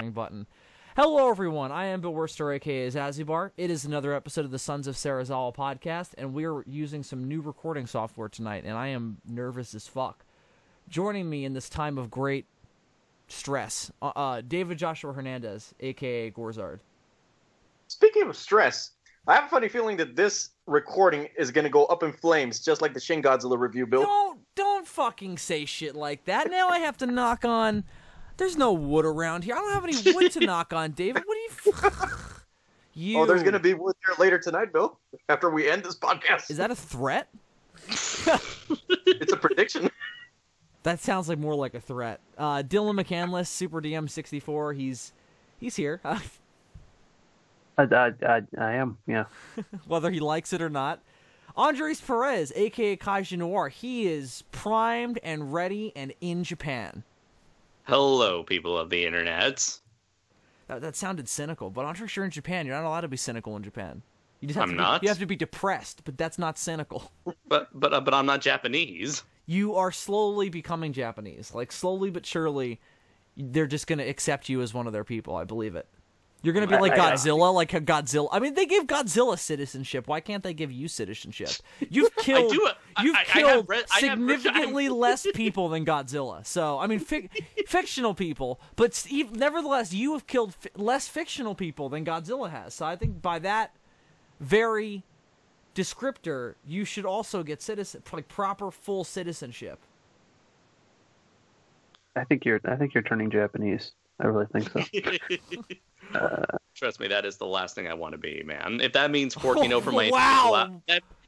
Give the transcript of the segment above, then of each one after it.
recording button. Hello, everyone. I am Bill Worster, a.k.a. Zazubaar. It is another episode of the Sons of Serizawa podcast, and we are using some new recording software tonight, and I am nervous as fuck. Joining me in this time of great stress, David Joshua Hernandez, a.k.a. Gorzard. Speaking of stress, I have a funny feeling that this recording is going to go up in flames, just like the Shin Godzilla review, Bill. Don't fucking say shit like that. Now I have to knock on... There's no wood around here. I don't have any wood to knock on, David. What do you... Oh, there's going to be wood here later tonight, Bill, after we end this podcast. Is that a threat? It's a prediction. That sounds like more like a threat. Dylan McCandless, Super DM 64. He's here. I am, yeah. Whether he likes it or not. Andres Perez, a.k.a. Kaiju Noir. He is primed and ready and in Japan. Hello, people of the internet. That sounded cynical, but Andres, you're in Japan. You're not allowed to be cynical in Japan. You just have I'm not. You have to be depressed, but that's not cynical. But I'm not Japanese. You are slowly becoming Japanese. Like, slowly but surely, they're just going to accept you as one of their people. I believe it. You're going to be like Godzilla, like Godzilla. I mean, they gave Godzilla citizenship. Why can't they give you citizenship? You've killed significantly less people than Godzilla. So, I mean, fictional people, but nevertheless, you have killed less fictional people than Godzilla has. So I think by that very descriptor, you should also get proper full citizenship. I think you're turning Japanese. I really think so. Trust me, that is the last thing I want to be, man. If that means forking over my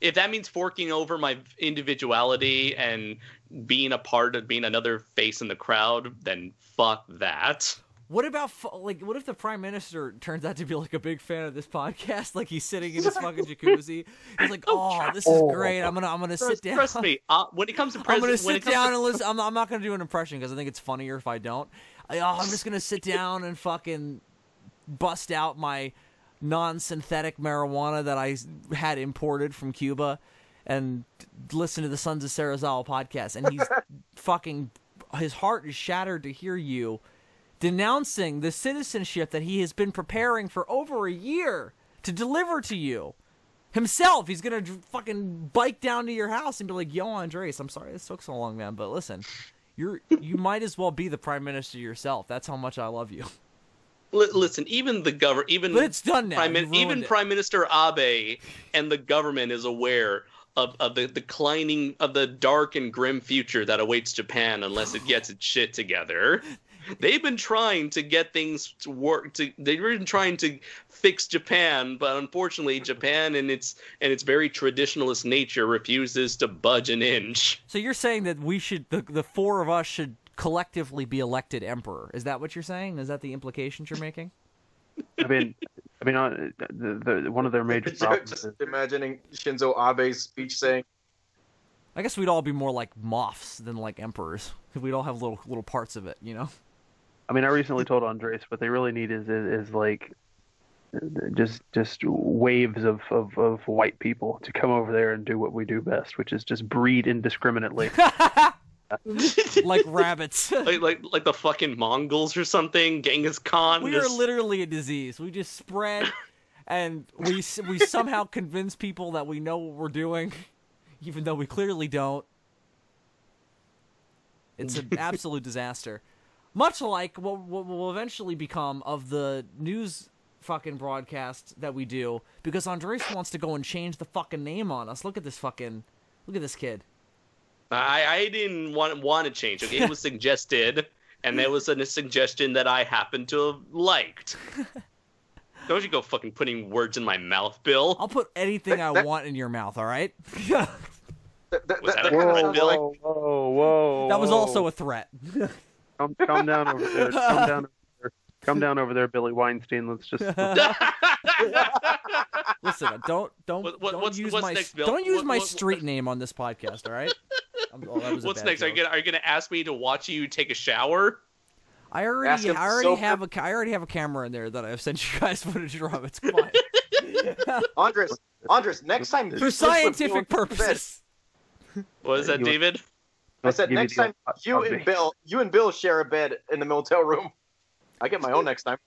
if that means forking over my individuality and being a part of being another face in the crowd, then fuck that. What about what if the Prime Minister turns out to be like a big fan of this podcast? Like he's sitting in his fucking jacuzzi. He's like, "Oh, this is great. I'm gonna sit down." Trust me. When it comes to I'm gonna sit down and listen. I'm not gonna do an impression because I think it's funnier if I don't. I'm just gonna sit down and fucking bust out my non-synthetic marijuana that I had imported from Cuba and listen to the Sons of Serizawa podcast. And he's fucking, his heart is shattered to hear you denouncing the citizenship that he has been preparing for over a year to deliver to you. Himself, he's gonna fucking bike down to your house and be like, "Yo, Andres, I'm sorry this took so long, man, but listen, you might as well be the Prime Minister yourself. That's how much I love you." Listen, even the government, even but it's done now. Prime Minister Abe and the government is aware of the declining, of the dark and grim future that awaits Japan unless it gets its shit together. They've been trying to get things to work. They've been trying to fix Japan, but unfortunately, Japan and its very traditionalist nature refuses to budge an inch. So you're saying that we should, the four of us should collectively be elected emperor. Is that what you're saying? Is that the implications you're making? I mean, one of their major problems. Just imagining Shinzo Abe's speech saying, I guess we'd all be more like moths than like emperors. We'd all have little parts of it, you know? I mean, I recently told Andres what they really need is like just waves of white people to come over there and do what we do best, which is just breed indiscriminately. Like rabbits. like the fucking Mongols or something. Genghis Khan. We are literally a disease. We just spread, and we somehow convince people that we know what we're doing, even though we clearly don't. It's an absolute disaster. Much like what will eventually become of the news fucking broadcast that we do, because Andres wants to go and change the fucking name on us. Look at this kid. I didn't want to change. Okay, it was suggested, and there was a suggestion that I happened to have liked. Don't you go fucking putting words in my mouth, Bill. I'll put anything I want in your mouth, all right? Was that a threat, Bill? Whoa. That was also a threat. Calm down over there. Come down over there, Billy Weinstein. Let's just listen. Don't use my street name on this podcast. All right. What's next? Joke. Are you gonna ask me to watch you take a shower? I already have a camera in there that I've sent you guys footage from. It's fine. Andres, next time for scientific purposes. What is that, David? I said next time you and Bill share a bed in the motel room. I get my own next time.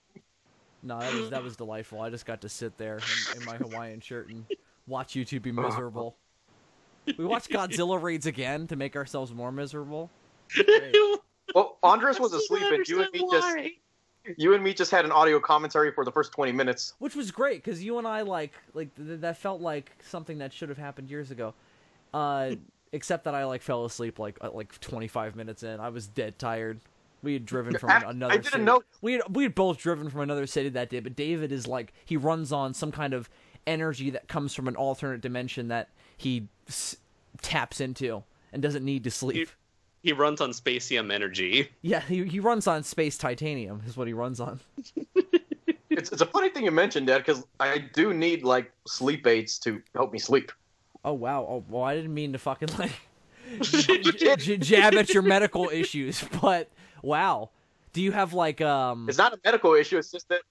No, that was delightful. I just got to sit there in my Hawaiian shirt and watch you two be miserable. We watched Godzilla raids again to make ourselves more miserable. Well, Andres was asleep, and you and me just had an audio commentary for the first 20 minutes, which was great because you and I that felt like something that should have happened years ago. Except that I fell asleep like 25 minutes in. I was dead tired. We had driven from another city. I didn't know. We had both driven from another city that day, but David is he runs on some kind of energy that comes from an alternate dimension that he taps into and doesn't need to sleep. He runs on spacium energy. Yeah, he runs on space titanium is what he runs on. It's a funny thing you mentioned, Dad, because I do need sleep aids to help me sleep. Oh wow! Oh well, I didn't mean to fucking jab at your medical issues, but wow, do you have It's not a medical issue. It's just that.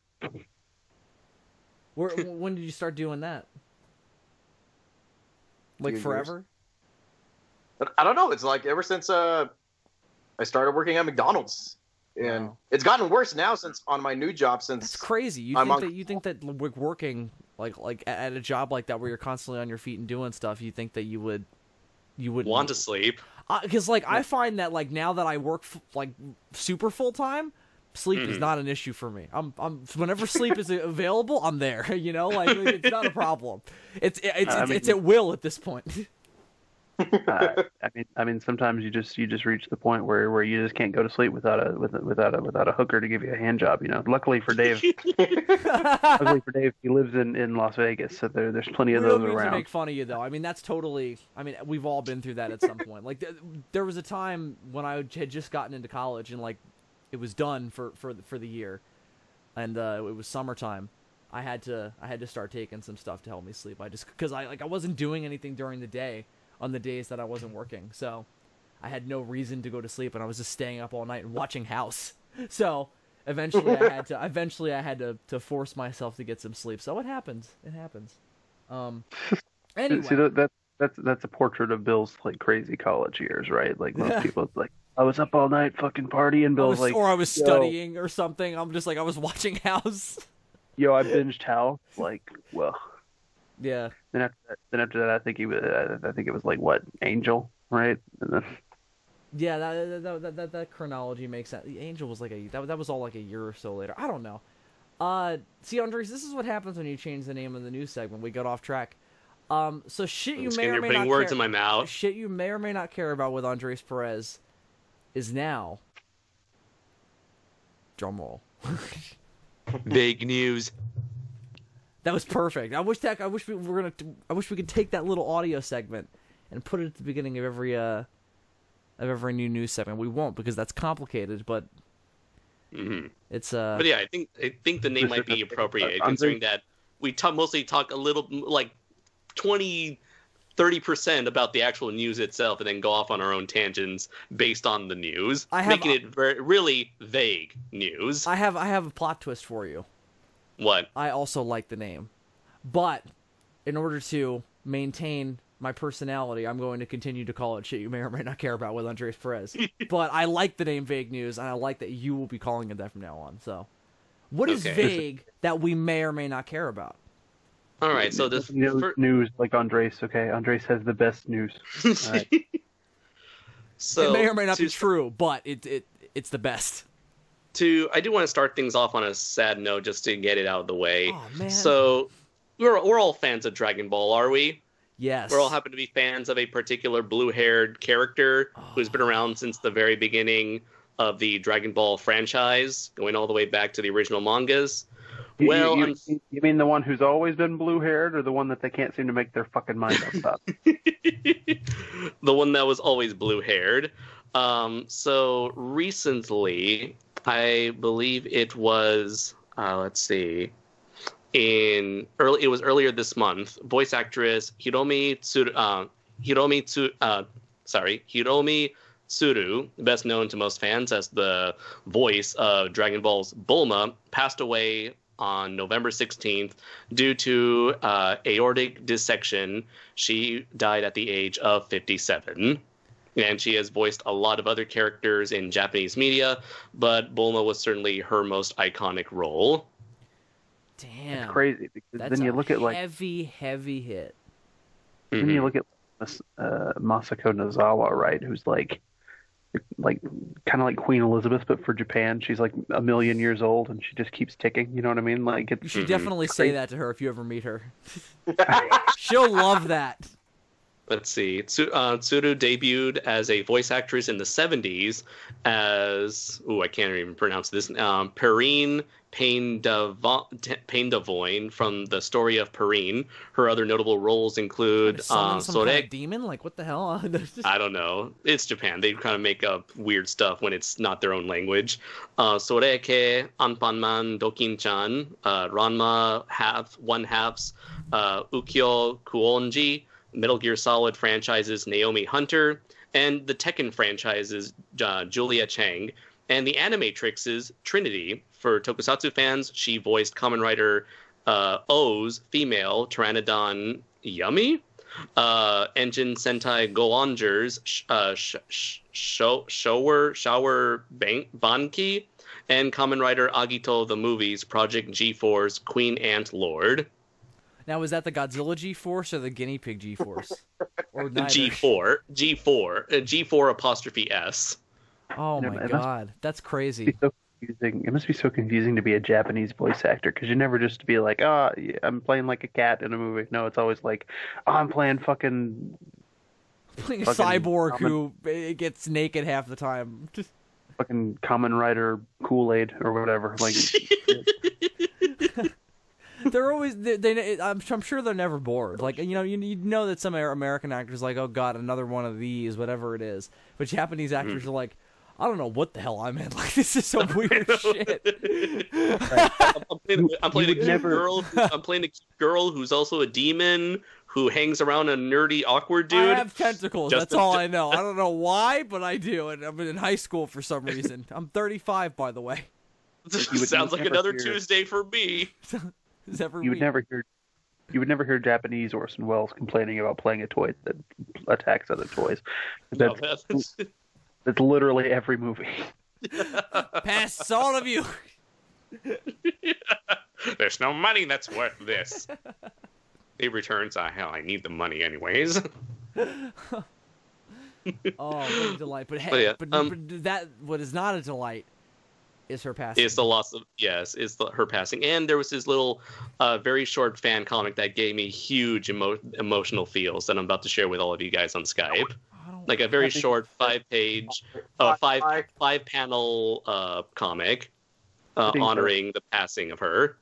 When did you start doing that? Forever? I don't know. It's ever since I started working at McDonald's, and it's gotten worse now since on my new job. Since it's crazy. You think that working like at a job like that where you're constantly on your feet and doing stuff, you think that you would want to sleep? Because I find that now that I work super full time, sleep is not an issue for me. I'm whenever sleep is available, I'm there. It's not a problem. It's at will at this point. I mean, sometimes you just reach the point where you just can't go to sleep without a hooker to give you a hand job. Luckily for Dave, he lives in Las Vegas, so there's plenty of those around. To make fun of you though, that's totally. We've all been through that at some point. There was a time when I had just gotten into college and it was done for the year, and it was summertime. I had to start taking some stuff to help me sleep. Because I wasn't doing anything during the day. On the days that I wasn't working, so I had no reason to go to sleep, and I was just staying up all night and watching House. So eventually, I had to force myself to get some sleep. So it happens. It happens. Anyway, see that's a portrait of Bill's crazy college years, right? Most people, it's I was up all night fucking partying. Bill's or I was studying or something. I'm just I was watching House. Yo, I binged House. Well. Yeah. Then after that, I think it was what, Angel, right? And then... Yeah, that chronology makes sense. Angel was that was all a year or so later. I don't know. See, Andres, this is what happens when you change the name of the news segment. We got off track. So shit you may or may not words in my mouth. Shit you may or may not care about with Andres Perez is now. Drumroll. Vague news. That was perfect. I wish we could take that little audio segment and put it at the beginning of every new news segment. We won't because that's complicated, but it's But yeah, I think the name might be appropriate considering that we mostly talk a little 20-30% about the actual news itself and then go off on our own tangents based on the news, making it really vague news. I have a plot twist for you. What? I also like the name. But in order to maintain my personality, I'm going to continue to call it shit you may or may not care about with Andres Perez. But I like the name Vague News, and I like that you will be calling it that from now on. So, what is vague that we may or may not care about? All right, so this news like Andres, okay? Andres has the best news. All right. So it may or may not be true, but it's the best. I do want to start things off on a sad note just to get it out of the way. Oh, man. So we're all fans of Dragon Ball, are we? Yes. We all happen to be fans of a particular blue-haired character who's been around since the very beginning of the Dragon Ball franchise, going all the way back to the original mangas. You mean the one who's always been blue-haired, or the one that they can't seem to make their fucking mind up about? The one that was always blue-haired. So recently, I believe it was, let's see, it was earlier this month, voice actress Hiromi Tsuru, best known to most fans as the voice of Dragon Ball's Bulma, passed away on November 16th due to aortic dissection. She died at the age of 57. And she has voiced a lot of other characters in Japanese media, but Bulma was certainly her most iconic role. Damn. It's crazy because then you look at like heavy hit. then you look at Masako Nozawa, right? Who's like kind of like Queen Elizabeth, but for Japan. She's like 1,000,000 years old, and she just keeps ticking. You know what I mean? Like you should definitely say that to her if you ever meet her. She'll love that. Let's see. Tsuru debuted as a voice actress in the 70s as... I can't even pronounce this. Perrine Paindavoine from the story of Perrine. Her other notable roles include... some kind of demon? Like, what the hell? I don't know. It's Japan. They kind of make up weird stuff when it's not their own language. Soreke, Anpanman, Dokin-chan, Ranma, One-Halves, Ukyo Kuonji, Metal Gear Solid franchises Naomi Hunter, and the Tekken franchises Julia Chang, and the Animatrix's Trinity. For Tokusatsu fans, she voiced Kamen Rider O's female Pteranodon Yummy, Engine Sentai Go-Onger's Shower Banki, and Kamen Rider Agito the movie's Project G4's Queen Ant Lord. Now, is that the Godzilla G-Force or the Guinea Pig G-Force? Or neither? G4 apostrophe S. Oh my god, that's crazy. So confusing. It must be so confusing to be a Japanese voice actor, because you never just be like, oh, yeah, I'm playing like a cat in a movie. No, it's always like, oh, I'm playing fucking a cyborg who gets naked half the time. Fucking Kamen Rider Kool-Aid or whatever. Like, they're always I'm sure they're never bored. Like, you know that some American actors are like, oh god, another one of these, whatever it is. But Japanese actors are like, I don't know what the hell I'm in. Like, this is some weird shit. I'm playing a cute girl. I'm playing a cute girl who's also a demon who hangs around a nerdy, awkward dude. I have tentacles. That's all I know. I don't know why, but I do. And I'm in high school for some reason. I'm 35, by the way. Sounds like another Tuesday for me. You would never hear Japanese Orson Welles complaining about playing a toy that attacks other toys. That's literally every movie. Pass all of you. There's no money that's worth this. He returns, hell, I need the money anyways. Oh, what a delight. But hey, but that, what is not a delight is her passing. It's the loss of, her passing. And there was this little, very short fan comic that gave me huge emotional feels that I'm about to share with all of you guys on Skype. Like a very short 5-page, five-panel comic honoring the passing of her.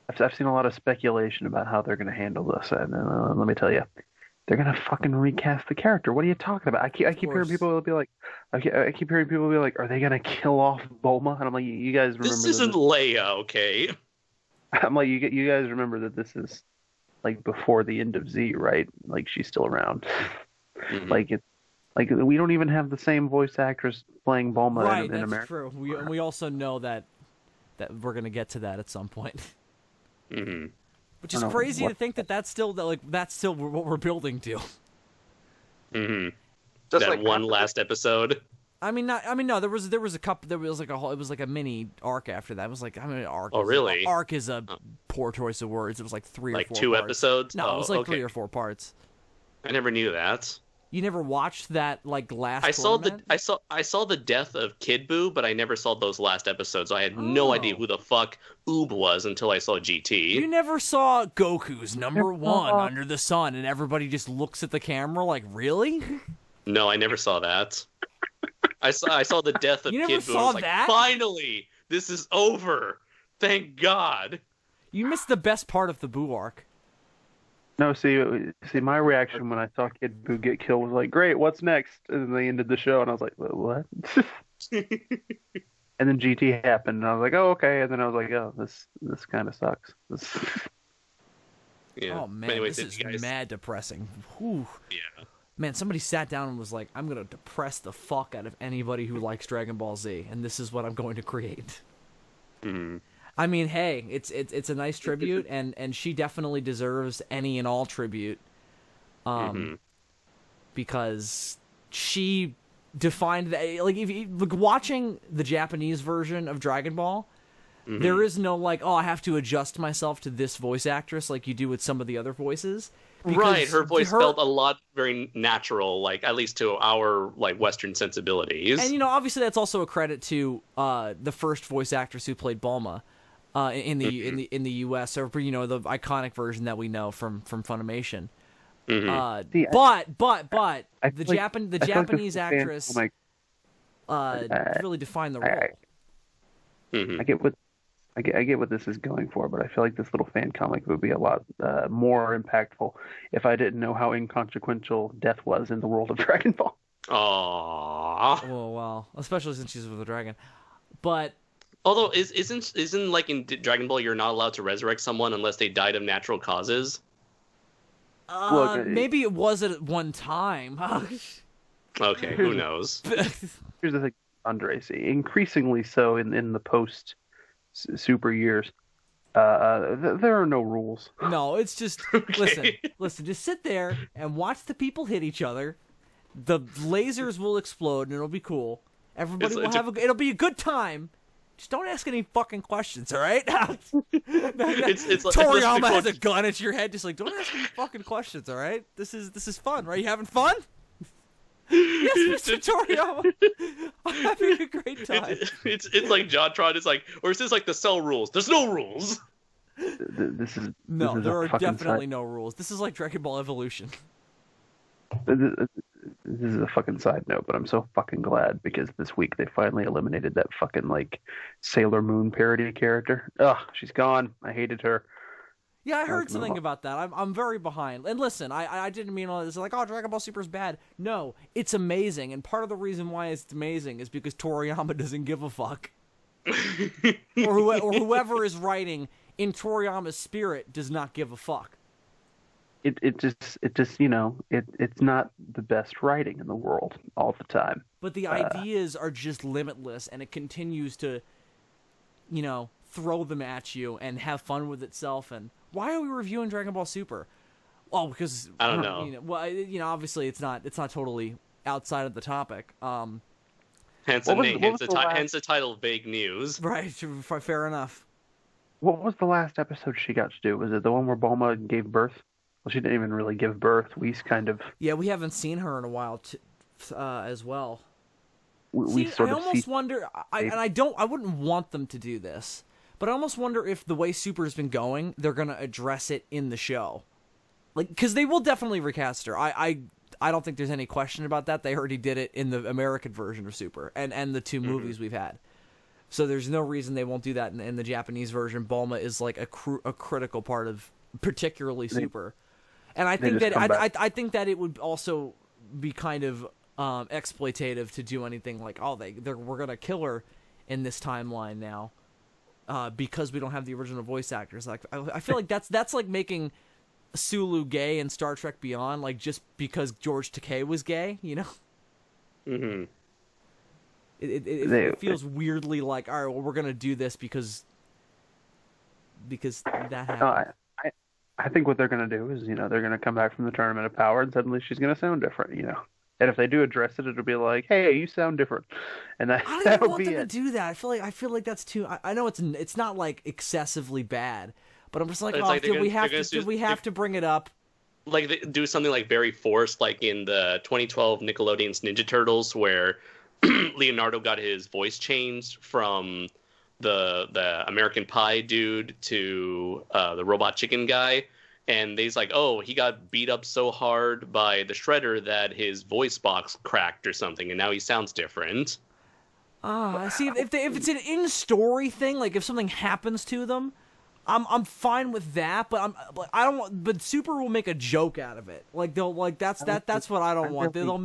I've seen a lot of speculation about how they're going to handle this, and let me tell you, they're going to fucking recast the character. What are you talking about? I keep hearing people be like, are they going to kill off Bulma? And I'm like, you guys remember this isn't Leia, okay? I'm like, you guys remember that this is like before the end of Z, right? Like, she's still around. Mm-hmm. Like we don't even have the same voice actress playing Bulma in America. Right, that's true. We also know that we're gonna get to that at some point. Mm-hmm. Which is crazy to think that's still what we're building to. Mm-hmm. Just that like one last episode. No. There was a couple. There was like a whole. It was like a mini arc after that. It was like arc. Oh, really? Arc is a poor choice of words. It was like 3 or 4. Like 2 parts. episodes. No, it was like 3 or 4 parts. I never knew that. You never watched that last I tournament? I saw the death of Kid Buu, but I never saw those last episodes. I had no idea who the fuck Oob was until I saw GT. You never saw Goku's number 1 under the sun, and everybody just looks at the camera like, really? No, I never saw that. I saw the death of Kid Buu. I was like, finally, this is over. Thank God. You missed the best part of the Buu arc. No, see, my reaction when I saw Kid Buu get killed was like, great, what's next? And then they ended the show, and I was like, what? And then GT happened, and I was like, oh, okay. And then I was like, oh, this kind of sucks. Yeah. Oh, man, anyways, this is mad depressing. Whew. Yeah. Man, somebody sat down and was like, I'm going to depress the fuck out of anybody who likes Dragon Ball Z, and this is what I'm going to create. Mm-hmm. I mean, hey, it's a nice tribute, and she definitely deserves any and all tribute, because she defined that. Like, if you like watching the Japanese version of Dragon Ball, there is no like, oh, I have to adjust myself to this voice actress like you do with some of the other voices. Right, her voice felt a lot very natural, like at least to our like Western sensibilities. And obviously that's also a credit to the first voice actress who played Bulma in the U.S. or the iconic version that we know from Funimation. But the Japanese actress really defined the role. I get what this is going for, but I feel like this little fan comic would be a lot more impactful if I didn't know how inconsequential death was in the world of Dragon Ball. Aww. Oh well, especially since she's with a dragon. But although isn't like in Dragon Ball you're not allowed to resurrect someone unless they died of natural causes? Maybe it was at one time. Okay, who knows? Here's the thing, Andres. Increasingly so in the post Super years, there are no rules. No, it's just listen. Just sit there and watch the people hit each other. The lasers will explode and it'll be cool. Everybody will have it'll be a good time. Just don't ask any fucking questions, all right? Toriyama has a gun at your head, just like, don't ask any fucking questions, all right? This is fun, right? You having fun? Yes, Mr. Toriyama. I'm having a great time. It's like JonTron. It's like, or is this like the Cell rules? There's no rules. There are definitely no rules. This is like Dragon Ball Evolution. This is a fucking side note, but I'm so fucking glad because this week they finally eliminated that fucking like Sailor Moon parody character. Ugh, she's gone. I hated her. Yeah, I heard something about that. I'm very behind. And listen, I didn't mean all this like, oh, Dragon Ball Super is bad. No, it's amazing. And part of the reason why it's amazing is because Toriyama doesn't give a fuck. or whoever is writing in Toriyama's spirit does not give a fuck. It just it's not the best writing in the world all the time. But the ideas are just limitless, and it continues to, throw them at you and have fun with itself. And why are we reviewing Dragon Ball Super? Well, because I don't know. Obviously it's not totally outside of the topic. Hence the title, Vague News. Right, fair enough. What was the last episode she got to do? Was it the one where Bulma gave birth? Well, she didn't even really give birth. Whis kind of. Yeah, we haven't seen her in a while, as well. I almost wonder. I wouldn't want them to do this, but I almost wonder if the way Super's been going, they're gonna address it in the show, like because they will definitely recast her. I don't think there's any question about that. They already did it in the American version of Super and the two movies we've had. So there's no reason they won't do that in the Japanese version. Bulma is like a critical part of particularly Super. And I think that it would also be kind of exploitative to do anything like, oh, we're gonna kill her in this timeline now because we don't have the original voice actors. Like I feel like that's like making Sulu gay in Star Trek Beyond, like just because George Takei was gay, Mm-hmm. It feels weirdly like, all right, well, we're gonna do this because that happened. I think what they're going to do is, they're going to come back from the Tournament of Power and suddenly she's going to sound different, And if they do address it, it'll be like, hey, you sound different. And I don't even want them to do that. I feel like that's too. I know it's not like excessively bad, but I'm just like, did we have to bring it up? Like they do something like very forced, like in the 2012 Nickelodeon's Ninja Turtles, where Leonardo got his voice changed from the American Pie dude to the Robot Chicken guy, and he's like, oh, he got beat up so hard by the Shredder that his voice box cracked or something, and now he sounds different. I see. If it's an in-story thing, like if something happens to them, I'm fine with that. But I don't want. But Super will make a joke out of it. Like they'll like that's what I don't want. They'll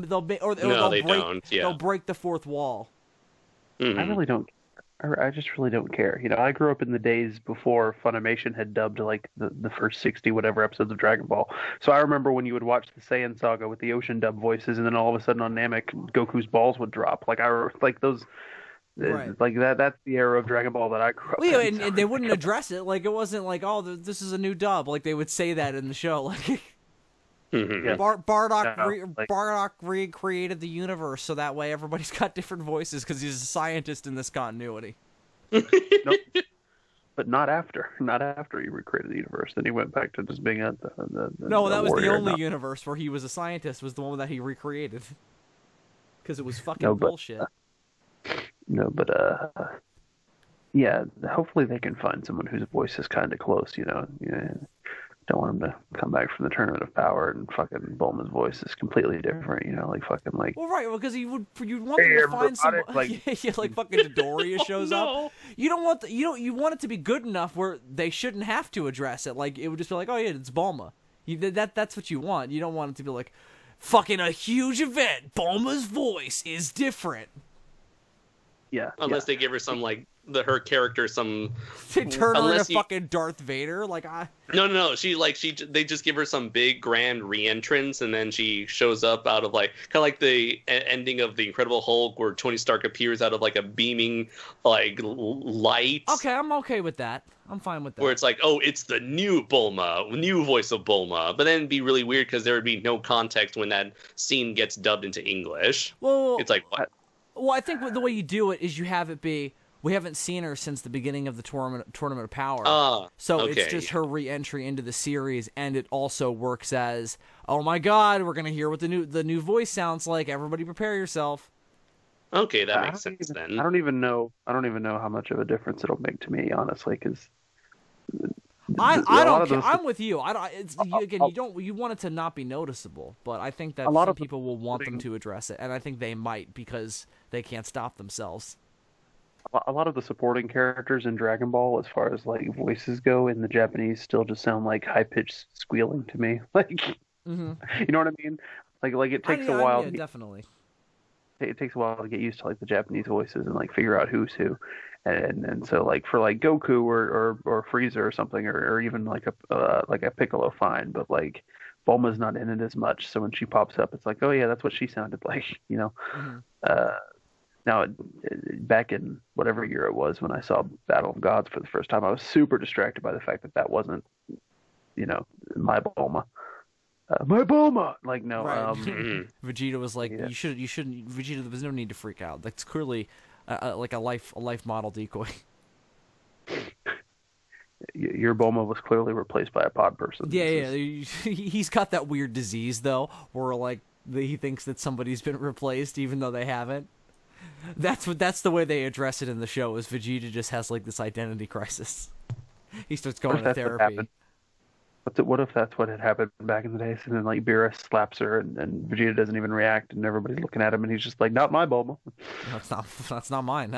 break the fourth wall. Mm-hmm. I really don't. I just really don't care. I grew up in the days before Funimation had dubbed like the first 60 whatever episodes of Dragon Ball. So I remember when you would watch the Saiyan saga with the ocean dub voices, and then all of a sudden on Namek, Goku's balls would drop. Like those, right. Like that's the era of Dragon Ball that I grew up in. in. And they wouldn't address it. Like it wasn't like, oh, this is a new dub. Like they would say that in the show. Like Yeah. Bardock No, like- Bardock recreated the universe so that way everybody's got different voices because he's a scientist in this continuity. Nope. But not after he recreated the universe. Then he went back to just being No, that was the warrior, only not- universe where he was a scientist. Was the one that he recreated because it was fucking No, but- bullshit. No, but yeah. Hopefully they can find someone whose voice is kind of close. Don't want him to come back from the Tournament of Power and fucking Bulma's voice is completely different. Like fucking like. Well, right, because you'd want them to find someone like fucking Dodoria shows up. You don't want you want it to be good enough where they shouldn't have to address it. Like it would just be like, oh yeah, it's Bulma. That's what you want. You don't want it to be like, fucking a huge event. Bulma's voice is different. Yeah. Unless they give her some her character some. They turn her Unless into fucking Darth Vader. No. They just give her some big grand re-entrance, and then she shows up out of kind of like the ending of the Incredible Hulk, where Tony Stark appears out of a beaming light. Okay, I'm okay with that. I'm fine with that. Where it's like, oh, it's the new Bulma, new voice of Bulma, but then it'd be really weird because there would be no context when that scene gets dubbed into English. Well, it's like what? Well, I think the way you do it is you have it be. We haven't seen her since the beginning of the Tournament of Power. So okay. It's just her re-entry into the series, and it also works as, oh my god, we're going to hear what the new voice sounds like. Everybody prepare yourself. Okay, that makes sense then. I don't even know how much of a difference it'll make to me, honestly, because I don't care. I'm with you. You want it to not be noticeable, but I think that some people will want them to address it, and I think they might because they can't stop themselves. A lot of the supporting characters in Dragon Ball, as far as voices go, in the Japanese, still just sound like high-pitched squealing to me. You know what I mean? It takes a while. Yeah, definitely. It takes a while to get used to the Japanese voices and figure out who's who, and so for Goku or Frieza or something, or even a Piccolo, fine, but Bulma's not in it as much. So when she pops up, it's oh yeah, that's what she sounded like. Now, back in whatever year it was when I saw Battle of Gods for the first time, I was super distracted by the fact that wasn't, my Bulma. My Bulma! No. Right. Vegeta was like, yeah. you shouldn't, Vegeta, there was no need to freak out. That's clearly a life model decoy. Your Bulma was clearly replaced by a pod person. Yeah. He's got that weird disease, though, where, he thinks that somebody's been replaced even though they haven't. That's the way they address it in the show. Is Vegeta just has this identity crisis? He starts going to therapy. What if that's what had happened back in the days, and then Beerus slaps her, and Vegeta doesn't even react, and everybody's looking at him, and he's just like, "Not my Bulma." That's not mine.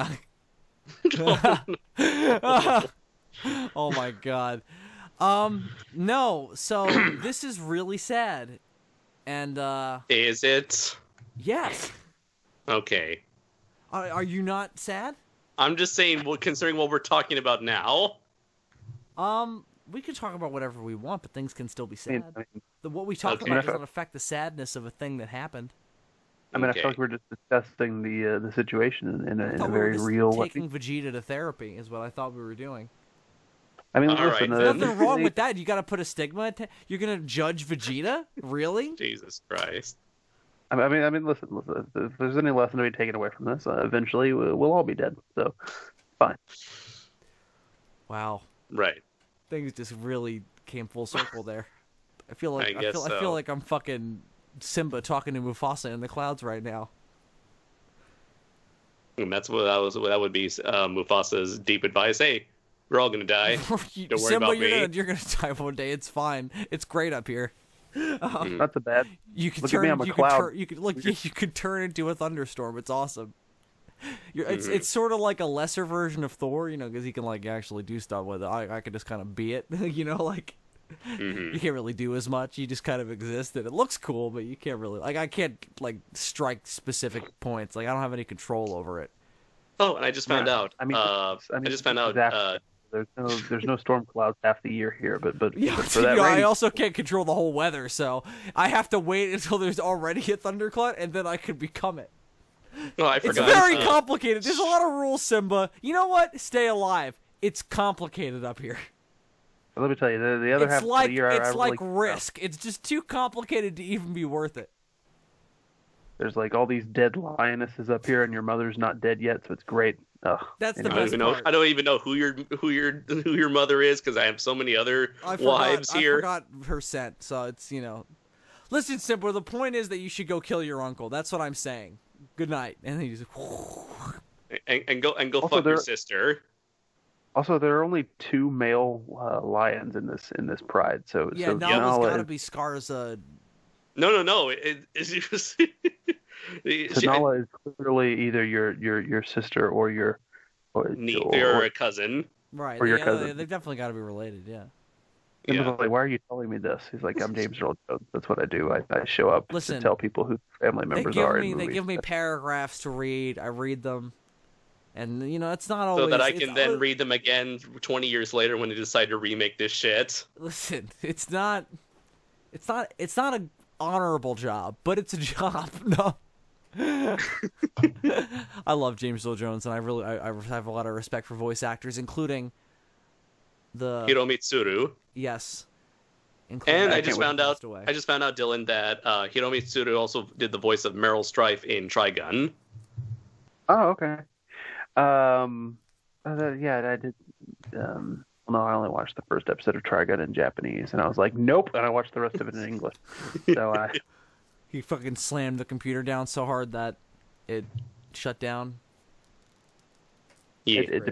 Oh my god. No. So this is really sad, and is it? Yes. Okay. Are you not sad? I'm just saying, considering what we're talking about now. We can talk about whatever we want, but things can still be sad. I mean, What we talk about doesn't affect the sadness of a thing that happened. I mean, I feel like we're just discussing the situation in a very real way. Taking Vegeta to therapy is what I thought we were doing. I mean, all listen, right, there's nothing wrong with that. You got to put a stigma. You're gonna judge Vegeta? Really? Jesus Christ. I mean, listen. If there's any lesson to be taken away from this, eventually we'll all be dead. So, fine. Wow. Right. Things just really came full circle there. I feel like I feel like I'm fucking Simba talking to Mufasa in the clouds right now. And that would be Mufasa's deep advice. Hey, we're all gonna die. Don't worry Simba, about me. You're gonna die one day. It's fine. It's great up here. Not so bad. You could Look turn. at me, I'm a cloud. You could turn into a thunderstorm. It's awesome. It's sort of like a lesser version of Thor, because he can actually do stuff with it. I could just kind of be it, you can't really do as much. You just kind of exist, and it looks cool, but you can't really I can't strike specific points. I don't have any control over it. Oh, and I just found out. I just found out. There's no storm clouds half the year here, but Yeah, for that I also can't control the whole weather, so I have to wait until there's already a thundercloud, and then I could become it. Oh, I forgot. It's very complicated. There's a lot of rules, Simba. You know what? Stay alive. It's complicated up here. Let me tell you, the other half of the year, I it's like really, Risk. It's just too complicated to even be worth it. There's like all these dead lionesses up here, and your mother's not dead yet, so it's great. Ugh. That's the Anyway. best part. I don't even know who your mother is because I have so many other wives here. I forgot her scent, so it's Listen, Simpler. The point is that you should go kill your uncle. That's what I'm saying. Good night, and then you just and go Also, fuck your sister. Also, there are only 2 male lions in this pride, so yeah. so Nala's Nala got to be Scar's. No. It's just So Nala is clearly either your sister or your a cousin. Right. Or your cousin. They've definitely got to be related. Yeah. And was like, why are you telling me this? He's like, I'm James Earl Jones. That's what I do. I show up Listen, to tell people who family members are in movies. They give me paragraphs to read. I read them, and it's not always so that I can then read them again 20 years later when they decide to remake this shit. Listen, it's not an honorable job, but it's a job. No. I love James Earl Jones, and I have a lot of respect for voice actors, including the Hiromi Tsuru. Yes. And I just found out, Dylan, that Hiromi Tsuru also did the voice of Meryl Streep in Trigun. Oh, okay. Yeah, I did. No, I only watched the first episode of Trigun in Japanese, and I was like, nope, and I watched the rest of it in English. So he fucking slammed the computer down so hard that it shut down. Yeah, it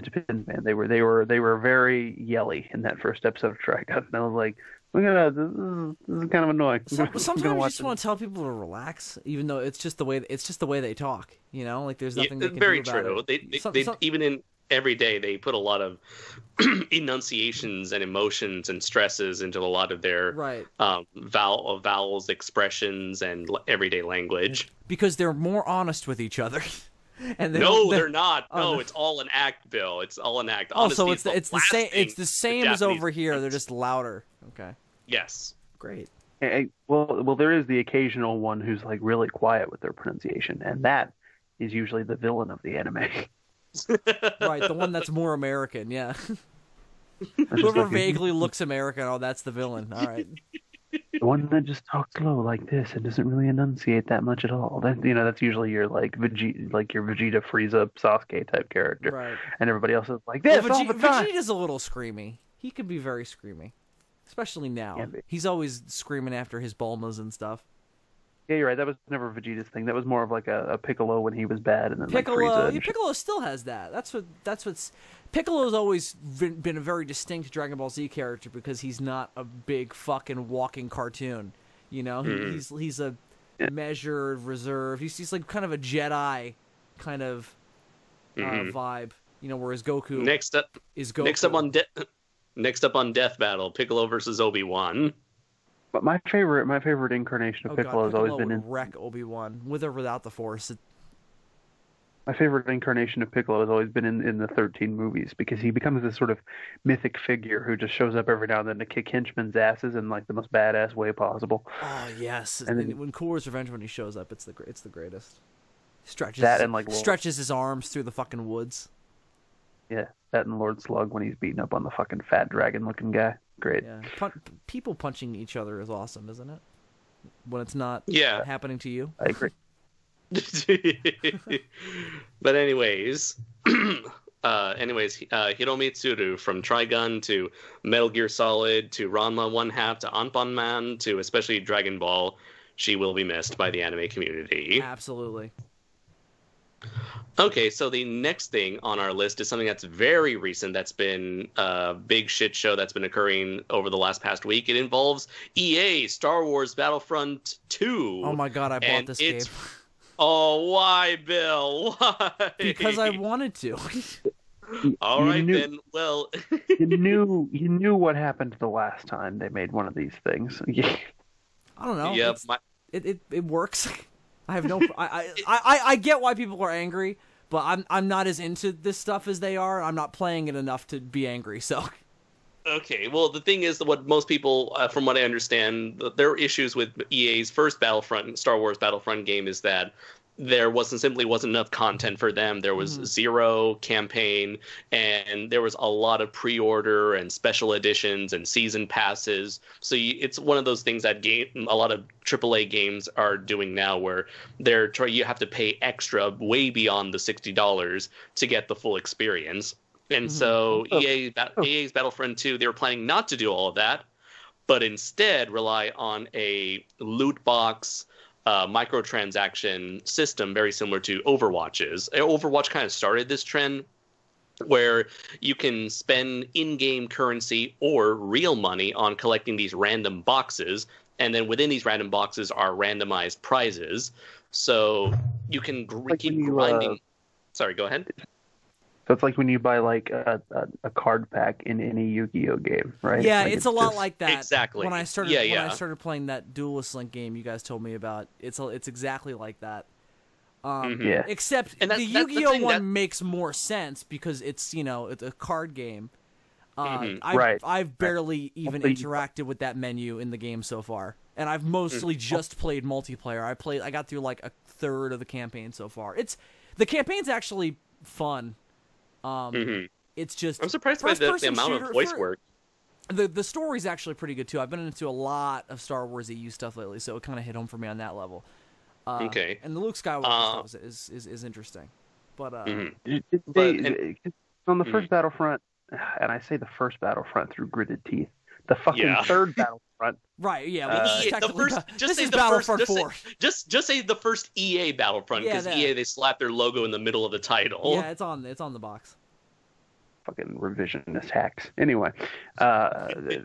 depends, man. They were very yelly in that first episode of Trigun, and I was like, this is kind of annoying. Sometimes you just want to tell people to relax, even though it's just the way they talk. Like there's nothing they can do about it. They even in every day they put a lot of enunciations and emotions and stresses into a lot of their vowels, expressions, and everyday language. Because they're more honest with each other. And they're not. No, it's all an act, Bill. It's all an act. So it's the same. It's the same as over here. They're just louder. Okay. Yes. Great. Well, there is the occasional one who's like really quiet with their pronunciation, and that is usually the villain of the anime. Right, the one that's more American. Yeah. Whoever vaguely looks American, that's the villain. All right. The one that just talks slow like this and doesn't really enunciate that much at all. That's usually your your Vegeta, Frieza, Sasuke type character. Right. And everybody else is like this all the time. Vegeta's a little screamy. He could be very screamy, especially now. He's always screaming after his Bulmas and stuff. Yeah, you're right. That was never Vegeta's thing. That was more of like a Piccolo when he was bad, and then Piccolo still has that. That's Piccolo's always been a very distinct Dragon Ball Z character because he's not a big fucking walking cartoon. He's a measured, reserved. He's like kind of a Jedi kind of vibe. Whereas Goku is Goku. Next up on Death Battle, Piccolo versus Obi-Wan. But my favorite incarnation of Piccolo has always been in wreck Obi-Wan with or without the Force. My favorite incarnation of Piccolo has always been in the 13 movies because he becomes this sort of mythic figure who just shows up every now and then to kick henchmen's asses in like the most badass way possible. Oh yes, and then, when Cooler's Revenge when he shows up, it's the greatest. Stretches his arms through the fucking woods. Yeah, that and Lord Slug when he's beating up on the fucking fat dragon-looking guy. Great. Yeah. People punching each other is awesome, isn't it? When it's not happening to you. I agree. But anyways, Hiromi Tsuru, from Trigun to Metal Gear Solid to Ranma 1/2 to Anpan-Man to especially Dragon Ball, she will be missed by the anime community. Absolutely. Okay, so the next thing on our list is something that's very recent. That's been a big shit show that's been occurring over the past week. It involves EA Star Wars Battlefront 2. Oh my god, I bought this game. Oh, why, Bill? Why? Because I wanted to. All right, then. Well, you knew what happened the last time they made one of these things. I don't know. Yep. It works. I have no. I get why people are angry, but I'm not as into this stuff as they are. I'm not playing it enough to be angry. So. Okay, well, the thing is, what most people, from what I understand, their issues with EA's first Star Wars Battlefront game is that there wasn't enough content for them. There was zero campaign, and there was a lot of pre-order and special editions and season passes. So it's one of those things that a lot of AAA games are doing now, where you have to pay extra way beyond the $60 to get the full experience. And so EA's Battlefront 2, they were planning not to do all of that, but instead rely on a loot box microtransaction system very similar to Overwatch's. Overwatch kind of started this trend where you can spend in-game currency or real money on collecting these random boxes, and then within these random boxes are randomized prizes. So you can keep grinding. Sorry, go ahead. So it's like when you buy like a card pack in any Yu-Gi-Oh game, right? Yeah, like it's a lot like that. Exactly. When I started playing that Duelist Link game you guys told me about, it's exactly like that. Yeah. Except the Yu-Gi-Oh one makes more sense because it's it's a card game. I've barely even interacted with that menu in the game so far, and I've mostly just played multiplayer. I got through like a third of the campaign so far. The campaign's actually fun. It's just I'm surprised by the amount of voice work. The story's actually pretty good too. I've been into a lot of Star Wars EU stuff lately, so it kind of hit home for me on that level. Okay. And the Luke Skywalker stuff is interesting, but on the first Battlefront, and I say the first Battlefront through gritted teeth, the fucking third Battlefront. Right? Yeah. Well, just say the first EA Battlefront, because EA, they slapped their logo in the middle of the title. Yeah, it's on the box. Fucking revisionist hacks. Anyway, they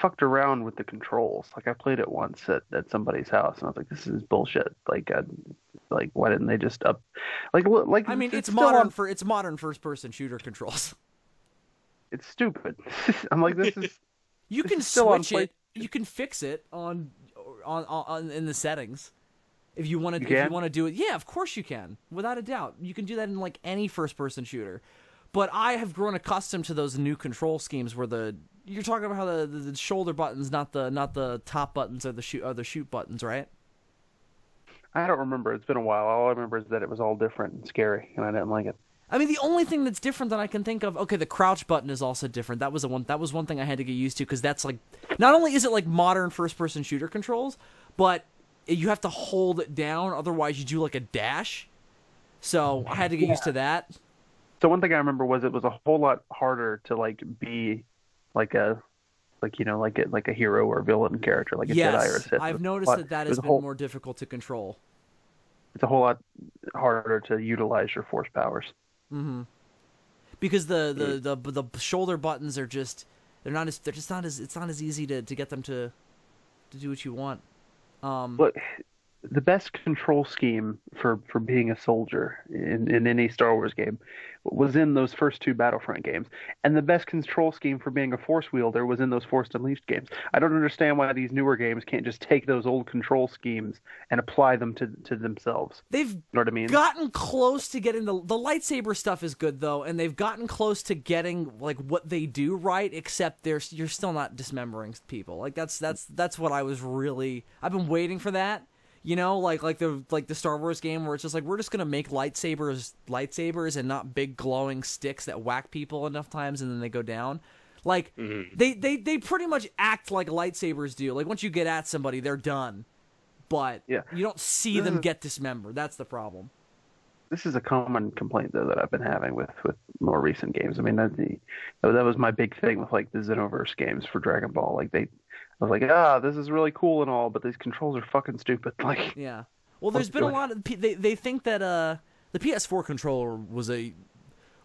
fucked around with the controls. Like I played it once at somebody's house, and I was like, "This is bullshit." Like why didn't they just up? Like I mean, it's modern first person shooter controls. It's stupid. I'm like, this is. You can switch it. You can fix it on in the settings. If you want to do it, yeah, of course you can, without a doubt. You can do that in like any first-person shooter. But I have grown accustomed to those new control schemes where you're talking about how the shoulder buttons, not the top buttons, are the shoot buttons, right? I don't remember. It's been a while. All I remember is that it was all different and scary, and I didn't like it. I mean, the only thing that's different that I can think of, okay, the crouch button is also different. That was one thing I had to get used to, because that's like, not only is it like modern first-person shooter controls, but you have to hold it down, otherwise you do like a dash. So I had to get used to that. So one thing I remember was it was a whole lot harder to like be like a hero or villain character, like a Jedi or a Sith. I've noticed that has been more difficult to control. It's a whole lot harder to utilize your force powers. Mm-hmm. Because the shoulder buttons are it's not as easy to get them to do what you want. Look, the best control scheme for being a soldier in any Star Wars game was in those first two Battlefront games, and the best control scheme for being a Force wielder was in those Force Unleashed games. I don't understand why these newer games can't just take those old control schemes and apply them to themselves. They've gotten close to getting the lightsaber stuff is good though, and they've gotten close to getting like what they do right, except you're still not dismembering people. Like that's what I've been waiting for that. You know, like the Star Wars game where it's just like, we're just gonna make lightsabers and not big glowing sticks that whack people enough times and then they go down. Like they pretty much act like lightsabers do. Like once you get at somebody, they're done. But you don't see them get dismembered. That's the problem. This is a common complaint though that I've been having with more recent games. I mean that was my big thing with like the Xenoverse games for Dragon Ball. Like I was like, this is really cool and all, but these controls are fucking stupid. Like, yeah. Well, there's been a lot of they think that the PS4 controller was a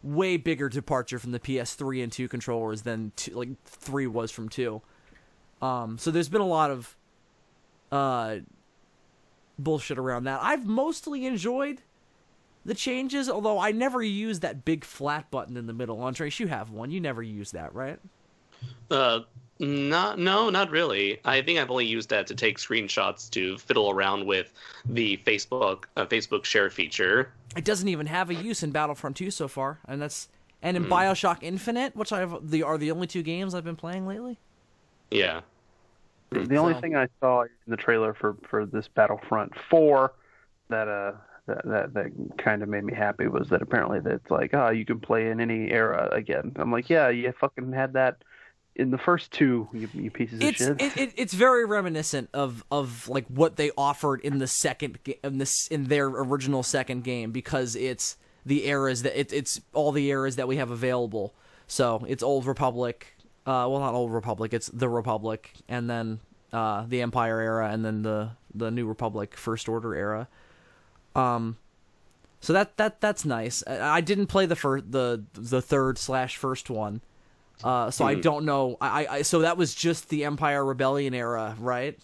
way bigger departure from the PS3 and 2 controllers than 3 was from 2. So there's been a lot of bullshit around that. I've mostly enjoyed the changes, although I never use that big flat button in the middle. Andres, you have one. You never use that, right? Not really. I think I've only used that to take screenshots to fiddle around with the Facebook share feature. It doesn't even have a use in Battlefront 2 so far, and in BioShock Infinite, which are the only two games I've been playing lately. Yeah. The only thing I saw in the trailer for this Battlefront 4 that kind of made me happy was that apparently that's like, oh, you can play in any era again. I'm like, yeah, you fucking had that in the first two, you pieces of shit. It's very reminiscent of like what they offered in the second in their original second game, because it's the eras that it's all the eras that we have available. So it's Old Republic, well, not Old Republic, it's the Republic, and then the Empire era, and then the New Republic First Order era. So that's nice. I didn't play the third/first one. So I don't know. So that was just the Empire Rebellion era, right?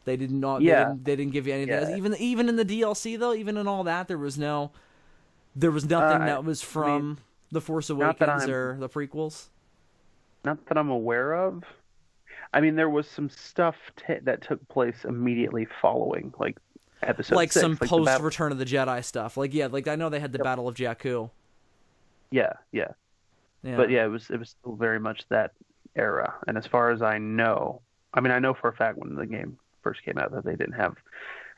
They did not. Yeah. They didn't give you anything. Yeah. Even in the DLC though, even in all that, there was nothing that was from The Force Awakens or the prequels. Not that I'm aware of. I mean, there was some stuff that took place immediately following, like episode like 6, some like post Return of the Jedi stuff. Like I know they had the Battle of Jakku. Yeah. Yeah. But yeah, it was still very much that era. And as far as I know, I mean, I know for a fact when the game first came out that they didn't have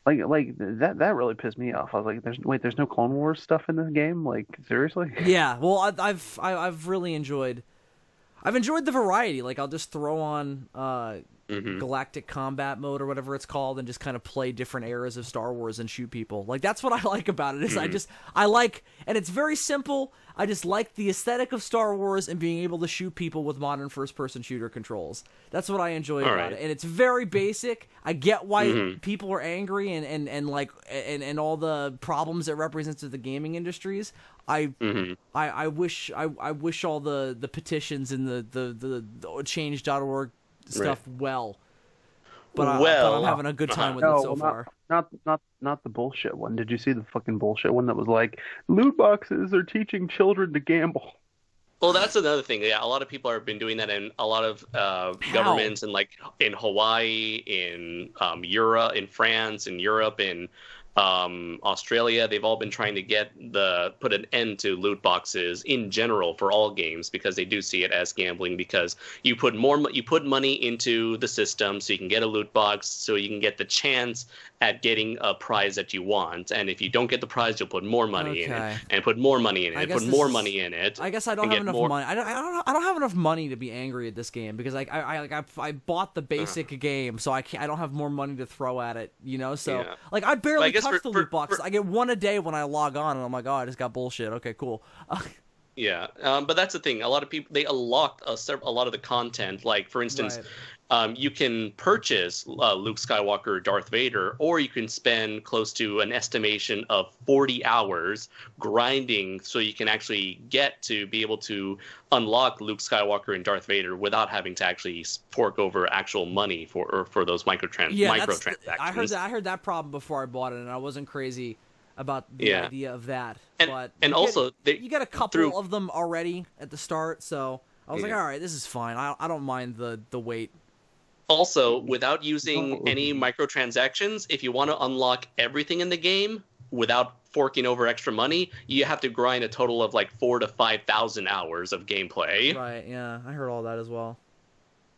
like that really pissed me off. I was like, there's no Clone Wars stuff in this game? Like, seriously? Yeah. Well, I've really enjoyed the variety. Like, I'll just throw on Galactic Combat Mode or whatever it's called, and just kind of play different eras of Star Wars and shoot people. Like, that's what I like about it. Is I like, and it's very simple. I just like the aesthetic of Star Wars and being able to shoot people with modern first-person shooter controls. That's what I enjoy about it. And it's very basic. I get why people are angry and all the problems it represents to the gaming industries. I wish all the petitions and the change.org stuff but I'm having a good time with it so far. Not the bullshit one. Did you see the fucking bullshit one that was like, loot boxes are teaching children to gamble? Well, that's another thing. Yeah, a lot of people have been doing that in a lot of governments, and like in Hawaii, in Europe, in France, in Europe, in Australia. They've all been trying to put an end to loot boxes in general for all games, because they do see it as gambling, because you put money into the system so you can get a loot box, so you can get the chance at getting a prize that you want, and if you don't get the prize, you'll put more money in it, and put more money in it, put more money in it. I guess I don't have enough money. I don't have enough money to be angry at this game, because I bought the basic game, so I don't have more money to throw at it, you know. So like I barely touch the loot boxes. I get one a day when I log on, and I'm like, oh, I just got bullshit. Okay, cool. Yeah, but that's the thing. A lot of people, they unlock a lot of the content. Like, for instance, you can purchase Luke Skywalker, Darth Vader, or you can spend close to an estimation of 40 hours grinding so you can actually get to be able to unlock Luke Skywalker and Darth Vader without having to actually fork over actual money for those microtransactions. I heard that problem before I bought it, and I wasn't crazy about the idea of that. You get a couple of them already at the start, so I was like, all right, this is fine. I don't mind the wait. Also, without using any microtransactions, if you want to unlock everything in the game without forking over extra money, you have to grind a total of like 4,000 to 5,000 hours of gameplay. Right, yeah. I heard all that as well.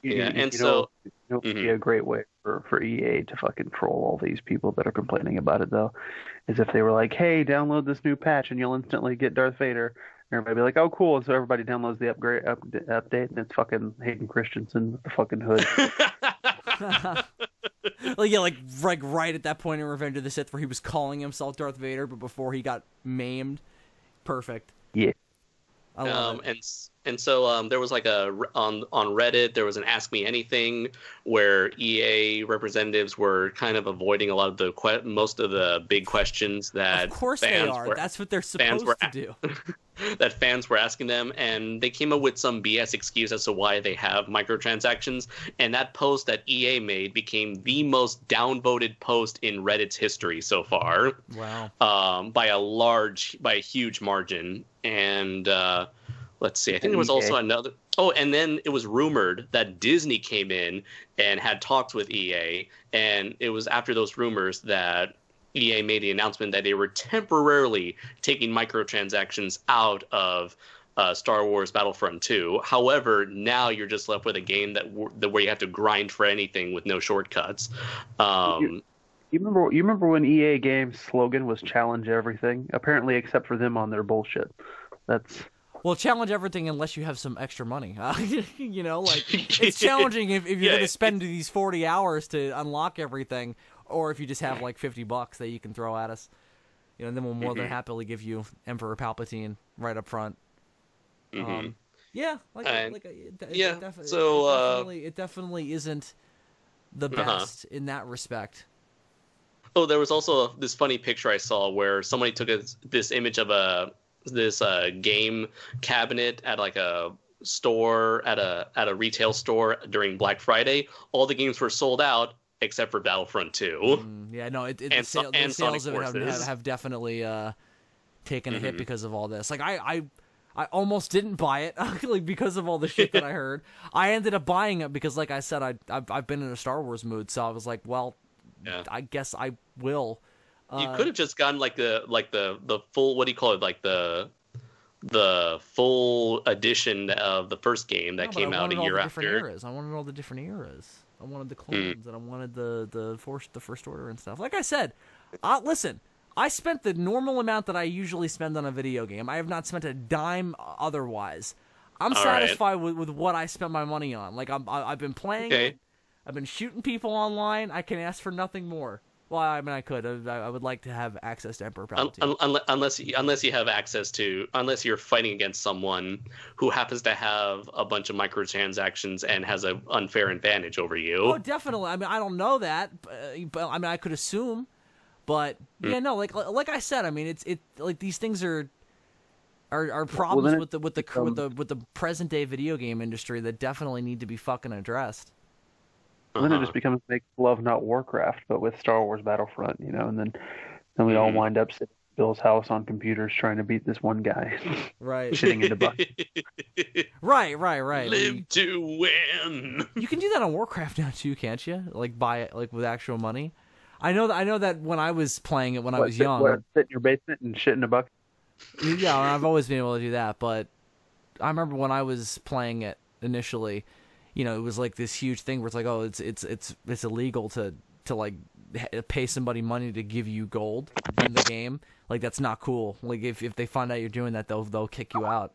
It would be a great way for EA to fucking troll all these people that are complaining about it, though, is if they were like, hey, download this new patch and you'll instantly get Darth Vader. Everybody be like, oh, cool. And so everybody downloads the update, and it's fucking Hayden Christensen with the fucking hood. like right at that point in Revenge of the Sith where he was calling himself Darth Vader, but before he got maimed. Perfect. Yeah. I love it. And so there was like on Reddit, there was an Ask Me Anything where EA representatives were kind of avoiding a lot of the most of the big questions that of course they are. That's what they're supposed to do. That fans were asking them, and they came up with some BS excuse as to why they have microtransactions. And that post that EA made became the most downvoted post in Reddit's history so far. Wow. By a huge margin. And let's see, I think there was also another. Oh, and then it was rumored that Disney came in and had talks with EA, and it was after those rumors that EA made the announcement that they were temporarily taking microtransactions out of Star Wars Battlefront 2. However, now you're just left with a game where you have to grind for anything with no shortcuts. You remember when EA Games' slogan was "Challenge everything"? Apparently, except for them on their bullshit. That's Well, challenge everything unless you have some extra money. You know, like it's challenging if you're going to spend these 40 hours to unlock everything, or if you just have like $50 that you can throw at us. You know, and then we'll more than happily give you Emperor Palpatine right up front. Yeah, it definitely isn't the best in that respect. Oh, there was also this funny picture I saw where somebody took this image of this game cabinet at like a store at a retail store during Black Friday. All the games were sold out except for Battlefront 2. Yeah, no, the sales of it have definitely taken a hit because of all this. Like I almost didn't buy it like because of all the shit that I heard. I ended up buying it because, like I said, I've been in a Star Wars mood, so I was like, well, I guess I will. You could have just gotten like the full, what do you call it, like the full edition of the first game that came out a year after. I wanted all the different eras. I wanted the clones, and I wanted the First Order and stuff. Like I said, listen, I spent the normal amount that I usually spend on a video game. I have not spent a dime otherwise. I'm satisfied with what I spent my money on. Like I've been playing it. I've been shooting people online. I can ask for nothing more. Well, I mean, I could. I would like to have access to Emperor Palpatine. Unless you have access to, unless you're fighting against someone who happens to have a bunch of microtransactions and has an unfair advantage over you. Oh, definitely. I mean, I don't know that, but I mean, I could assume. But yeah, no, like I said, I mean, it's like these things are problems with the present day video game industry that definitely need to be fucking addressed. Then it just becomes Make Love Not Warcraft, but with Star Wars Battlefront, you know, and then we all wind up sitting at Bill's house on computers trying to beat this one guy. Right. Shitting into buckets. Right. Live to win. You can do that on Warcraft now too, can't you? Like buy it like with actual money. I know that when I was playing it when I was young. Sit in your basement and shit in a bucket? Yeah, I've always been able to do that, but I remember when I was playing it initially, you know, it was like this huge thing where it's like, oh, it's illegal to like pay somebody money to give you gold in the game. Like that's not cool. Like if they find out you're doing that, they'll kick you out.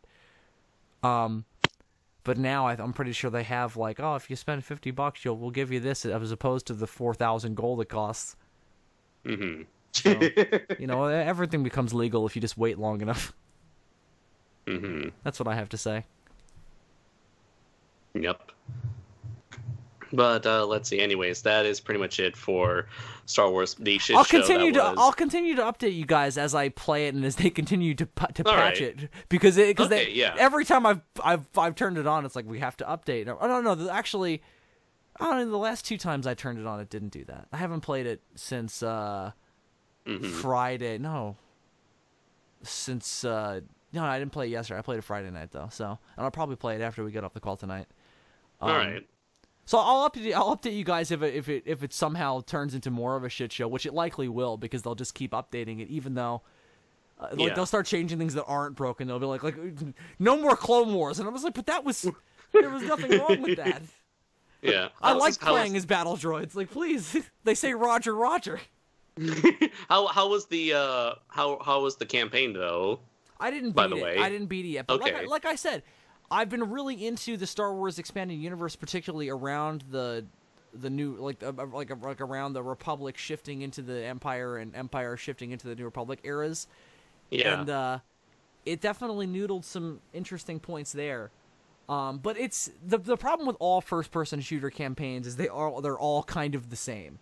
But now I'm pretty sure they have like, oh, if you spend $50, we'll give you this as opposed to the 4,000 gold it costs. Mm-hmm. So, you know, everything becomes legal if you just wait long enough. Mm-hmm. That's what I have to say. Yep. But let's see. Anyways, that is pretty much it for Star Wars. The shit I'll show I'll continue to update you guys as I play it and as they continue to patch it because every time I've turned it on, it's like we have to update. Oh no, actually, I don't know. The last 2 times I turned it on, it didn't do that. I haven't played it since Friday. No, since no, I didn't play it yesterday. I played it Friday night though. So, and I'll probably play it after we get off the call tonight. All right. So I'll update you guys if it somehow turns into more of a shit show, which it likely will because they'll just keep updating it, even though they'll start changing things that aren't broken. They'll be like no more Clone Wars, and I was like, but there was nothing wrong with that. Yeah, I like playing as battle droids. Like, please, they say Roger. How was the campaign though? I didn't beat it. I didn't beat it yet. But like I said, I've been really into the Star Wars expanded universe, particularly around the new like around the Republic shifting into the Empire and Empire shifting into the New Republic eras. Yeah, and it definitely noodled some interesting points there. But it's the problem with all first-person shooter campaigns is they're all kind of the same,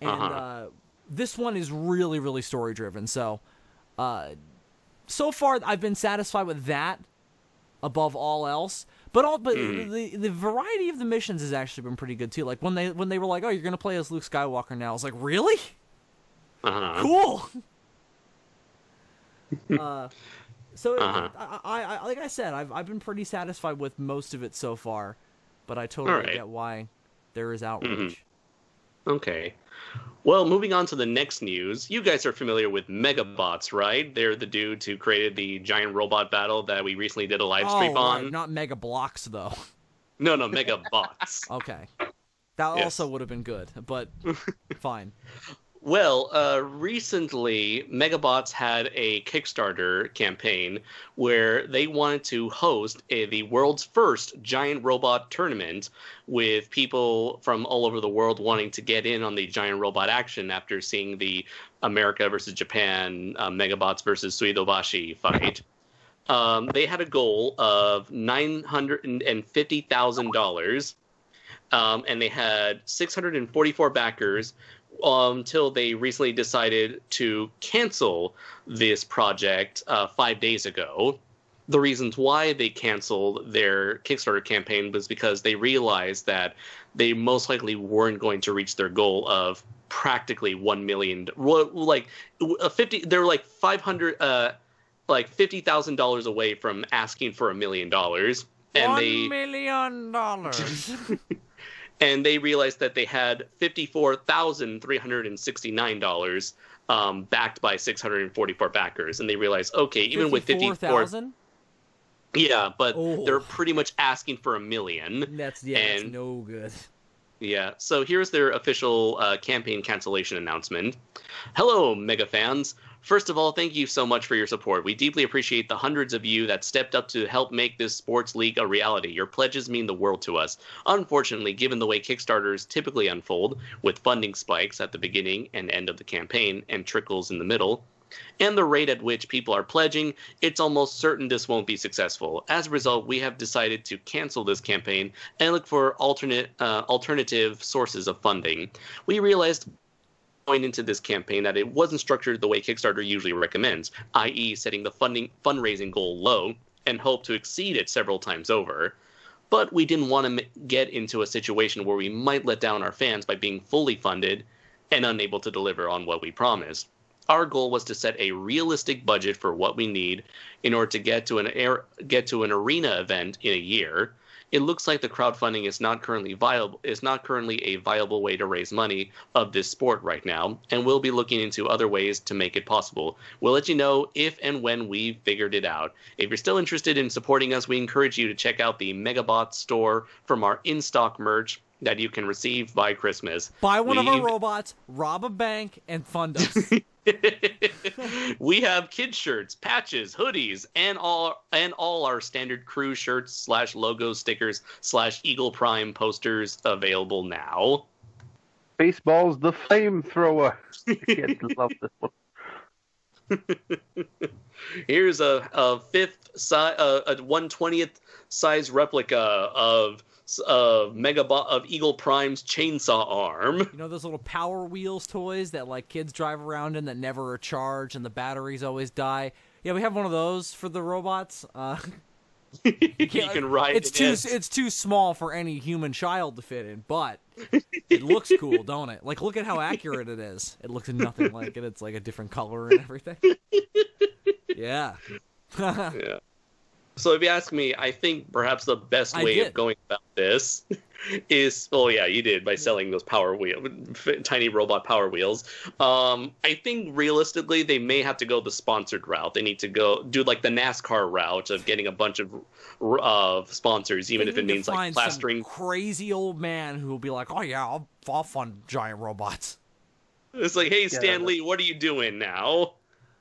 and this one is really, really story-driven. So, so far I've been satisfied with that above all else. But the variety of the missions has actually been pretty good too. Like when they were like, "Oh, you're gonna play as Luke Skywalker now," I was like, "Really? Cool." So I like I said, I've been pretty satisfied with most of it so far, but I totally get why there is outrage. Okay. Well, moving on to the next news, you guys are familiar with Megabots, right? They're the dudes who created the giant robot battle that we recently did a live stream on. Right. Not Mega Blocks, though. No, Megabots. Okay. That also would have been good, but fine. Well, recently, Megabots had a Kickstarter campaign where they wanted to host the world's first giant robot tournament with people from all over the world wanting to get in on the giant robot action after seeing the America versus Japan Megabots versus Suidobashi fight. They had a goal of $950,000, and they had 644 backers until they recently decided to cancel this project 5 days ago. The reasons why they canceled their Kickstarter campaign was because they realized that they most likely weren't going to reach their goal of practically 1 million. Like 50, they're like 500, like $50,000 away from asking for $1 million, and $1 million. And they realized that they had $54,369 backed by 644 backers. And they realized, okay, even with 54,000? Yeah, but they're pretty much asking for $1 million. That's no good. Yeah, so here's their official campaign cancellation announcement. Hello, Mega fans. First of all, thank you so much for your support. We deeply appreciate the hundreds of you that stepped up to help make this sports league a reality. Your pledges mean the world to us. Unfortunately, given the way Kickstarters typically unfold, with funding spikes at the beginning and end of the campaign and trickles in the middle, and the rate at which people are pledging, it's almost certain this won't be successful. As a result, we have decided to cancel this campaign and look for alternative sources of funding. We realized going into this campaign that it wasn't structured the way Kickstarter usually recommends, i.e. setting the fundraising goal low and hope to exceed it several times over. But we didn't want to get into a situation where we might let down our fans by being fully funded and unable to deliver on what we promised. Our goal was to set a realistic budget for what we need in order to get to an arena event in a year. It looks like the crowdfunding is not currently a viable way to raise money of this sport right now, and we'll be looking into other ways to make it possible. We'll let you know if and when we've figured it out. If you're still interested in supporting us, we encourage you to check out the Megabot store from our in-stock merch that you can receive by Christmas. Buy one of our robots, rob a bank, and fund us. We have kids shirts, patches, hoodies, and all our standard crew shirts / logo stickers / Eagle Prime posters available now. Baseball's the flamethrower. Kids love this one. Here's a 1/20th size replica of Eagle Prime's chainsaw arm. You know those little Power Wheels toys that like kids drive around in that never are charged and the batteries always die? Yeah, we have one of those for the robots. You can ride it's too small for any human child to fit in, but it looks cool, don't it? Like, look at how accurate it is. It looks nothing like it. It's like a different color and everything. Yeah. Yeah. So if you ask me, I think perhaps the best way of going about this is, you did, by selling those tiny robot Power Wheels. I think realistically they may have to go the sponsored route. They need to go do like the NASCAR route of getting a bunch of sponsors, even if it means like plastering. Some crazy old man who will be like, "Oh yeah, I'll fund giant robots." It's like, hey, Stan Lee, what are you doing now?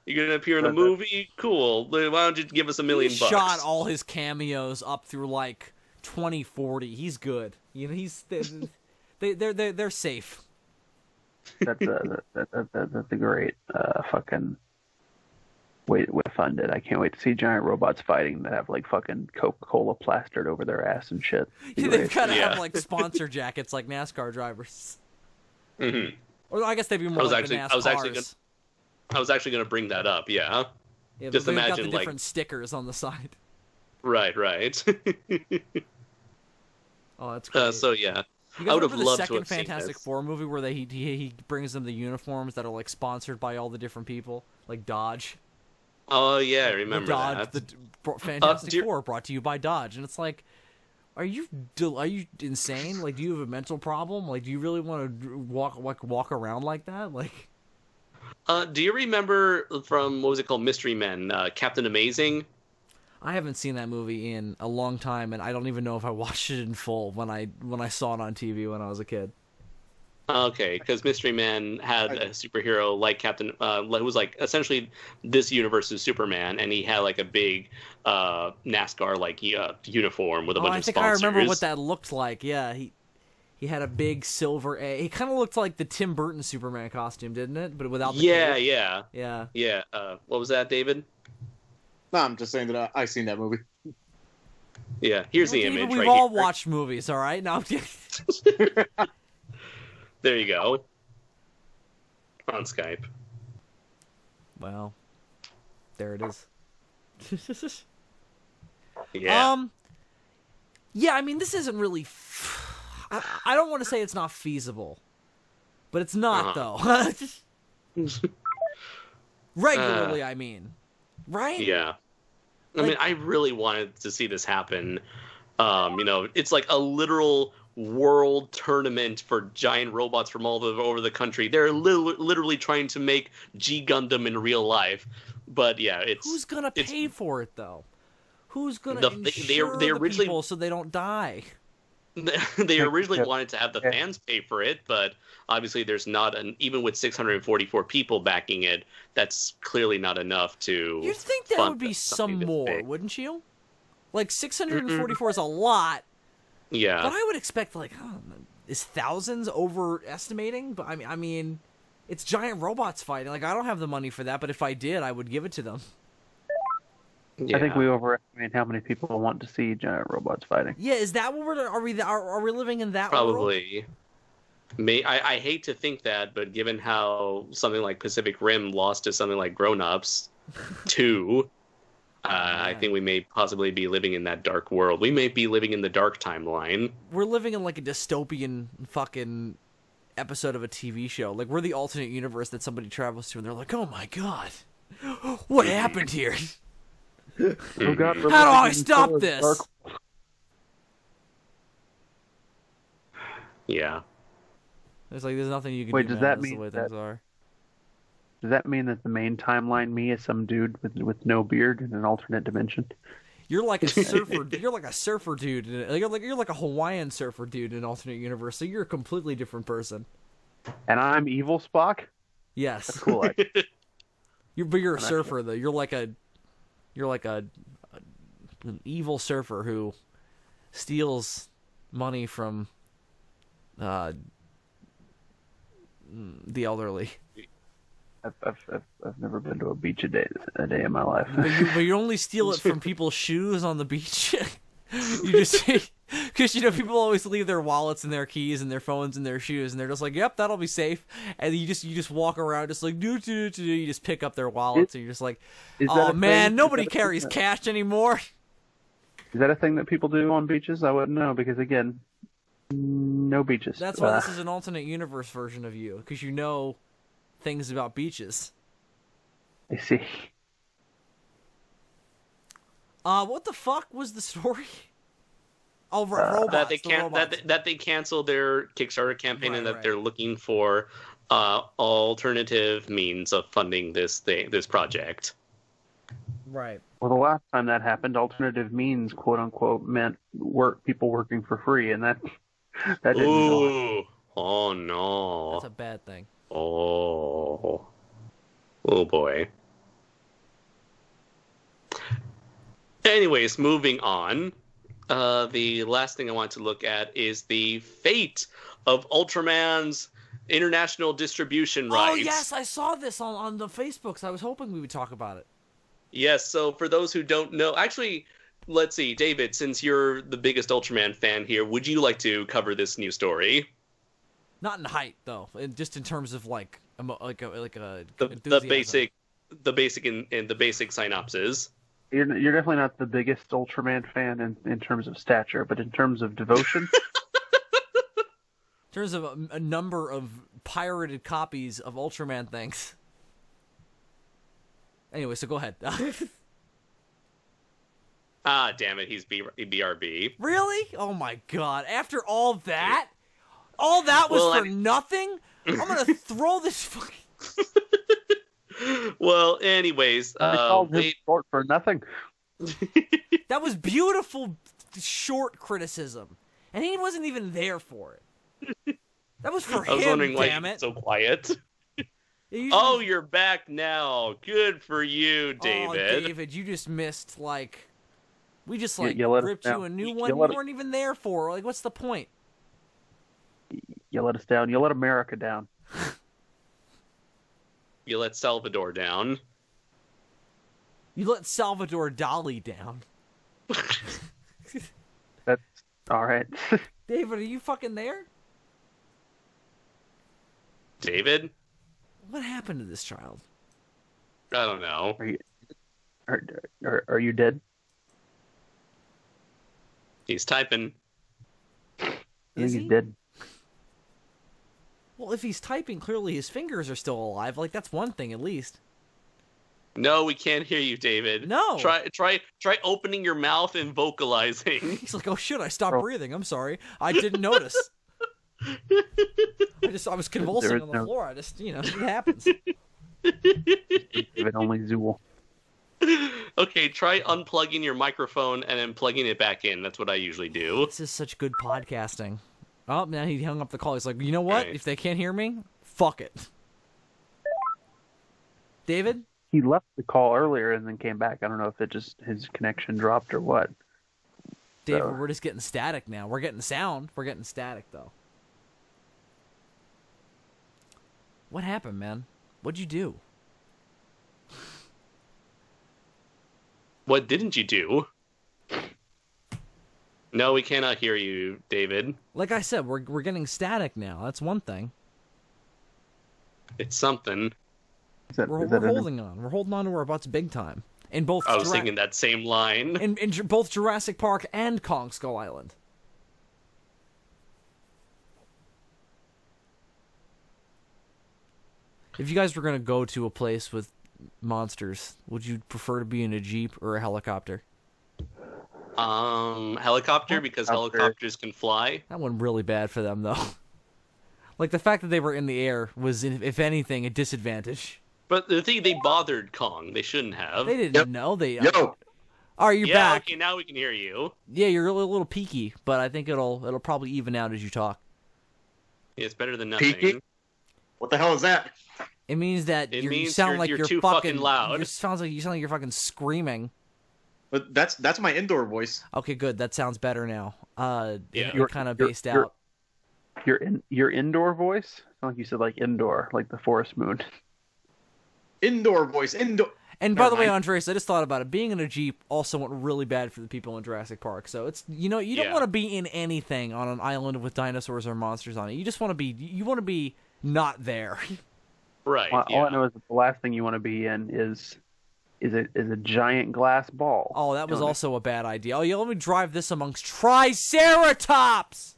You're going to appear in a movie? Cool. Why don't you give us $1 million? He shot all his cameos up through like 2040. He's good. You know, they're safe. That's a great fucking way to fund it. I can't wait to see giant robots fighting that have like fucking Coca-Cola plastered over their ass and shit. They've got to have like sponsor jackets like NASCAR drivers. Mm-hmm. Or I guess they'd be more like the NASCARs. I was actually going to bring that up, yeah. Just imagine got the different stickers on the side. Right. Oh, that's great. So yeah, I would have loved to have seen the second Fantastic Four movie where he brings them the uniforms that are like sponsored by all the different people, like Dodge. Oh yeah, I remember Dodge, that. The Fantastic Four brought to you by Dodge, and it's like, are you insane? Like, do you have a mental problem? Like, do you really want to walk around like that? Like. Do you remember from, what was it called, Mystery Men, Captain Amazing? I haven't seen that movie in a long time, and I don't even know if I watched it in full when I saw it on TV when I was a kid. Okay, because Mystery Man had a superhero like Captain, who was like essentially this universe's Superman, and he had like a big NASCAR like uniform with a bunch I of think sponsors. I remember what that looked like. Yeah, he had a big silver A. He kind of looked like the Tim Burton Superman costume, didn't it? But without the cape. Yeah. What was that, David? No, I'm just saying that I've seen that movie. Yeah, here's the image. We've right all here. watched movies, all right? No, There you go. On Skype. well, there it is. Yeah. Yeah, I mean, this isn't really. I don't want to say it's not feasible, but it's not though. Regularly, I mean, right? Yeah. I mean, I really wanted to see this happen. It's like a literal world tournament for giant robots from all over the country. They're literally trying to make G Gundam in real life. But yeah, who's gonna pay for it though? Who's gonna they insure the originally people so they don't die? They originally wanted to have the fans pay for it, but obviously there's not even with 644 people backing it, that's clearly not enough to. You'd think there would be some more, wouldn't you? Like 644 is a lot. Yeah. But I would expect is thousands overestimating? But I mean, it's giant robots fighting. Like I don't have the money for that, but if I did, I would give it to them. Yeah. I think we overestimate how many people want to see giant robots fighting. Yeah, is that what are we living in that Probably. world? I hate to think that, but given how something like Pacific Rim lost to something like Grown Ups 2, I think we may possibly be living in that dark world. We may be living in the dark timeline. We're living in like a dystopian fucking episode of a TV show. Like we're the alternate universe that somebody travels to, and they're like, "Oh my god, what happened here? Oh God, How do I stop this?" Yeah. It's like there's nothing you can Wait, do. does Man. that That's mean the way that- things are? Does that mean that the main timeline me is some dude with no beard in an alternate dimension? You're like a surfer. You're like a surfer dude. You're like a Hawaiian surfer dude in an alternate universe. So you're a completely different person. And I'm evil Spock? Yes. That's cool. You're a surfer though. You're like an evil surfer who steals money from the elderly. I've never been to a beach a day in my life. But you only steal it from people's shoes on the beach. You just because people always leave their wallets and their keys and their phones in their shoes, and they're just like, "Yep, that'll be safe." And you just walk around just like you just pick up their wallets, and you're just like, "Oh man, nobody carries cash anymore." Is that a thing that people do on beaches? I wouldn't know because again, no beaches. That's why this is an alternate universe version of you, because you know things about beaches. I see. What the fuck was the story? Oh, robots. That they canceled their Kickstarter campaign and that Right. they're looking for alternative means of funding this project. Right. Well, the last time that happened, alternative means, quote unquote, meant people working for free, and that didn't. Ooh. Oh no. That's a bad thing. Oh boy. Anyways, moving on. The last thing I want to look at is the fate of Ultraman's international distribution rights. Oh yes, I saw this on the Facebooks. I was hoping we would talk about it. Yes, so for those who don't know, actually, let's see, David, since you're the biggest Ultraman fan here, would you like to cover this new story? Not in height though, just in terms of like a the basic synopsis. You're definitely not the biggest Ultraman fan in terms of stature, but in terms of devotion, in terms of a number of pirated copies of Ultraman things. Anyway, so go ahead. Ah, damn it, he's BRB. Really? Oh my god! After all that was for nothing. I'm gonna throw this fucking. Well, anyways, I called him short for nothing. That was beautiful, short criticism, and he wasn't even there for it. That was for I was him, wondering why damn you're it. so quiet. Usually... Oh, you're back now. Good for you, David. Oh, David, you just missed, like... We just, like, you let us ripped you down. a new You one you let weren't even there for. Like, what's the point? You let us down. You let America down. You let Salvador down. You let Salvador Dali down. That's all right. David, are you fucking there? David? What happened to this child? I don't know. Are you dead? He's typing. I Is think he? he's dead. Well, if he's typing, clearly his fingers are still alive. Like, that's one thing, at least. No, we can't hear you, David. No. Try opening your mouth and vocalizing. He's like, oh shit, I stopped breathing. I'm sorry. I didn't notice. I was convulsing on the floor. I just, it happens. David, only Zool. Okay, try unplugging your microphone and then plugging it back in. That's what I usually do. This is such good podcasting. Oh, now he hung up the call. He's like, you know what? Right. If they can't hear me, fuck it. David? He left the call earlier and then came back. I don't know if his connection dropped or what. David, So- we're just getting static now. We're getting sound. We're getting static, though. What happened, man? What'd you do? What didn't you do? No, we cannot hear you, David. Like I said, we're getting static now. That's one thing. It's something. We're holding on. We're holding on to our butts big time. In both I was thinking that same line. in both Jurassic Park and Kong Skull Island. If you guys were going to go to a place with monsters, would you prefer to be in a Jeep or a helicopter? Helicopter, because helicopters can fly. That went really bad for them, though. Like, the fact that they were in the air was, if anything, a disadvantage. But the thing, they bothered Kong. They shouldn't have. They didn't know. They. Yo, All right, you're back. Okay, now we can hear you. Yeah, you're a little peaky, but I think it'll probably even out as you talk. Yeah, it's better than nothing. Peaky? What the hell is that? It means that It you means sound you're- like you're too fucking fucking loud. You sound like you're fucking screaming. But that's my indoor voice. Okay, good. That sounds better now. Yeah. You're kind of based you're- out. Your indoor voice? Sound like you said like indoor, like the forest moon. Indoor voice. Indoor. And by the way, Never mind. Andres, I just thought about it. Being in a Jeep also went really bad for the people in Jurassic Park. So it's you don't Yeah. want to be in anything on an island with dinosaurs or monsters on it. You just want to be not there. Right. All I know is that the last thing you want to be in is a giant glass ball. Oh, that was You know, also a bad idea. Oh, yeah, let me drive this amongst Triceratops.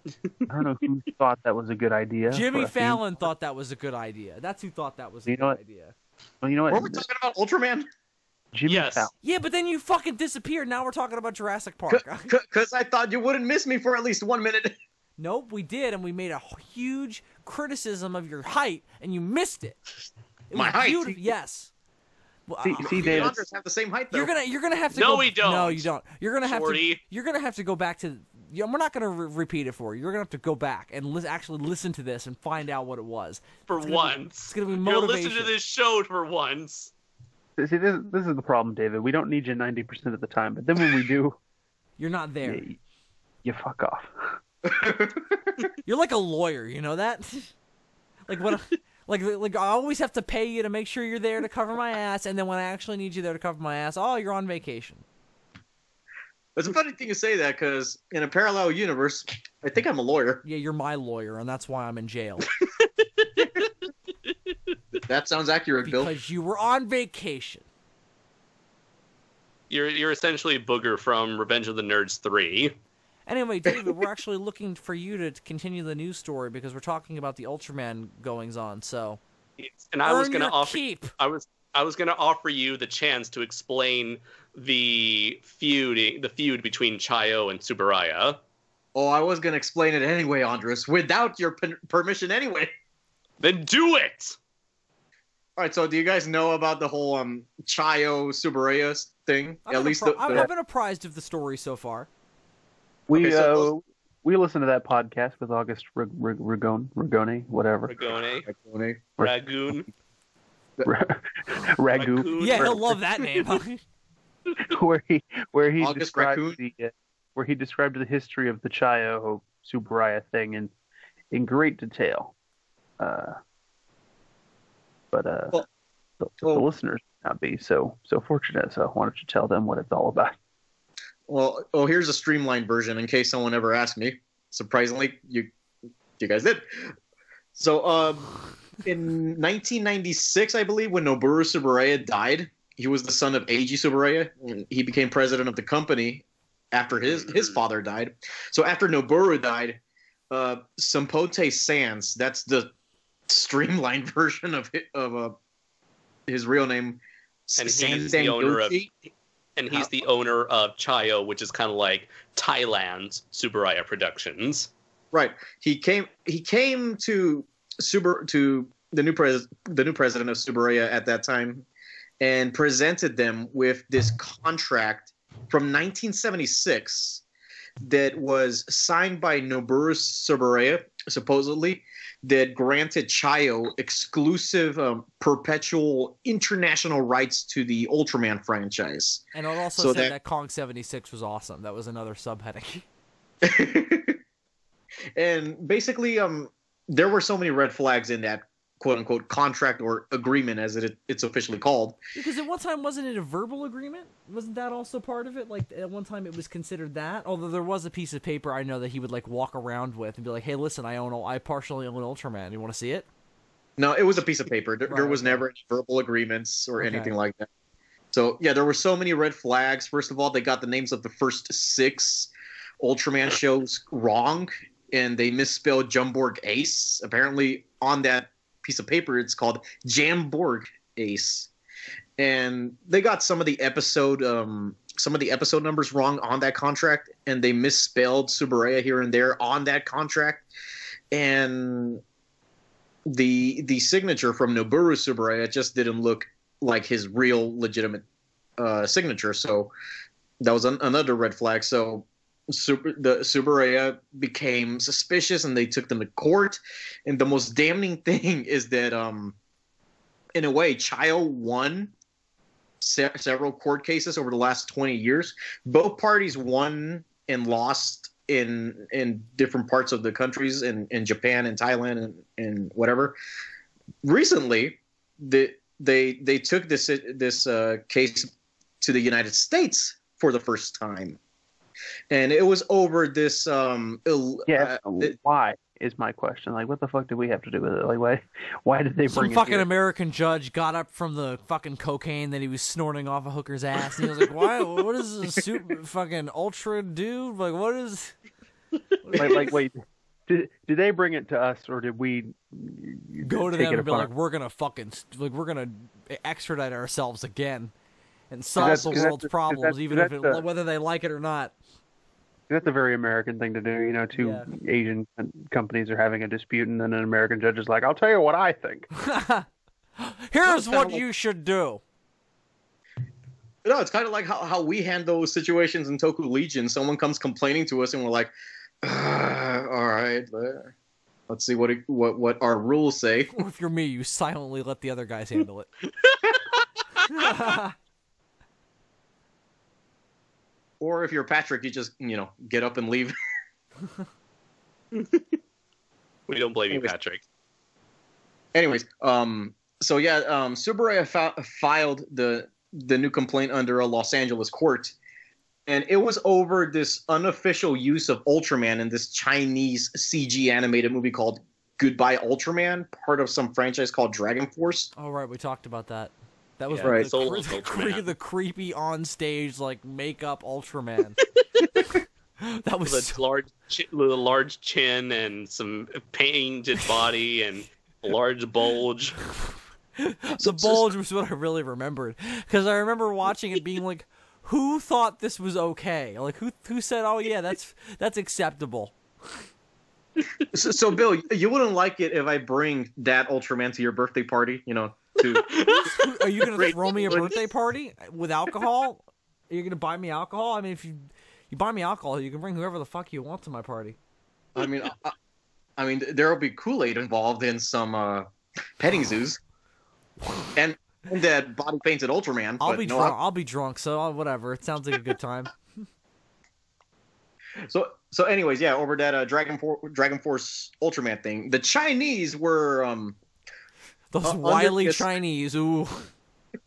I don't know who thought that was a good idea. Jimmy for a theme. Fallon thought that was a good idea. That's who thought that was a You good know what? idea. Well, you know what? Were we talking about Ultraman? Jimmy Yes. Fallon. Yeah, but then you fucking disappeared. Now we're talking about Jurassic Park. Because I thought you wouldn't miss me for at least 1 minute. Nope, we did, and we made a huge criticism of your height, and you missed it. It was My height? beautiful. Yes. Well, See, Me and David. Andres have the same height, though. you're gonna have to. No, go, we don't. No, you don't. You're gonna have Shorty. to. You're gonna have to go back to. Yeah, we're not gonna repeat it for you. You're gonna have to go back and actually listen to this and find out what it was. For once. It's gonna be You're motivation. listening to this show for once. See, this is the problem, David. We don't need you 90% of the time, but then when we do, You're not there. you fuck off. You're like a lawyer. You know that? Like what? Like I always have to pay you to make sure you're there to cover my ass, and then when I actually need you there to cover my ass, oh, you're on vacation. It's a funny thing to say that because in a parallel universe, I think I'm a lawyer. Yeah, you're my lawyer, and that's why I'm in jail. That sounds accurate, Bill. Because you were on vacation. You're essentially Booger from Revenge of the Nerds 3. Anyway, David, we're actually looking for you to continue the news story because we're talking about the Ultraman goings on. So, And I was earn gonna your offer keep. I was gonna offer you the chance to explain the feud between Chayo and Tsuburaya. Oh, I was going to explain it anyway, Andres, without your permission anyway. Then do it! All right, so do you guys know about the whole Chayo Tsuburaya thing? I've been apprised of the story so far. We Okay, so we listened to that podcast with August Ragone, whatever. Ragone. Raccoon. Ragoon. Ragu. Yeah, he'll love that name. where he August described Raccoon? where he described the history of the Chayo Subaraya thing in great detail. But the listeners may not be so fortunate, so why don't you tell them what it's all about? Well, here's a streamlined version in case someone ever asked me. Surprisingly, you guys did. So, in 1996, I believe, when Noboru Subaraya died, he was the son of Eiji Subaraya, and he became president of the company after his father died. So after Noboru died, Sampote Sans, that's the streamlined version of his real name, And he's the owner of Chayo, which is kind of like Thailand's Subaraya Productions. Right. He came to the new president of Subaraya at that time and presented them with this contract from 1976 that was signed by Noboru Subaraya, supposedly, that granted Chayo exclusive perpetual international rights to the Ultraman franchise. And it also said that Kong 76 was awesome. That was another subheading. And basically, there were so many red flags in that quote-unquote contract or agreement, as it's officially called. Because at one time, wasn't it a verbal agreement? Wasn't that also part of it? Like, at one time it was considered that? Although there was a piece of paper I know that he would, like, walk around with and be like, hey, listen, I partially own Ultraman. You want to see it? No, it was a piece of paper. There was never any verbal agreements or anything like that. So, yeah, there were so many red flags. First of all, they got the names of the first 6 Ultraman shows wrong, and they misspelled Jumborg Ace. Apparently, on that piece of paper, it's called Jamborg Ace. And they got some of the episode numbers wrong on that contract, and they misspelled Subaraya here and there on that contract. And the signature from Noboru Subaraya just didn't look like his real legitimate signature. So that was another red flag. So the Subaraya became suspicious, and they took them to court. And the most damning thing is that, in a way, Chayo won several court cases over the last 20 years. Both parties won and lost in different parts of the countries, in Japan and Thailand and whatever. Recently, they took this case to the United States for the first time. And it was over this. Why is my question? Like, what the fuck do we have to do with it? Like, why did they bring Some it fucking here? American judge got up from the fucking cocaine that he was snorting off a hooker's ass, and he was like, "Why? What does a super fucking ultra do? Like, what is?" Wait. Did they bring it to us, or did we Go to take them it and be apart? like, we're gonna extradite ourselves again and solve the world's problems, even if whether they like it or not. That's a very American thing to do. You know, two Asian companies are having a dispute, and then an American judge is like, "I'll tell you what I think." Here's what you should do. No, it's kind of like how we handle situations in Toku Legion. Someone comes complaining to us, and we're like, all right, let's see what our rules say. Or if you're me, you silently let the other guys handle it. Or if you're Patrick, you just, get up and leave. We don't blame you, Patrick. Anyways, Subaraya filed the new complaint under a Los Angeles court, and it was over this unofficial use of Ultraman in this Chinese CG animated movie called Goodbye Ultraman, part of some franchise called Dragon Force. Oh, right, we talked about that. That was right. The creepy on stage makeup Ultraman. That was with a large chin and some painted body and a large bulge. The bulge was what I really remembered, because I remember watching it being like, who thought this was okay? Like, who said, oh yeah, that's acceptable? So Bill, you wouldn't like it if I bring that Ultraman to your birthday party, Are you gonna throw me a birthday party with alcohol? Are you gonna buy me alcohol? I mean, if you buy me alcohol, you can bring whoever the fuck you want to my party. I mean, I mean, there will be Kool-Aid involved in some petting zoos, and that body painted Ultraman. I'll but be no, drunk. I'll be drunk. So whatever. It sounds like a good time. So anyways, yeah, over that Dragon Force Ultraman thing, the Chinese were Those wily Chinese. Ooh.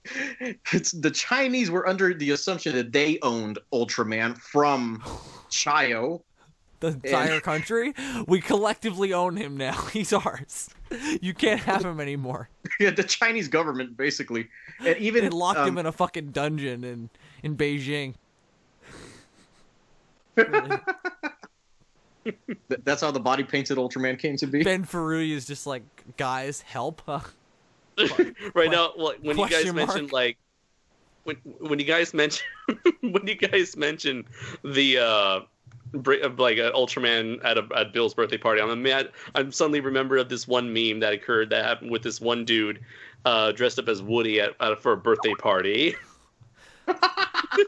The Chinese were under the assumption that they owned Ultraman from Chayo. The entire country? We collectively own him now. He's ours. You can't have him anymore. Yeah, the Chinese government basically, and even They locked him in a fucking dungeon in Beijing. That's how the body painted Ultraman came to be. Ben Faroui is just like, guys, help. Right now, when you guys Question mark? mentioned like when you guys mention when you guys mention the like Ultraman at Bill's birthday party, I'm suddenly remember of this one meme that occurred that happened with this one dude dressed up as Woody for a birthday party.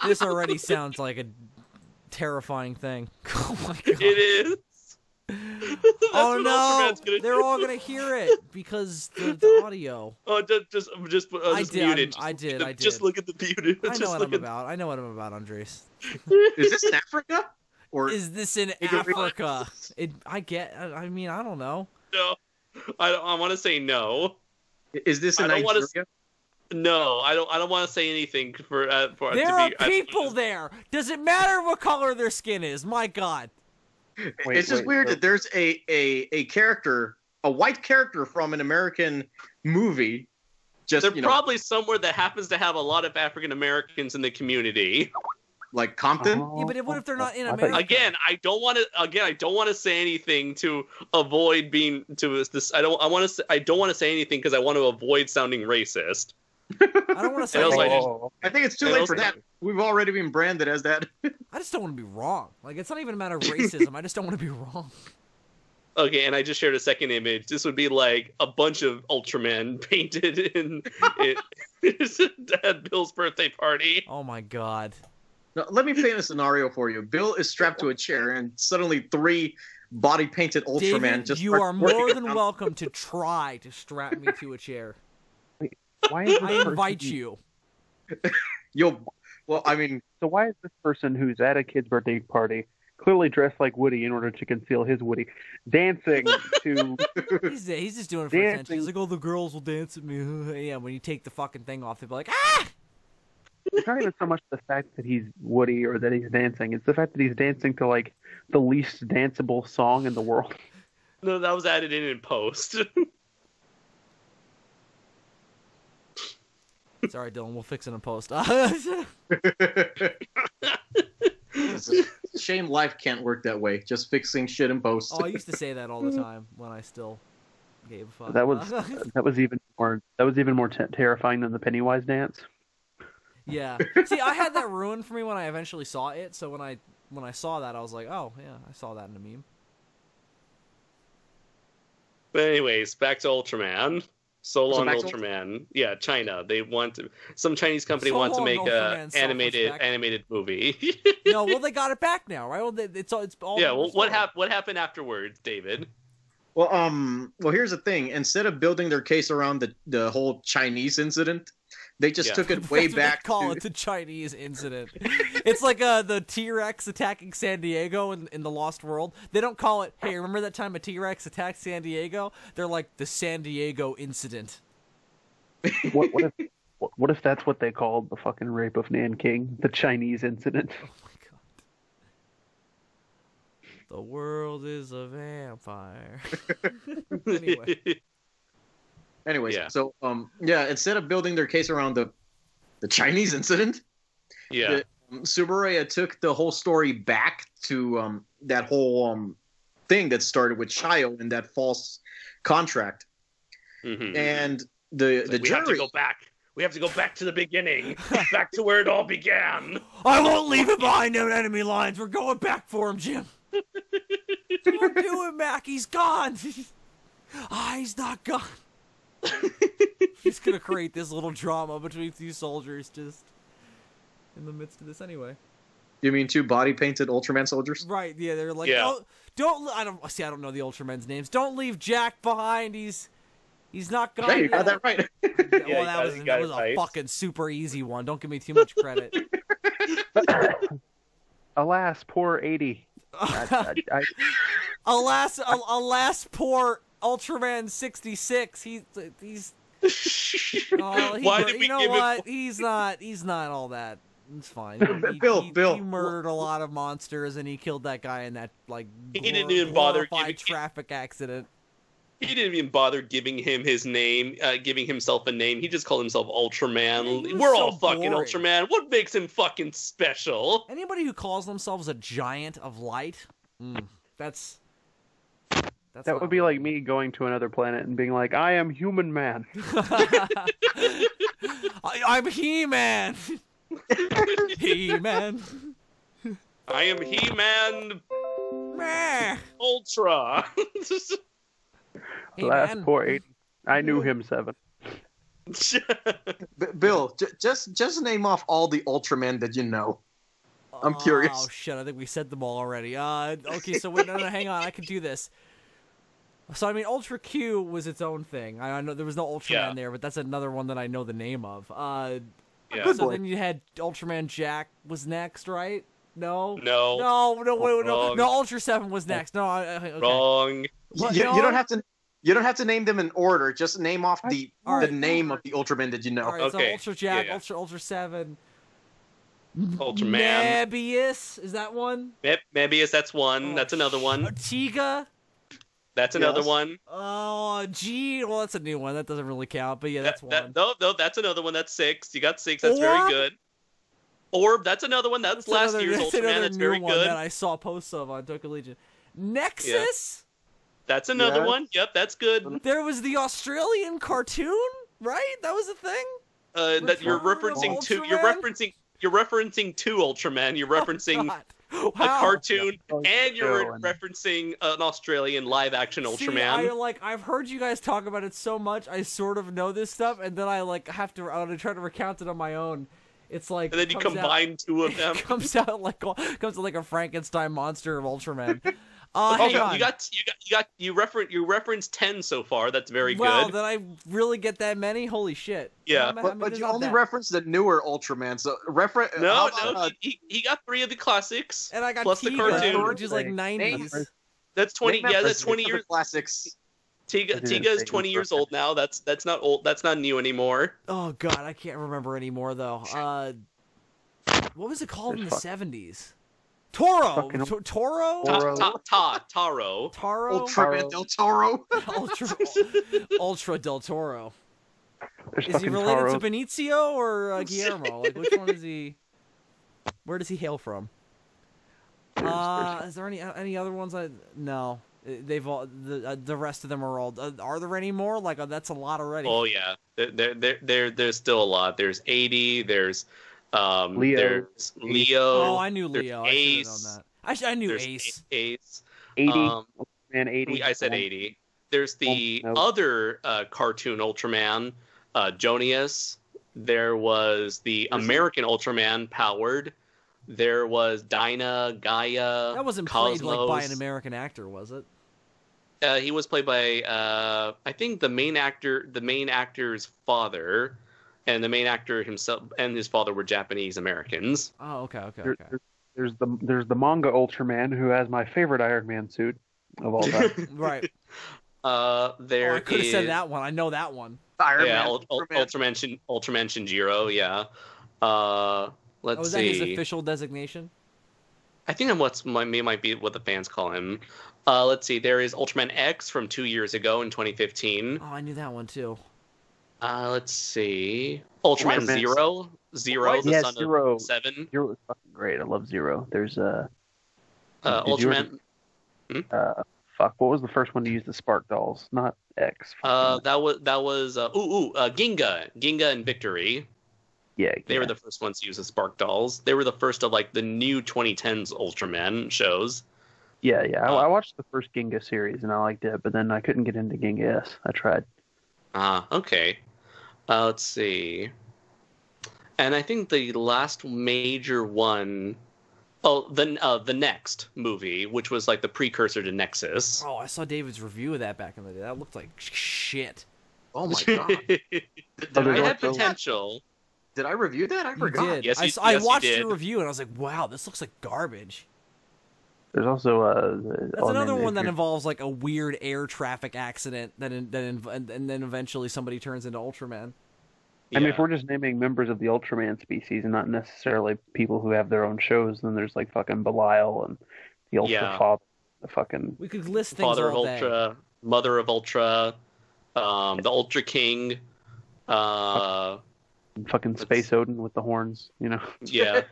This already sounds like a terrifying thing. Oh my god. It is. Oh no! Ultraman's gonna They're do. all gonna hear it because the audio. Oh, just mute it. I did. Just look at the muted. I know what I'm about. I know what I'm about, Andres. Is this in Africa? Or Is this in Africa? I mean, I don't know. No, I want to say no. is this in I don't wanna Nigeria? No, I don't want to say anything for There are people there. Does it matter what color their skin is? My God. It's just weird that there's a character, a white character from an American movie. Just They're probably somewhere that happens to have a lot of African Americans in the community. like Compton. Yeah, but what if they're not in America? Again, I don't want to say anything to avoid being to this. I don't want to say anything because I want to avoid sounding racist. I don't want to say. And also, anything. I think it's too And late also- for that. We've already been branded as that. I just don't want to be wrong. Like, it's not even a matter of racism. I just don't want to be wrong. Okay, and I just shared a second image. This would be like a bunch of Ultramen painted in at Bill's birthday party. Oh my God. Now, let me paint a scenario for you. Bill is strapped to a chair, and suddenly 3 body painted Ultraman David, just you start are working more than around. welcome to try to strap me to a chair. Why is this I invite person- you. Well, I mean, So why is this person who's at a kid's birthday party, clearly dressed like Woody in order to conceal his Woody, dancing to? He's just doing it for attention. He's like, oh, the girls will dance at me. Yeah, when you take the fucking thing off, they'll be like, ah! It's not even so much the fact that he's Woody or that he's dancing. It's the fact that he's dancing to like the least danceable song in the world. No, that was added in post. Sorry, Dylan, we'll fix it in post. it's a shame life can't work that way. Just fixing shit in post. Oh, I used to say that all the time when I still gave a fuck. That was even more terrifying than the Pennywise dance. Yeah. See, I had that ruined for me when I eventually saw it. So when I saw that, I was like, oh yeah, I saw that in a meme. But anyways, back to Ultraman. So long, back to Ultraman. Yeah, China. They want to. Some Chinese company So wants to long, make Ultraman, a animated self-respect. movie. No, well, they got it back now, right? Well, it's all. Yeah. Well, what restored. What happened afterwards, David? Well, here's the thing. Instead of building their case around the whole Chinese incident, they just took it way That's what they back. call to, it the Chinese incident. It's like the T-Rex attacking San Diego in the Lost World. They don't call it, hey, remember that time a T-Rex attacked San Diego? They're like, the San Diego incident. What if that's what they called the fucking rape of Nanking, the Chinese incident? Oh my god. The world is a vampire. Anyway. Anyways, Yeah. so instead of building their case around the Chinese incident, Yeah. Subaraya took the whole story back to that whole thing that started with Chayo and that false contract. Mhm. And the we have to jury go back. We have to go back to the beginning, back to where it all began. I won't leave him behind on enemy lines. We're going back for him, Jim. Don't do it, Mac. He's gone. He's not gone. He's gonna create this little drama between two soldiers just in the midst of this anyway. You mean 2 body painted Ultraman soldiers? Right? Yeah, they're like, Yeah. oh, don't. I don't know the Ultraman's names. Don't leave Jack behind. He's not gone. Hey, you got yet. that right. Yeah, well, you that got was it a right. fucking super easy one. Don't give me too much credit. Alas, poor 80. Alas, poor Ultraman 66. He's oh, Why did we you know give what? him? He's not all that. It's fine. Bill, he murdered a lot of monsters and he killed that guy in that like He didn't even bother glorified giving- traffic accident. He didn't even bother giving him his name, giving himself a name. He just called himself Ultraman. Yeah, he was We're so all fucking boring. Ultraman. What makes him fucking special? Anybody who calls themselves a giant of light, that's That would be like me going to another planet and being like, I am human man. I'm He-Man. He-Man. I am He-Man Meh. Ultra. Alas, He-Man. poor 80. I knew him 7. Bill, just name off all the Ultraman that you know. I'm curious. Oh shit! I think we said them all already. Okay, so wait, no, hang on. I can do this. So I mean, Ultra Q was its own thing. I know there was no Ultraman Yeah. there, but that's another one that I know the name of. Yeah. So then you had Ultraman Jack was next, right? No. No. Wait, no. Wrong. No, Ultra 7 was next. No, okay. Wrong. What? You No? don't have to. You don't have to name them in order. Just name off the Alright. name of the Ultraman that you know. All right, so Okay. Ultra Jack, Yeah. Ultra 7. Ultraman. Mebius, is that one? Mebius, that's one. Oh, That's another one. Tiga. That's another Yes. one. Oh, G. Well, that's a new one. That doesn't really count, but yeah, that's one. No, that's another one. That's 6. You got 6. That's Orb? very good. Orb, that's another one. That's last another, year's that's Ultraman. another That's new very one good. that I saw posts of on Tokyo Legion. Nexus. That's another Yeah. one. Yep, that's good. There was the Australian cartoon, right? That was a thing. That you're Return of referencing two. Ultraman? You're referencing 2 Ultraman. You're referencing God. a Wow. cartoon, and you're Heroin. referencing an Australian live-action See, Ultraman. I've heard you guys talk about it so much. I sort of know this stuff, and then I have to. I try to recount it on my own. It's like And then you comes out- combine 2 of them. comes out like a Frankenstein monster of Ultraman. Okay, Hang on. you referenced 10 so far. That's very Well, good. did I really get that many? Holy shit! Yeah. I mean, But there's you not only that. referenced the newer Ultraman. So reference. No, he got 3 of the classics. And I got plus the Tiga, cartoon. which is like 90s. That's 20. Yeah, that's 20 years. Classics. Tiga is 20 years old now. That's not old. That's not new anymore. Oh god, I can't remember anymore though. What was it called in the 70s? Toro. Fucking- Toro. Toro. Taro. Taro. Ultraman Del Toro. Ultra Del Toro. There's Is he fucking related Taro. to Benicio or Guillermo? Like, which one is he? Where does he hail from? Is there any other ones? No. They've all the rest of them are all. Are there any more? Like that's a lot already. Oh yeah, there's still a lot. There's 80. There's Leo. There's Leo. Oh, I knew there's Leo. Ace. I should have known that. I knew There's Ace. Ace. 80. Um, Man, 80. I said 80. There's the no. other cartoon Ultraman, Jonius. There was the American Ultraman, Powered. There was Dinah, Gaia, That wasn't Cosmos. played like by an American actor, was it? He was played by, I think the main actor's father, and the main actor himself and his father were Japanese Americans. Oh, okay. There's the manga Ultraman who has my favorite Iron Man suit of all time. Right. There I could have said is- that one. I know that one. Iron yeah, Man. Ultraman Shinjiro. Yeah. Let's Was that his see. official designation? I think that might be what the fans call him. Let's see. There is Ultraman X from 2 years ago in 2015. Oh, I knew that one too. Let's see. Ultraman Ultraman- Zero. Zero, the Yeah, son Zero. of Seven. Zero is fucking great. I love Zero. There's did you Ultraman. fuck. What was the first one to use the Spark Dolls? Not X. That was Ginga. Ginga and Victory. Yeah. They were the first ones to use the Spark Dolls. They were the first of like the new 2010s Ultraman shows. Yeah. I watched the first Ginga series and I liked it, but then I couldn't get into Ginga S. I tried. Okay. Let's see. And I think the last major one Oh, the next movie, which was like the precursor to Nexus. Oh, I saw David's review of that back in the day. That looked like shit. Oh my god! It had potential. Did I review that? I forgot. You did. Yes, I you watched did. your review and I was like, wow, this looks like garbage. There's also That's another one that involves like a weird air traffic accident and then eventually somebody turns into Ultraman. I mean, if we're just naming members of the Ultraman species and not necessarily people who have their own shows, then there's like fucking Belial and the Ultra Father, the fucking... We could list things Father all of Ultra, Mother of Ultra, the Ultra King, fucking Space Odin with the horns, you know? Yeah.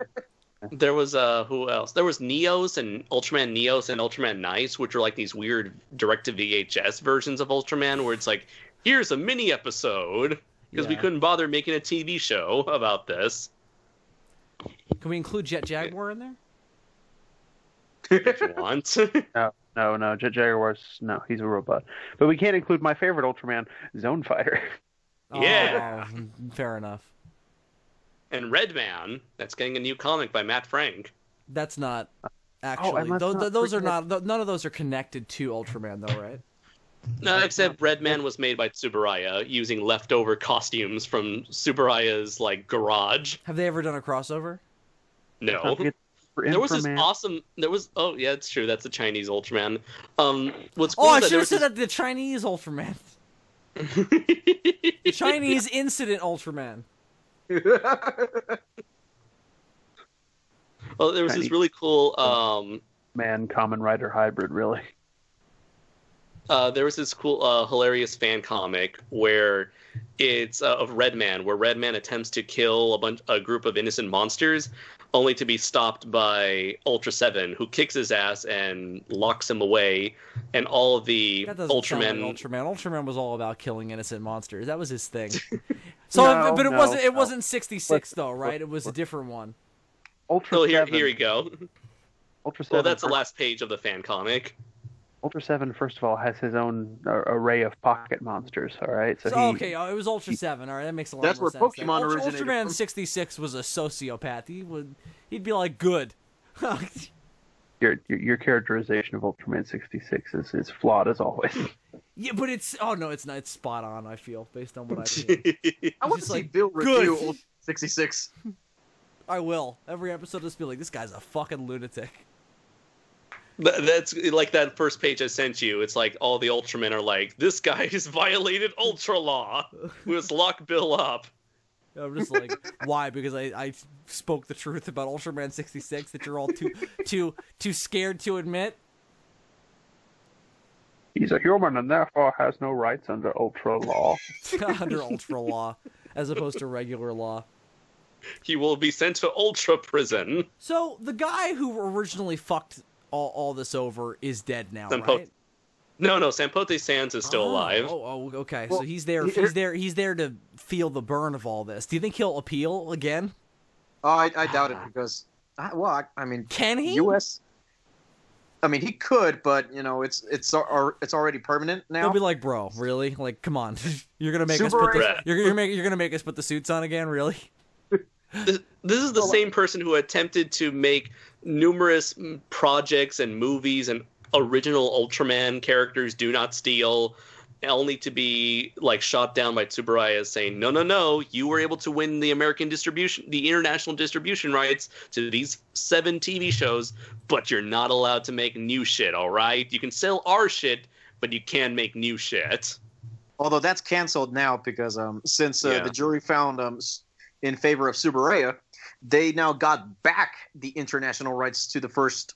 There was who else? There was Neos and Ultraman Nice, which are like these weird direct-to-VHS versions of Ultraman, where it's like, here's a mini episode, because we couldn't bother making a TV show about this. Can we include Jet Jaguar in there? If you want. No. Jet Jaguar's, no, he's a robot. But we can't include my favorite Ultraman, Zone Fighter. Yeah. Oh, fair enough. And Redman, that's getting a new comic by Matt Frank. That's not actually. Those are not. None of those are connected to Ultraman, though, right? No, except Redman was made by Tsuburaya using leftover costumes from Tsuburaya's like garage. Have they ever done a crossover? No. There was this awesome. Oh yeah, it's true. That's a Chinese Ultraman. What's cool? Oh, I should have said that the Chinese Ultraman. The Chinese Incident Ultraman. Well, there was this really cool Kamen Rider hybrid, really. There was this cool, hilarious fan comic where it's of Redman, where Redman attempts to kill a group of innocent monsters, only to be stopped by Ultra 7, who kicks his ass and locks him away, and all of the Ultramen... Like Ultraman was all about killing innocent monsters. That was his thing. So, but it wasn't 66 though, right? It was a different one. Ultra 7. Here we go. Ultra 7. Well, that's the last page of the fan comic. Ultra 7, first of all, has his own array of pocket monsters, all right? So okay, it was Ultra 7, all right? That makes a lot more sense. That's where Pokemon originated Ultraman from. 66 was a sociopath. He'd be like, good. Your characterization of Ultraman 66 is flawed as always. Yeah, but it's not. It's spot on, I feel, based on what I've seen. I want to see like, Bill review Ultra 66. I will. Every episode just be like, this guy's a fucking lunatic. That's like that first page I sent you. It's like all the Ultramen are like, this guy has violated Ultra Law. Let's lock Bill up. I'm just like, why? Because I spoke the truth about Ultraman 66 that you're all too scared to admit. He's a human and therefore has no rights under Ultra Law. Under Ultra Law, as opposed to regular law. He will be sent to Ultra Prison. So the guy who originally fucked all this over is dead now, right? No, Sampote Sands is still alive. Oh, okay. Well, so he's there. He's there to feel the burn of all this. Do you think he'll appeal again? Oh, I doubt it because, I mean, can he? U.S. I mean, he could, but you know, it's already permanent now. He'll be like, bro, really? Like, come on, you're gonna make us put you're gonna make us put the suits on again, really? This is the same person who attempted to make numerous projects and movies and original Ultraman characters do not steal, only to be like shot down by Tsuburaya saying, no, you were able to win the international distribution rights to these 7 TV shows, but you're not allowed to make new shit, all right? You can sell our shit, but you can't make new shit. Although that's canceled now because since the jury found in favor of Tsuburaya, they now got back the international rights to the first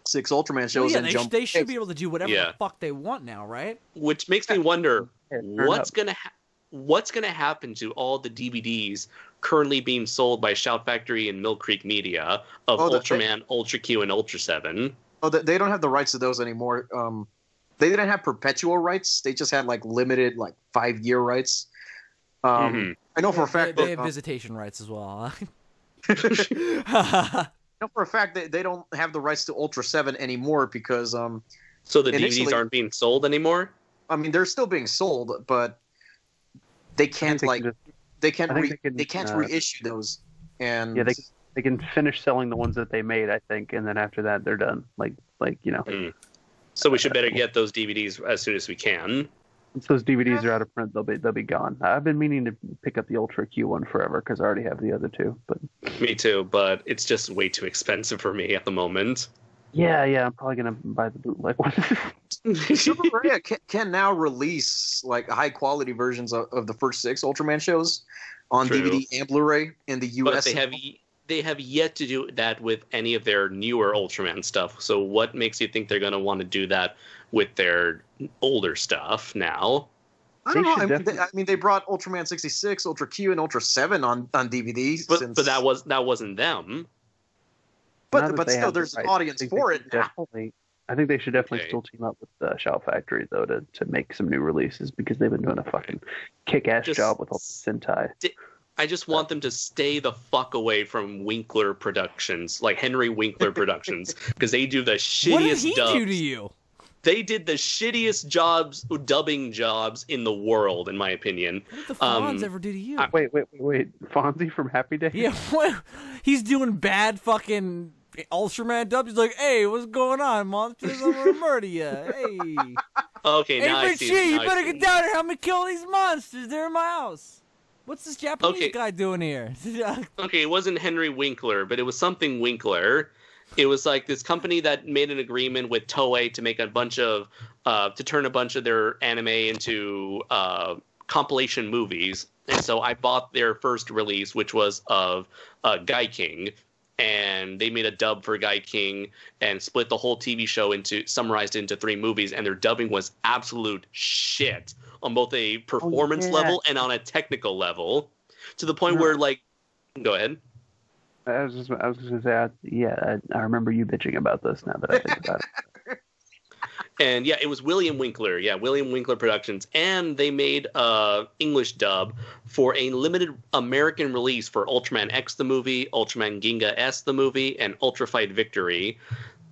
6 Ultraman shows. They should be able to do whatever the fuck they want now, right? Which makes me wonder what's gonna happen to all the DVDs currently being sold by Shout Factory and Mill Creek Media of Ultraman, Ultra Q, and Ultra 7. Oh, they don't have the rights to those anymore. They didn't have perpetual rights. They just had like limited, like 5-year rights. I know for a fact they have visitation rights as well. Huh? I know for a fact that they don't have the rights to Ultra 7 anymore because so the DVDs aren't being sold anymore? I mean, they're still being sold, but they can't reissue those. And They can finish selling the ones that they made, I think, and then after that they're done. So we should better get those DVDs as soon as we can. Once those DVDs are out of print, they'll be gone. I've been meaning to pick up the Ultra Q one forever because I already have the other two. But me too, but it's just way too expensive for me at the moment. Yeah, I'm probably gonna buy the bootleg one. Super Rare can now release like high quality versions of the first 6 Ultraman shows on DVD and Blu-ray in the US. But they have yet to do that with any of their newer Ultraman stuff. So what makes you think they're going to want to do that with their older stuff now? I don't know. I mean, they brought Ultraman 66, Ultra Q, and Ultra 7 on DVD. But that wasn't them. But still, there's an audience for it now. I think they should definitely still team up with the Shout Factory, though, to make some new releases, because they've been doing a fucking kick-ass job with all the Sentai. I just want them to stay the fuck away from Winkler Productions, like Henry Winkler Productions, because they do the shittiest What did he dubs. do to you? They did the shittiest dubbing jobs in the world, in my opinion. What did the Fonz ever do to you? Wait. Fonzie from Happy Days? Yeah, he's doing bad fucking Ultraman dubs. He's like, hey, what's going on, monsters? I'm gonna murder you. Hey. Okay, now I see. Richie, you better get down here. Help me kill these monsters. They're in my house. What's this Japanese guy doing here? Okay, it wasn't Henry Winkler, but it was something Winkler. It was like this company that made an agreement with Toei to make a bunch of, to turn a bunch of their anime into compilation movies. And so I bought their first release, which was of Guy King. And they made a dub for Guy King and split the whole TV show summarized into 3 movies. And their dubbing was absolute shit on both a performance level and on a technical level, to the point where, like, go ahead. I was just gonna say, I remember you bitching about this now that I think about it. And yeah, it was William Winkler. Yeah, William Winkler Productions. And they made English dub for a limited American release for Ultraman X the movie, Ultraman Ginga S the movie, and Ultra Fight Victory.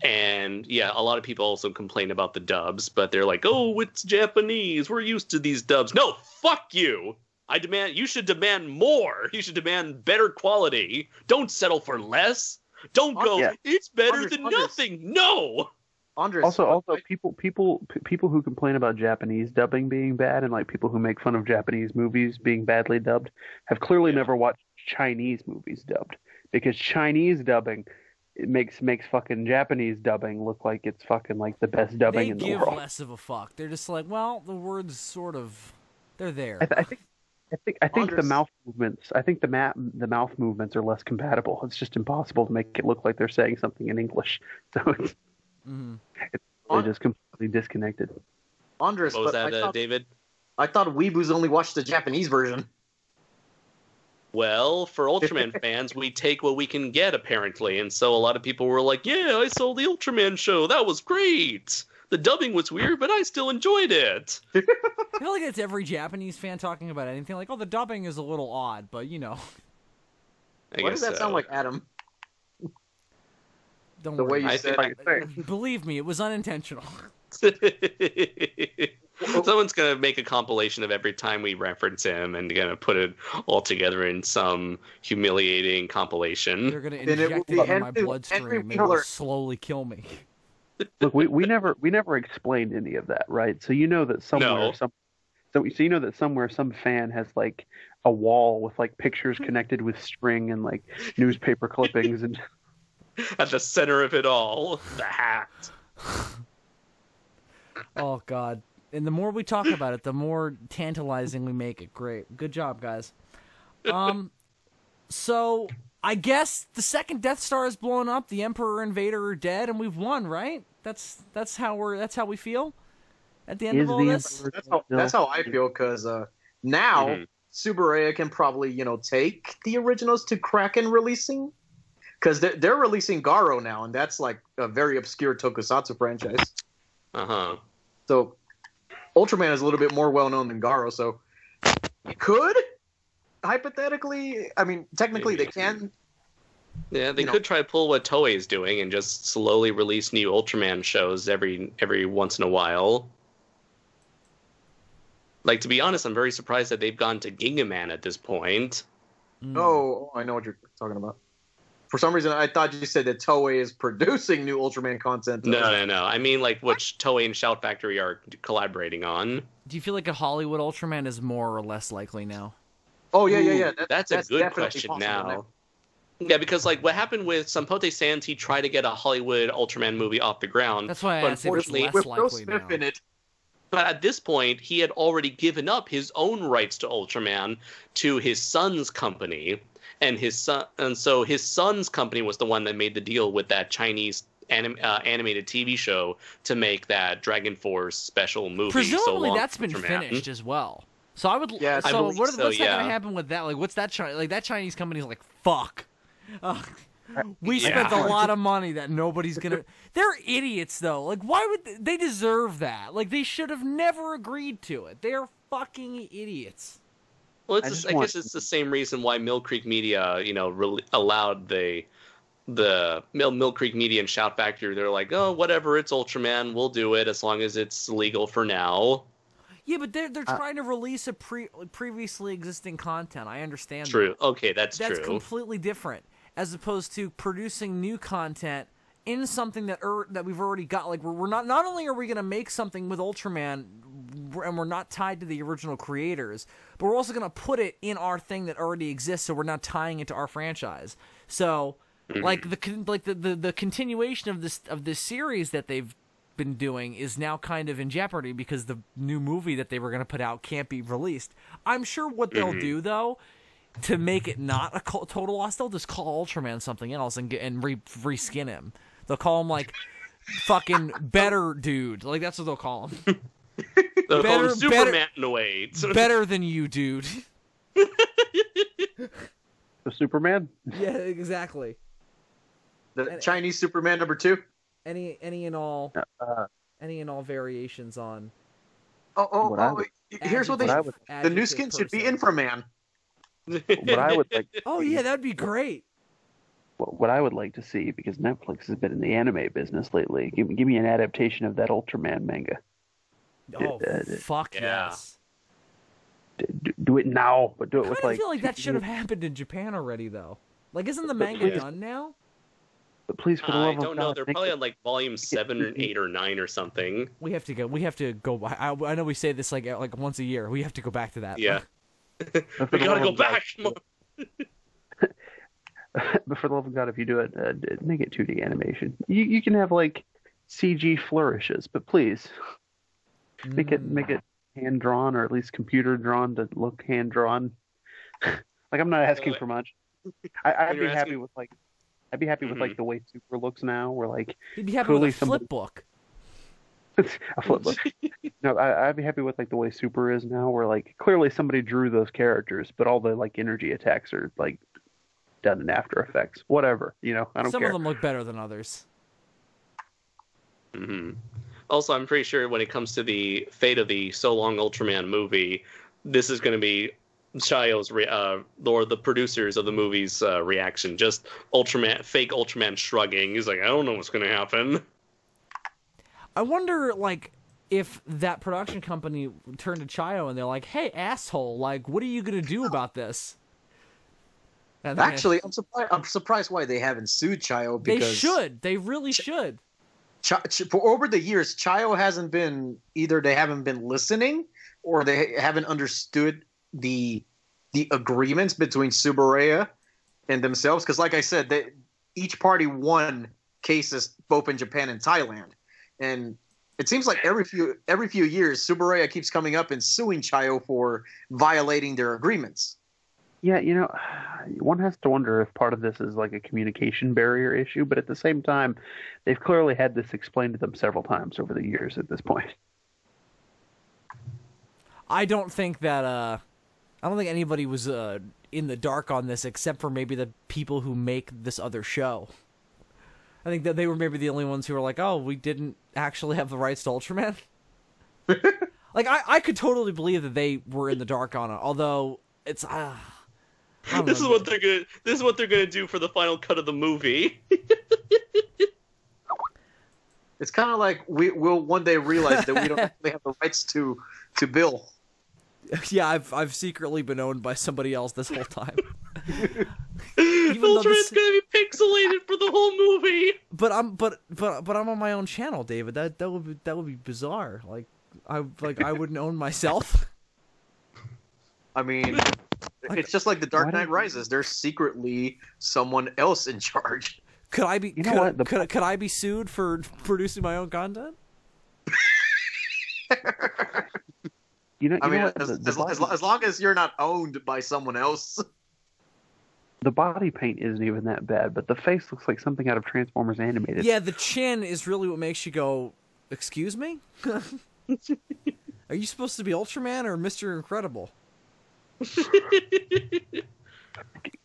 And yeah, a lot of people also complain about the dubs, but they're like, oh, it's Japanese. We're used to these dubs. No, fuck you. You should demand more. You should demand better quality. Don't settle for less. Don't go, it's better than nothing. No. Andres, also, people who complain about Japanese dubbing being bad, and like people who make fun of Japanese movies being badly dubbed, have clearly never watched Chinese movies dubbed, because Chinese dubbing makes fucking Japanese dubbing look like it's fucking like the best dubbing in the world. They give less of a fuck. They're just like, well, the words sort of, they're there. I think the mouth movements. I think the mouth movements are less compatible. It's just impossible to make it look like they're saying something in English. So it's really just completely disconnected. Andres, what was that, David? I thought weeboos only watched the Japanese version. Well, for Ultraman fans, we take what we can get, apparently. And so a lot of people were like, yeah, I saw the Ultraman show. That was great. The dubbing was weird, but I still enjoyed it. I feel like it's every Japanese fan talking about anything. Like, oh, the dubbing is a little odd, but, you know. Why does that sound like Adam? Don't the worry. way you said it. Believe me, it was unintentional. Someone's going to make a compilation of every time we reference him and going to put it all together in some humiliating compilation. They're going to inject it in my bloodstream and it will slowly kill me. Look, we never explained any of that, right? So you know that somewhere you know that somewhere some fan has like a wall with like pictures connected with string and like newspaper clippings and at the center of it all, the hat. Oh God. And the more we talk about it, the more tantalizing we make it. Great. Good job, guys. So I guess the second Death Star is blown up, the Emperor and Vader are dead, and we've won, right? That's how we feel at the end of all this. That's how I feel, because now Subaraya can probably take the originals to Kraken releasing, because they're releasing Garo now, and that's like a very obscure tokusatsu franchise. So Ultraman is a little bit more well known than Garo, so could hypothetically, I mean, technically they can. Yeah, they could try to pull what Toei is doing and just slowly release new Ultraman shows every once in a while. Like, to be honest, I'm very surprised that they've gone to Ginga Man at this point. Oh, I know what you're talking about. For some reason, I thought you said that Toei is producing new Ultraman content. No. I mean, like, which Toei and Shout Factory are collaborating on. Do you feel like a Hollywood Ultraman is more or less likely now? Oh, yeah. That's a good question now. Yeah, because, like, what happened with Sampote Sans, he tried to get a Hollywood Ultraman movie off the ground. That's why I asked if it's less with Will likely Smith now. in it. But at this point, he had already given up his own rights to Ultraman to his son's company. And so his son's company was the one that made the deal with that Chinese animated TV show to make that Dragon Force special movie. Presumably, that's been Ultraman. finished as well. So I would. Yeah, so I believe what's so, that yeah. gonna happen with that? Like, what's that? That Chinese company's like, fuck. We spent a lot of money that nobody's gonna. They're idiots though. Like, why would they deserve that? Like, they should have never agreed to it. They're fucking idiots. Well, I guess it's the same reason why Mill Creek Media, allowed the Mill Creek Media and Shout Factory. They're like, oh, whatever, it's Ultraman, we'll do it as long as it's legal for now. Yeah, but they're trying to release a previously existing content. I understand. True. That. Okay, that's true. That's completely different, as opposed to producing new content in something that we've already got. Like, we're not only are we going to make something with Ultraman, and we're not tied to the original creators, but we're also going to put it in our thing that already exists, so we're not tying it to our franchise. So, like the continuation of this series that they've been doing is now kind of in jeopardy because the new movie that they were going to put out can't be released. I'm sure what they'll do though, to make it not a total loss, they'll just call Ultraman something else and reskin him. They'll call him like fucking Better Dude. Like, that's what they'll call him. They'll call him Superman in a way. Better than you, dude. The Superman? Yeah, exactly. The Chinese Superman #2. Any and all variations on. Here's what the new skin should be Inframan. What I would like. Oh yeah, that'd be great. What I would like to see, because Netflix has been in the anime business lately, give me an adaptation of that Ultraman manga. Oh fuck yes! Do it now, but do it with I feel like that should have happened in Japan already, though. Like, isn't the manga done now? But please, for the love of God, I don't know. They're probably on like volume 7 or 8 or 9 or something. We have to go. I know we say this like once a year. We have to go back to that. Yeah, we gotta go back. But for the love of God, if you do it, make it 2D animation. You can have like CG flourishes, but please make it hand drawn, or at least computer drawn to look hand drawn. Like, I'm not asking for much. I'd be happy with like the way Super looks now. Where like you'd be happy with a flip book. A flip book. No, I'd be happy with like the way Super is now, where like clearly somebody drew those characters, but all the like energy attacks are like done in After Effects. Whatever, I don't care. Some of them look better than others. Mm-hmm. Also, I'm pretty sure when it comes to the fate of the So Long Ultraman movie, this is going to be Chayo's or the producers of the movie's reaction. Just fake Ultraman shrugging. He's like, I don't know what's going to happen. I wonder, like, if that production company turned to Chayo and they're like, hey, asshole, like, what are you going to do about this? Actually, I'm surprised why they haven't sued Chayo. Because they should. They really should. For over the years, Chayo hasn't been either. They haven't been listening, or they haven't understood the agreements between Subaraya and themselves. Because, like I said, each party won cases both in Japan and Thailand, and it seems like every few years, Subaraya keeps coming up and suing Chayo for violating their agreements. Yeah, one has to wonder if part of this is like a communication barrier issue, but at the same time, they've clearly had this explained to them several times over the years at this point. I don't think anybody was in the dark on this except for maybe the people who make this other show. I think that they were maybe the only ones who were like, oh, we didn't actually have the rights to Ultraman. Like, I could totally believe that they were in the dark on it, although it's... This is what they're gonna do for the final cut of the movie. It's kind of like we'll one day realize that we don't actually have the rights to Bill. Yeah, I've secretly been owned by somebody else this whole time. even though Ultraman's gonna be pixelated for the whole movie. But I'm on my own channel, David. That would be bizarre. I wouldn't own myself. I mean, it's just like The Dark Knight Rises. There's secretly someone else in charge. Could I be? Could I be sued for producing my own content? As long as you're not owned by someone else. The body paint isn't even that bad, but the face looks like something out of Transformers Animated. Yeah, the chin is really what makes you go, "Excuse me? Are you supposed to be Ultraman or Mr. Incredible?"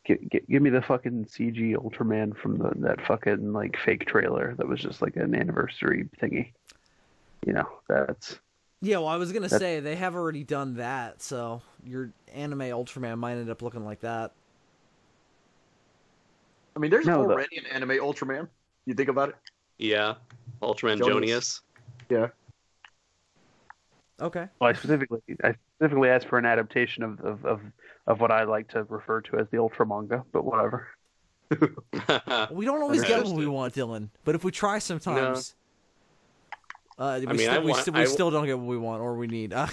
Give me the fucking CG Ultraman from that fucking like fake trailer that was just like an anniversary thingy. That's... Yeah, well, I was gonna say they have already done that, so your anime Ultraman might end up looking like that. I mean, there's already an anime Ultraman. You think about it? Yeah, Ultraman Jonius. Yeah. Okay. Well, I specifically asked for an adaptation of what I like to refer to as the Ultra manga, but whatever. We don't always get what we want, Dylan. But if we try sometimes, we still don't get what we want or we need. I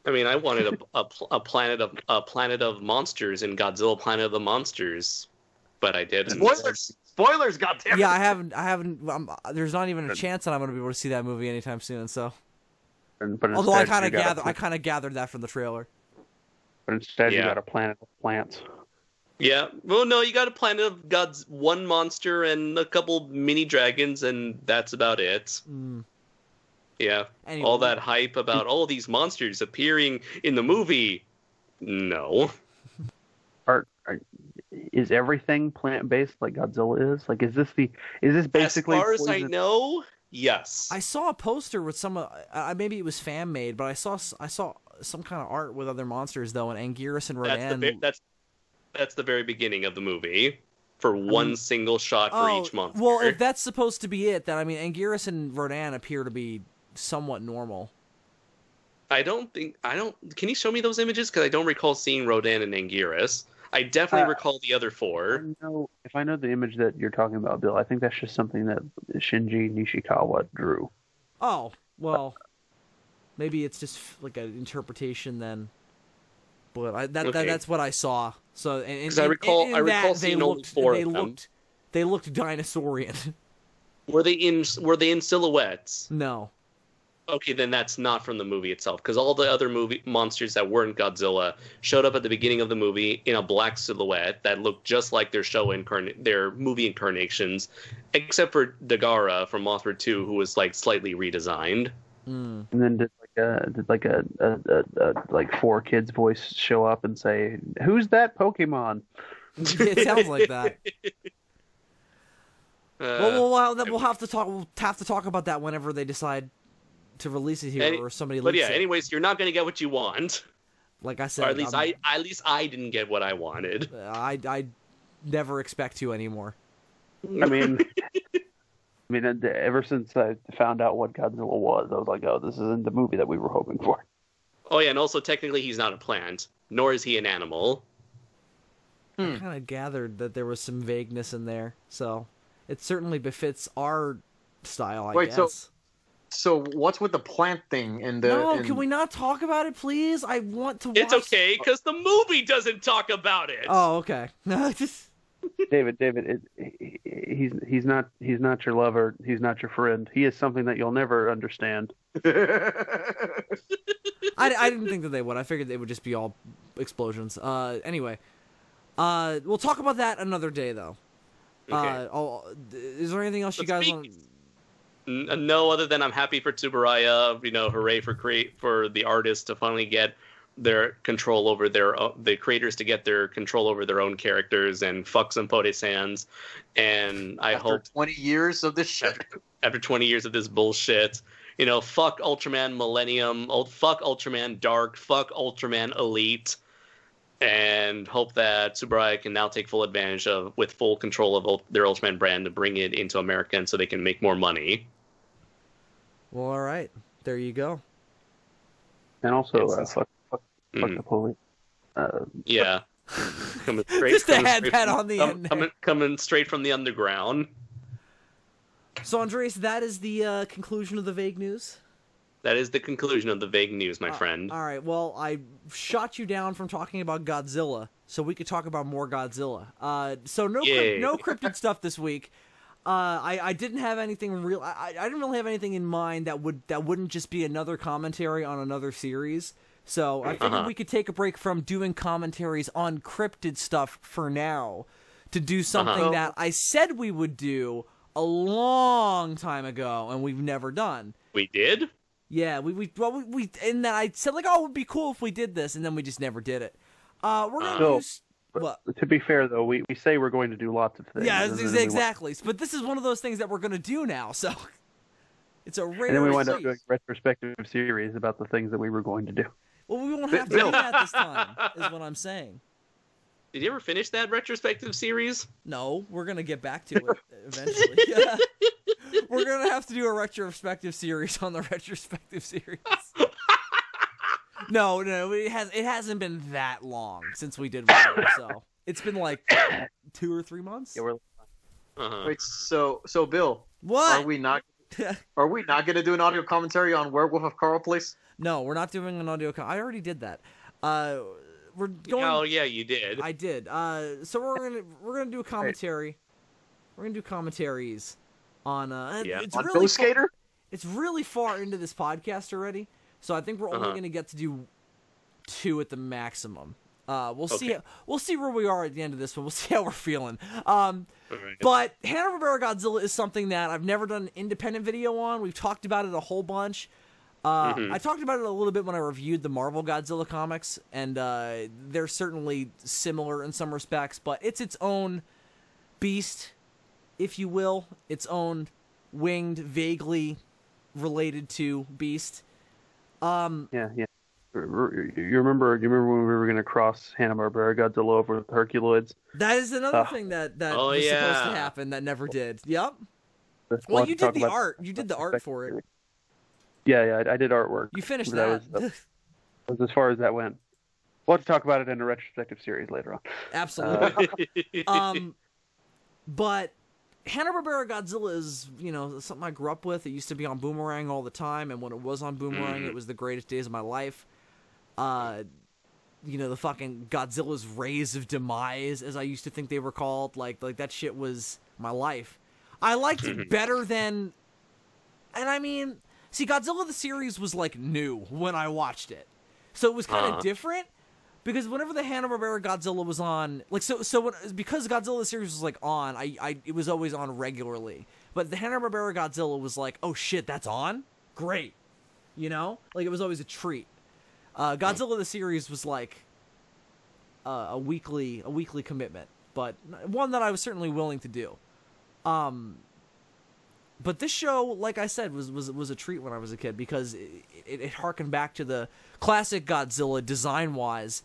mean, I wanted a planet of monsters in Godzilla Planet of the Monsters, but I didn't. Spoilers, goddamn. Yeah, I haven't. There's not even a chance that I'm going to be able to see that movie anytime soon. So, although I kind of gathered that from the trailer. But instead, you got a planet of plants. Yeah. Well, no, you got a planet of God's one monster and a couple mini dragons, and that's about it. Mm. Yeah. Anyway. All that hype about all these monsters appearing in the movie. No. Is everything plant-based like Godzilla is? Like, is this basically? As far as I know, yes. I saw a poster with some. Maybe it was fan made, but I saw some kind of art with other monsters though, and Anguirus and Rodan. That's the very beginning of the movie. For one single shot for each monster. Well, if that's supposed to be it, then I mean, Anguirus and Rodan appear to be somewhat normal. Can you show me those images? Because I don't recall seeing Rodan and Anguirus. I definitely recall the other four. If I know the image that you're talking about, Bill, I think that's just something that Shinji Nishikawa drew. Oh, well, maybe it's just like an interpretation then. But that's what I saw. So, because I recall seeing all four of them. They looked dinosaurian. Were they in silhouettes? No. Okay, then that's not from the movie itself, because all the other movie monsters that weren't Godzilla showed up at the beginning of the movie in a black silhouette that looked just like their movie incarnations, except for Dagara from Mothra 2, who was like slightly redesigned. Mm. And then did like four kids' voice show up and say, "Who's that Pokemon?" It sounds like that. We'll have to talk. We'll have to talk about that whenever they decide to release it here, or somebody. But leaks it. Anyways, you're not going to get what you want. Like I said, or at least I didn't get what I wanted. I never expect to anymore. I mean, ever since I found out what Godzilla was, I was like, "Oh, this isn't the movie that we were hoping for." Oh yeah, and also technically he's not a plant, nor is he an animal. I kind of gathered that there was some vagueness in there, so it certainly befits our style, I guess. So what's with the plant thing? Can we not talk about it, please? I want to watch. It's okay, because the movie doesn't talk about it. Oh, okay. David, he's not your lover. He's not your friend. He is something that you'll never understand. I didn't think that they would. I figured they would just be all explosions. Anyway, we'll talk about that another day, though. Okay. Is there anything else you guys want? No, other than I'm happy for Tsuburaya. Hooray for the artists to finally get their control over the creators to get their control over their own characters, and fuck some Pote-sans. And I hope 20 years of this shit. After 20 years of this bullshit, fuck Ultraman Millennium, fuck Ultraman Dark, fuck Ultraman Elite, and hope that Tsuburaya can now take full advantage with full control of their Ultraman brand to bring it into America, and so they can make more money. Well, all right, there you go. And also, fuck the police. Yeah. Coming straight, Just to add that on the end there. Coming straight from the underground. So, Andreas, that is the conclusion of the vague news? That is the conclusion of the vague news, my friend. All right, well, I shot you down from talking about Godzilla, so we could talk about more Godzilla. So no cryptid stuff this week. I didn't have anything real. I didn't really have anything in mind that wouldn't just be another commentary on another series. So I figured we could take a break from doing commentaries on cryptid stuff for now to do something that I said we would do a long time ago and we've never done. We did? Yeah, we in that I said like, oh, it would be cool if we did this, and then we just never did it. We're gonna use. What? To be fair, though, we say we're going to do lots of things. Yeah, exactly. But this is one of those things that we're going to do now, so it's a rare. And then we wind up doing a retrospective series about the things that we were going to do. Well, we won't have to do that this time, is what I'm saying. Did you ever finish that retrospective series? No, we're going to get back to it eventually. Yeah. We're going to have to do a retrospective series on the retrospective series. No, it hasn't been that long since we did one, so it's been like 2 or 3 months. Yeah, Wait, so Bill, what are we not going to do an audio commentary on Werewolf of Carl Place? No, we're not doing an audio. I already did that. We're going. Oh yeah, you did. I did. So we're gonna do a commentary. We're gonna do commentaries on. It's on really Ghost Skater. It's really far into this podcast already. So I think we're only going to get to do 2 at the maximum. We'll see. We'll see where we are at the end of this one. We'll see how we're feeling. But Hanna-Barbera Godzilla is something that I've never done an independent video on. We've talked about it a whole bunch. I talked about it a little bit when I reviewed the Marvel Godzilla comics, and they're certainly similar in some respects, but it's its own beast, if you will. Its own winged, vaguely related to beast. Yeah. You remember when we were going to cross Hanna-Barbera Godzilla over with Herculoids? That is another thing that was supposed to happen that never did. Yep. Well, you did the art. You did the art for it. Yeah, I did artwork. You finished that. That was as far as that went. We'll have to talk about it in a retrospective series later on. Absolutely. But Hanna-Barbera Godzilla is, something I grew up with. It used to be on Boomerang all the time, and when it was on Boomerang, it was the greatest days of my life. The fucking Godzilla's Rays of Demise, as I used to think they were called, like that shit was my life. I liked it better than, and I mean, see, Godzilla the series was like new when I watched it, so it was kind of different. Because whenever the Hanna-Barbera Godzilla was on, because Godzilla the series was like on, it was always on regularly. But the Hanna-Barbera Godzilla was like, oh shit, that's on? Great. Like it was always a treat. Godzilla the series was like a weekly commitment, but one that I was certainly willing to do. But this show, like I said, was a treat when I was a kid because it harkened back to the classic Godzilla design-wise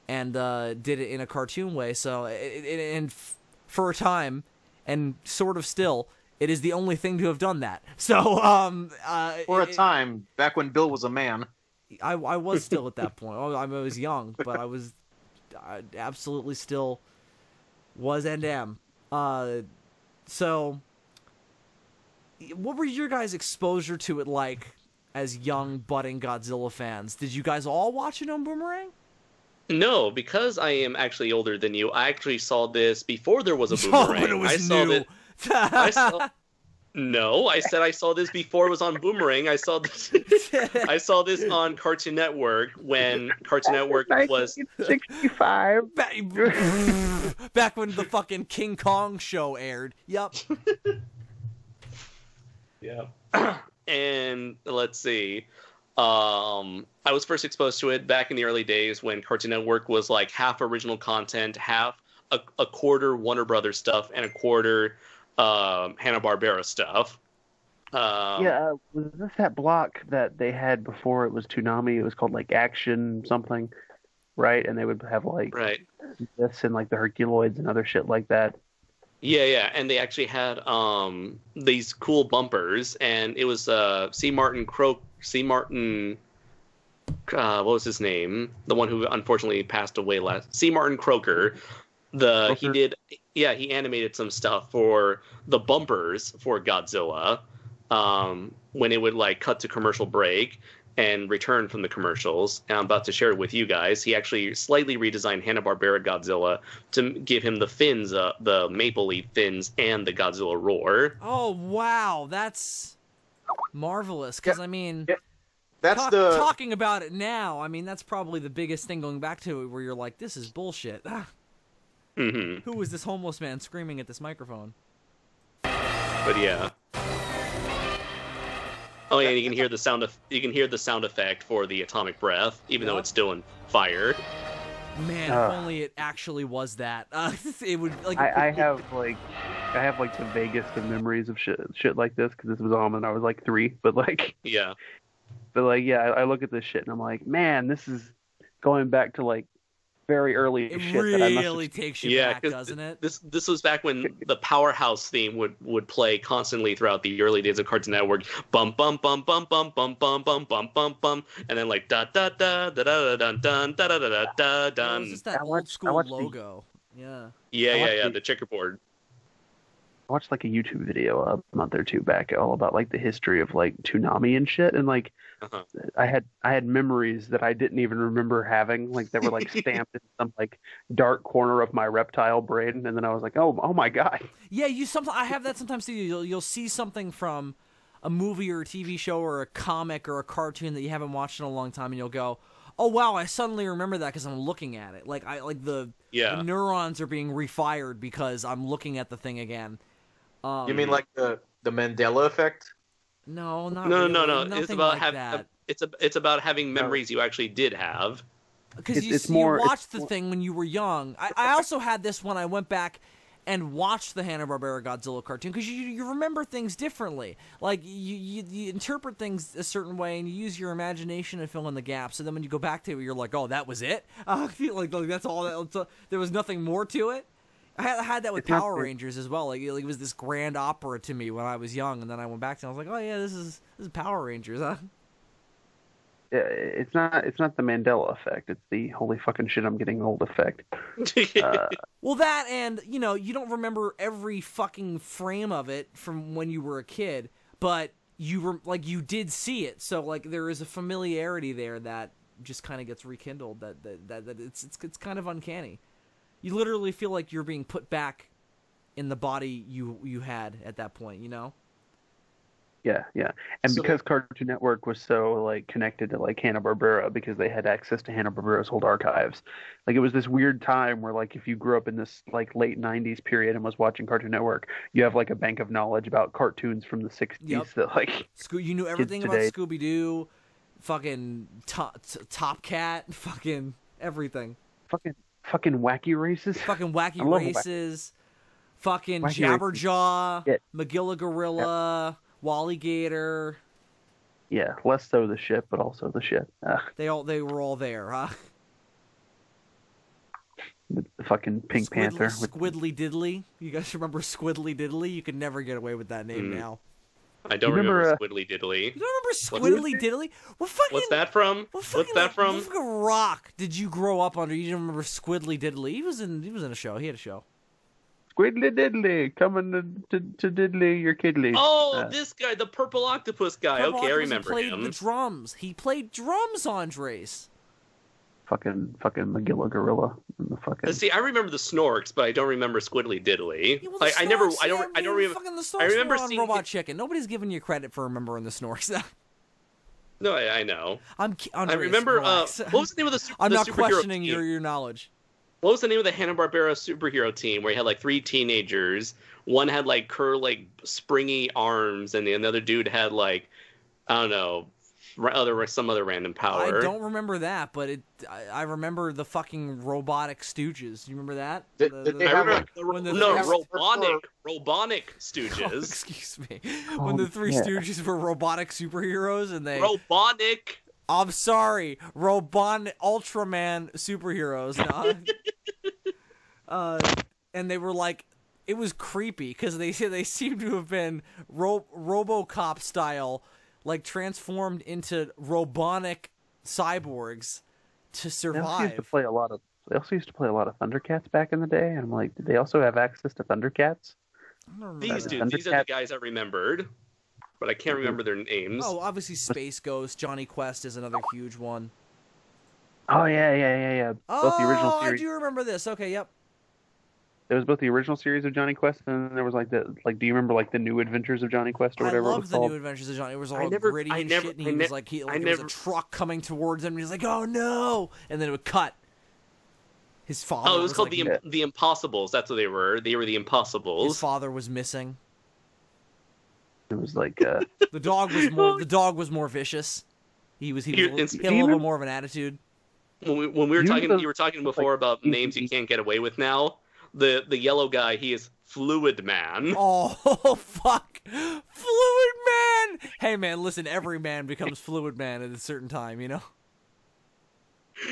and did it in a cartoon way. So, and for a time, and sort of still, it is the only thing to have done that. So, for a time, back when Bill was a man. I was still at that point. I was young, but I absolutely still was and am. So, what were your guys' exposure to it like as young, budding Godzilla fans? Did you guys all watch it on Boomerang? No, because I am actually older than you. I actually saw this before there was a Boomerang. But it was new. No, I said I saw this before it was on Boomerang. I saw this. I saw this on Cartoon Network when Cartoon Network was 1965. Back when the fucking King Kong show aired. Yep. Yeah. And let's see. I was first exposed to it back in the early days when Cartoon Network was like half original content, half a quarter Warner Brothers stuff, and a quarter Hanna-Barbera stuff. Was this that block that they had before it was Toonami? It was called like Action something, right? And they would have like this and like the Herculoids and other shit like that. Yeah, and they actually had these cool bumpers, and it was C. Martin what was his name? The one who unfortunately passed away last. C. Martin Croker. He animated some stuff for the bumpers for Godzilla. When it would like cut to commercial break and return from the commercials. And I'm about to share it with you guys. He actually slightly redesigned Hanna-Barbera Godzilla to give him the fins, the maple leaf fins, and the Godzilla roar. Oh wow, that's marvelous. Because I mean. That's talking about it now. I mean, that's probably the biggest thing going back to it, where you're like, "This is bullshit." Mm-hmm. Who was this homeless man screaming at this microphone? But yeah. Oh yeah, and you can hear the sound effect for the atomic breath, even though it's still in fire. Man, if only it actually was that. It would like. I have the vaguest of memories of shit like this because this was on when I was like 3. But like. Yeah. But like, yeah, I look at this shit and I'm like, man, this is going back to like very early it shit. Really that I must takes you back, doesn't it? This was back when the Powerhouse theme would play constantly throughout the early days of Cartoon Network. Bum bum bum bum bum bum bum bum bum bum bum, and then like da da da da da da da da da da da da. It was just that old school logo. Yeah. The checkerboard. I watched like a YouTube video a month or two back all about like the history of like Toonami and shit, and like I had memories that I didn't even remember having, like that were like stamped in some like dark corner of my reptile brain, and then I was like, oh my god. Yeah, I have that sometimes too. You'll see something from a movie or a TV show or a comic or a cartoon that you haven't watched in a long time, and you'll go, oh wow, I suddenly remember that because I'm looking at it. Like the neurons are being refired because I'm looking at the thing again. You mean like the Mandela effect? No, not really. No. Nothing It's about that. It's about having memories you actually did have. Because you watched the thing when you were young. I also had this when I went back and watched the Hanna-Barbera Godzilla cartoon, because you remember things differently. Like you interpret things a certain way and you use your imagination to fill in the gaps. And then when you go back to it, you're like, oh, that was it. I feel like that's all. There was nothing more to it. I had that with Power Rangers as well. Like it was this grand opera to me when I was young, and then I went back and I was like, oh yeah, this is Power Rangers, huh? Yeah, it's not the Mandela effect. It's the holy fucking shit, I'm getting old effect. Well, that, and you don't remember every fucking frame of it from when you were a kid, but you did see it, so like there is a familiarity there that just kind of gets rekindled. That it's kind of uncanny. You literally feel like you're being put back in the body you had at that point, Yeah. And so, because Cartoon Network was so like connected to like Hanna-Barbera, because they had access to Hanna-Barbera's old archives, like it was this weird time where like if you grew up in this like late 90s period and was watching Cartoon Network, you have like a bank of knowledge about cartoons from the 60s that like you knew everything about Scooby-Doo, fucking Top Cat, fucking everything. Fucking Wacky Races. Fucking Wacky Races. Fucking Jabberjaw. Magilla Gorilla. Wally Gator. Yeah, less so the shit, but also the shit. They were all there, huh? The fucking Pink Panther. Squiddly Diddly. You guys remember Squiddly Diddly? You could never get away with that name now. I don't remember Squiddly Diddly. You don't remember Squiddly Diddly? What's that from? What's that from? What fucking rock did you grow up under? You didn't remember Squiddly Diddly? He was in a show. He had a show. Squiddly Diddly, coming to Diddly your kidley. Oh, this guy, the purple octopus guy. Okay, I remember him. He played the drums. He played drums on Drace. Fucking Magilla Gorilla. See, I remember the Snorks, but I don't remember Squiddly Diddly. Yeah, well, I don't remember. Fucking the Snorks were on Robot Chicken. Nobody's giving you credit for remembering the Snorks. No, I know. I remember. What was the name of the? I'm not questioning team? your knowledge. What was the name of the Hanna-Barbera superhero team where you had like 3 teenagers? One had like springy arms, and the another dude had like, I don't know, some other random power. I don't remember that, but I remember the fucking robotic Stooges. You remember that? Robotic Stooges. Oh, excuse me. When the 3 Stooges were robotic superheroes, and they robotic. I'm sorry, Ultraman superheroes. And they were like, it was creepy because they seemed to have been RoboCop style, like transformed into robotic cyborgs to They also survive. used to play a lot of. They also used to play a lot of Thundercats back in the day, and I'm like, did they also have access to Thundercats? I don't These remember that. these are the guys I remembered, but I can't remember their names. Oh, obviously Space Ghost, Johnny Quest is another huge one. Oh yeah. Both the original Oh, I series. do remember this. Okay, yep. There was both the original series of Johnny Quest, and then there was like do you remember like the New Adventures of Johnny Quest or I whatever it loved was the called? New Adventures of Johnny. It was all I never- gritty I and never- shit, and I he ne- was like, I there was a never- truck coming towards him, and he's like, oh no! And then it would cut. His father. Oh, it was called like, the Impossibles. That's what they were. They were the Impossibles. His father was missing. It was like The dog was more. The dog was more vicious. He had a little bit more of an attitude. When we were talking, you were talking before about like, names you can't get away with now. The yellow guy, he is Fluid Man. Oh fuck, Fluid Man! Hey man, listen, every man becomes Fluid Man at a certain time, you know.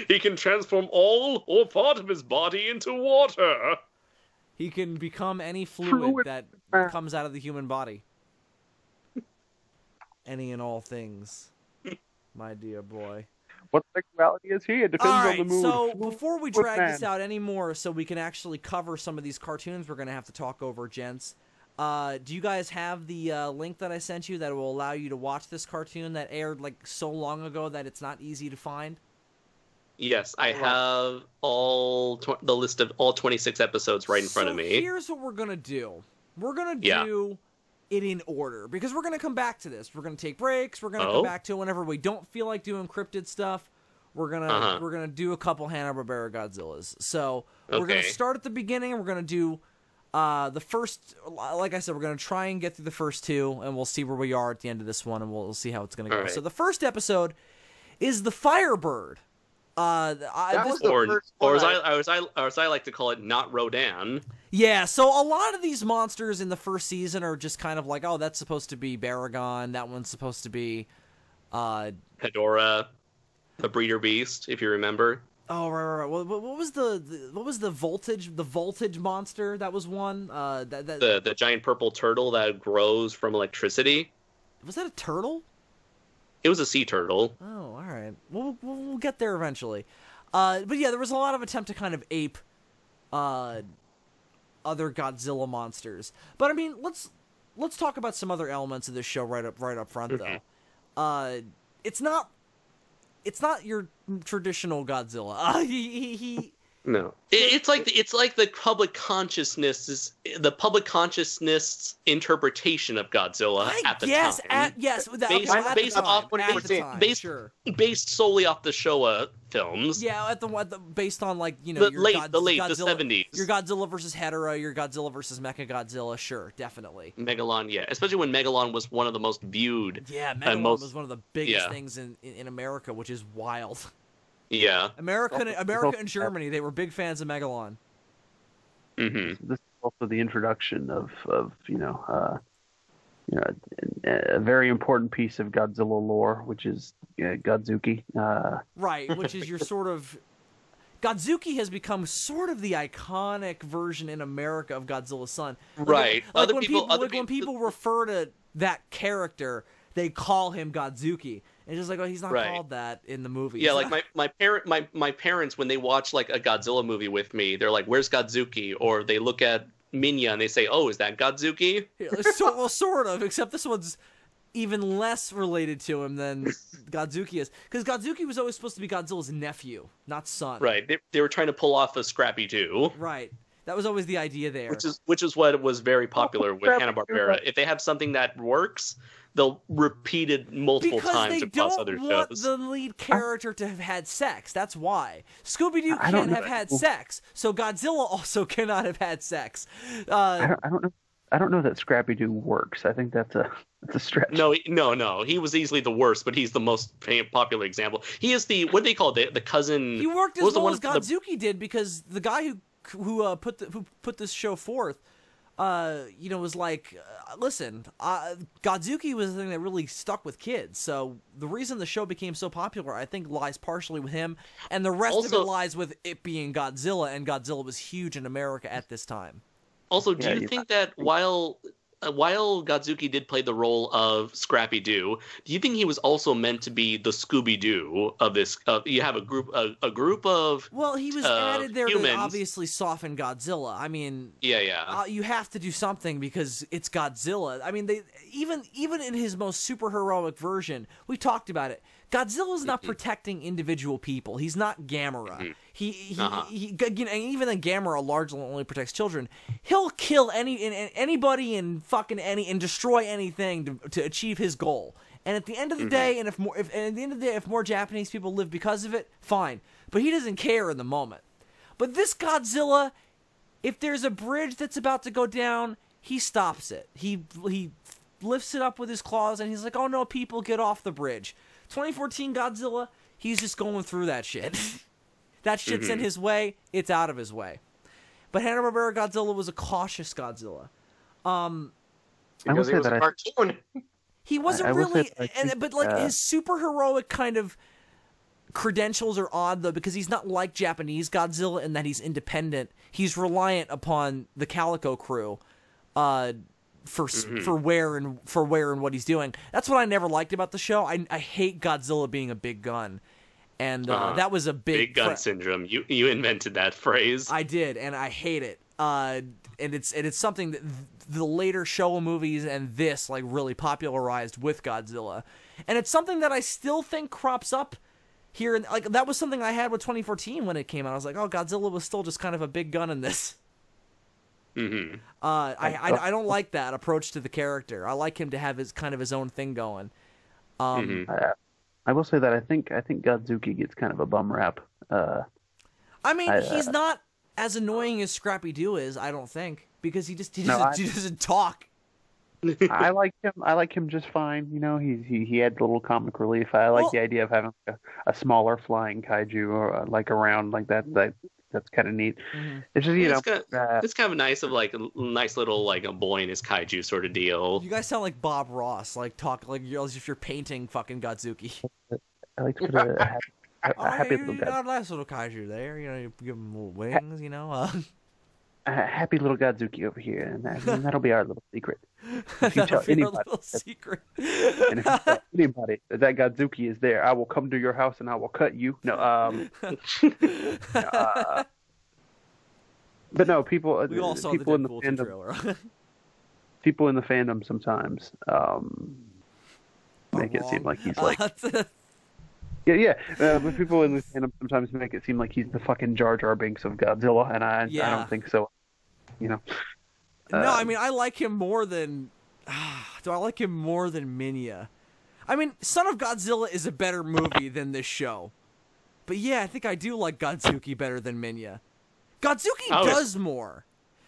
He can transform all or part of his body into water. He can become any fluid that Man. comes out of the human body. Any and all things, my dear boy. what sexuality is he? It depends All on right, the mood. so before we drag Man. this out anymore, so we can actually cover some of these cartoons we're going to have to talk over, gents, do you guys have the link that I sent you that will allow you to watch this cartoon that aired like so long ago that it's not easy to find? Yes, I have the list of all 26 episodes right in front of me. Here's what we're going to do. We're going to do it in order because we're going to come back to this. We're going to take breaks. We're going to come back to it whenever we don't feel like doing cryptid stuff. We're gonna do a couple Hanna-Barbera Godzillas. So we're gonna start at the beginning. And we're gonna do the first. Like I said, we're gonna try and get through the first two, and we'll see where we are at the end of this one, and we'll see how it's gonna go. Right. So the first episode is the Firebird. Or as I like to call it, not Rodan. Yeah, so a lot of these monsters in the first season are just kind of like, oh, that's supposed to be Baragon. That one's supposed to be Hedorah, the breeder beast, if you remember. Oh right. What was the voltage monster? That was one. The giant purple turtle that grows from electricity. Was that a turtle? It was a sea turtle. Oh, all right. We'll get there eventually. But yeah, there was a lot of attempt to kind of ape other Godzilla monsters. But I mean, let's talk about some other elements of this show right up front though. It's not your traditional Godzilla. No, it's like the public consciousness interpretation of Godzilla at the time. Based solely off the Showa films. Yeah, based on like the late the 70s. Your Godzilla versus Hedorah, your Godzilla versus Mechagodzilla, sure, definitely. Megalon, yeah, especially when Megalon was one of the most viewed. Yeah, Megalon was one of the biggest things in America, which is wild. Yeah, America and Germany, they were big fans of Megalon. Mm-hmm. This is also the introduction of a very important piece of Godzilla lore, which is Godzuki. Right, which is your sort of Godzuki has become sort of the iconic version in America of Godzilla's son. Right. When people refer to that character, they call him Godzuki. And it's just like, oh, he's not called that in the movie. Yeah, like my parents, when they watch like a Godzilla movie with me, they're like, "Where's Godzuki?" Or they look at Minya and they say, "Oh, is that Godzuki?" Yeah, well, sort of, except this one's even less related to him than Godzuki is, because Godzuki was always supposed to be Godzilla's nephew, not son. Right. They were trying to pull off a Scrappy 2. Right. That was always the idea there. Which is what was very popular with Hanna-Barbera. If they have something that works, they'll repeat it multiple times across other shows. Because they don't want the lead character to have had sex. That's why. Scooby-Doo can't have had sex, so Godzilla also cannot have had sex. I don't know. I don't know that Scrappy-Doo works. I think that's a stretch. No. He was easily the worst, but he's the most popular example. He is what do they call it? The cousin. He worked as well as Godzuki did, because the guy who put this show forth, was like, listen, Godzuki was the thing that really stuck with kids. So the reason the show became so popular, I think, lies partially with him, and the rest of it lies with it being Godzilla, and Godzilla was huge in America at this time. Also, do you think that while while Godzuki did play the role of Scrappy Doo, do you think he was also meant to be the Scooby Doo of this? You have a group of well, he was added there humans. to obviously soften Godzilla. I mean, yeah. You have to do something because it's Godzilla. I mean, they even in his most super heroic version, we talked about it. Godzilla's not protecting individual people. He's not Gamera. He you know, even then Gamera largely only protects children. He'll kill anybody and fucking and destroy anything to achieve his goal. And at the end of the day, and if more Japanese people live because of it, fine. But he doesn't care in the moment. But this Godzilla, if there's a bridge that's about to go down, he stops it. He lifts it up with his claws and he's like, "Oh no, people, get off the bridge." 2014 Godzilla, he's just going through that shit. That shit's in his way, it's out of his way. But Hanna-Barbera Godzilla was a cautious Godzilla. Because he was a cartoon. He wasn't really, but like his super heroic kind of credentials are odd though, because he's not like Japanese Godzilla in that he's independent. He's reliant upon the Calico crew for where and what he's doing. That's what I never liked about the show. I hate Godzilla being a big gun, and that was a big gun syndrome. You invented that phrase. I did, and I hate it. And it's something that the later Showa movies and this like really popularized with Godzilla, and it's something that I still think crops up here. Like that was something I had with 2014 when it came out. I was like, oh, Godzilla was still just kind of a big gun in this. I don't like that approach to the character. I like him to have his kind of his own thing going. I will say that I think Godzuki gets kind of a bum rap. I mean, he's not as annoying as Scrappy Doo is, I don't think, because he doesn't talk. I like him just fine. You know, he adds a little comic relief. I like the idea of having a smaller flying kaiju or like around like that. That's kind of neat. It's just it's kind of nice of like a nice little like a boy in his kaiju sort of deal. You guys sound like Bob Ross, like talk like as if you're painting fucking Godzuki. I like to put a happy little guy. Nice little kaiju there. You know, you give him little wings. You know, a happy little Godzuki over here, and that'll be our little secret. If you tell anybody, and if you tell anybody that Godzuki is there, I will come to your house and I will cut you. No, but no, people in the fandom, people in the fandom sometimes make it seem like he's like. But people in the fandom sometimes make it seem like he's the fucking Jar Jar Binks of Godzilla, and I don't think so. You know. No, I mean I like him more than. Do I like him more than Minya? I mean, Son of Godzilla is a better movie than this show, but yeah, I think I do like Godzuki better than Minya. Godzuki does more.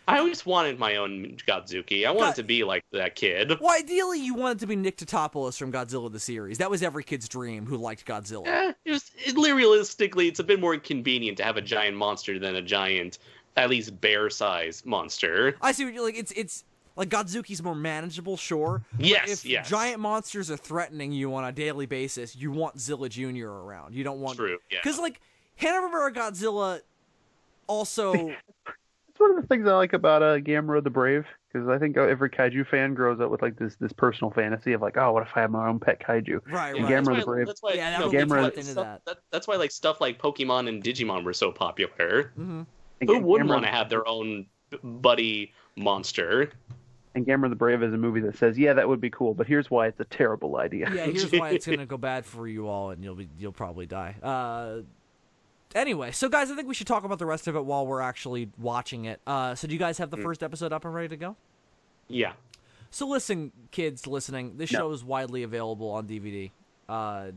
I always wanted my own Godzuki. I wanted to be like that kid. Well, ideally, you wanted to be Nick Totopoulos from Godzilla the series. That was every kid's dream who liked Godzilla. Realistically, it's a bit more inconvenient to have a giant monster than a giant, at least bear-sized monster. I see what you're like. It's like Godzuki's more manageable, sure. Yes, if giant monsters are threatening you on a daily basis, you want Zilla Jr. around. You don't want... True, yeah. Because, like, Hanna-Barbera Godzilla also... It's one of the things I like about Gamera the Brave, because I think every kaiju fan grows up with like this personal fantasy of like, oh, what if I have my own pet kaiju? Right. Gamera the Brave. That's why, that's why like stuff like Pokemon and Digimon were so popular. Mm-hmm. Who wouldn't want to have their own buddy monster? And Gamera the Brave is a movie that says, yeah, that would be cool, but here's why it's a terrible idea. Yeah, here's why it's gonna go bad for you all, and you'll probably die. Anyway, so guys, I think we should talk about the rest of it while we're actually watching it. So do you guys have the first episode up and ready to go? Yeah. So listen, kids listening, this show is widely available on DVD. Not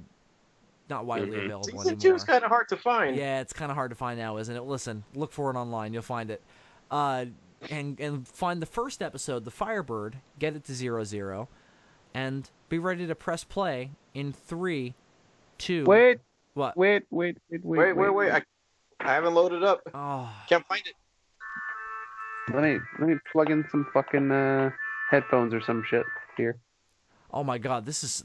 widely available anymore. Season 2 is kind of hard to find. Yeah, it's kind of hard to find now, isn't it? Listen, look for it online. You'll find it. And find the first episode, The Firebird, get it to 00, and be ready to press play in 3, 2... Wait. What? Wait. I haven't loaded up. Oh. Can't find it. Let me plug in some fucking headphones or some shit here. Oh my god, this is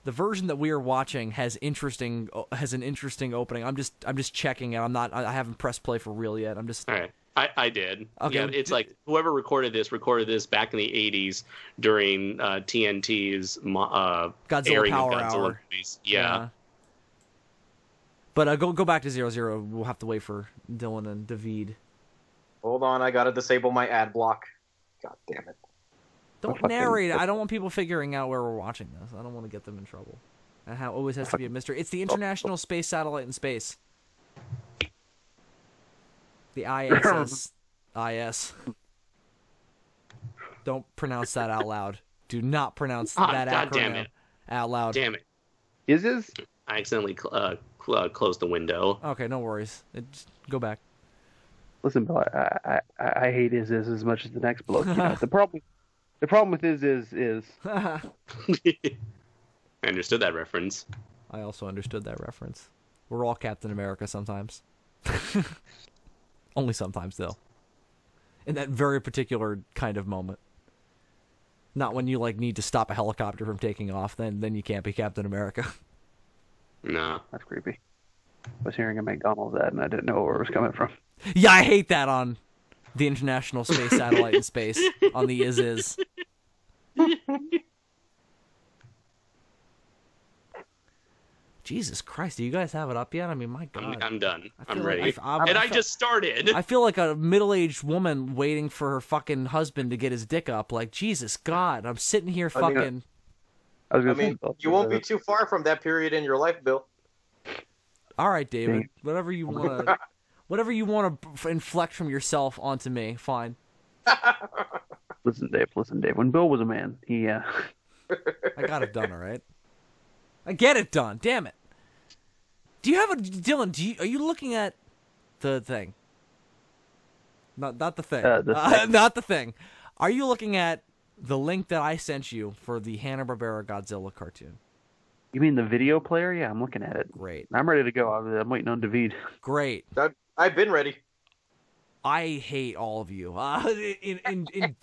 the version that we are watching has an interesting opening. I'm just checking it. I haven't pressed play for real yet. I'm just all right. I did. Okay. Yeah, it's like whoever recorded this back in the 80s during TNT's Godzilla airing Power of Godzilla Hour. movies. Yeah. But go back to 00. We'll have to wait for Dylan and David. Hold on, I gotta disable my ad block. God damn it. Don't narrate it. I don't want people figuring out where we're watching this. I don't want to get them in trouble. It always has to be a mystery. It's the International Space Satellite in Space. The ISS. IS. Don't pronounce that out loud. Do not pronounce that God acronym damn it. out loud. Damn it. Is? I accidentally closed the window. Okay, no worries. Just go back. Listen, Bill, I hate is as much as the next bloke. You know? The problem with is I understood that reference. I also understood that reference. We're all Captain America sometimes. Only sometimes, though. In that very particular kind of moment. Not when you need to stop a helicopter from taking off. Then you can't be Captain America. No. That's creepy. I was hearing a McDonald's ad and I didn't know where it was coming from. Yeah, I hate that on the International Space Satellite in Space. On the is. Jesus Christ, do you guys have it up yet? I mean, my God. I'm done. I'm like ready. I just started. I feel like a middle-aged woman waiting for her fucking husband to get his dick up. Like, Jesus God, I'm sitting here fucking... I mean, you won't be too far from that period in your life, Bill. All right, David. Whatever you want to inflect from yourself onto me, fine. Listen, Dave. When Bill was a man, he... I got it done, all right? I get it done. Damn it. Do you have a... Dylan, are you looking at the thing? Not the thing. Not the thing. Are you looking at the link that I sent you for the Hanna-Barbera Godzilla cartoon? You mean the video player? Yeah, I'm looking at it. Great. I'm ready to go. I'm waiting on David. Great. I've been ready. I hate all of you